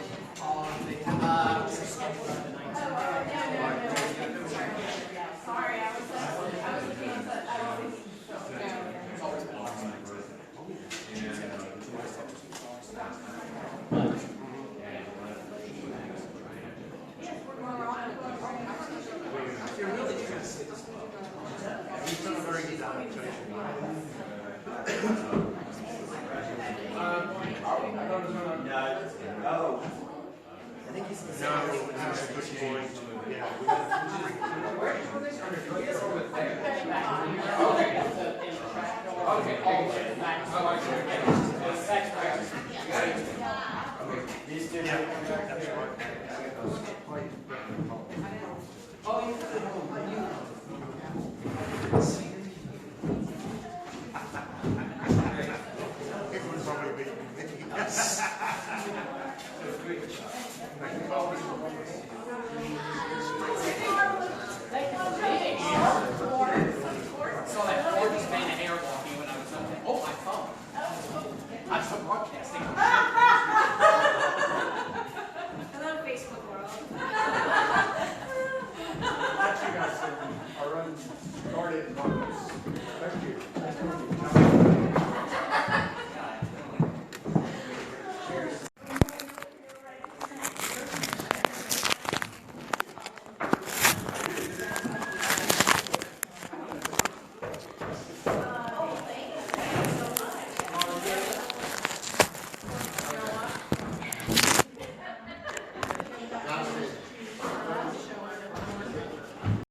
Sorry, I was looking at the, He's done a very good adaptation. No. I think he's the same. No, that's a good point. Yeah. These two. That's right. Oh, you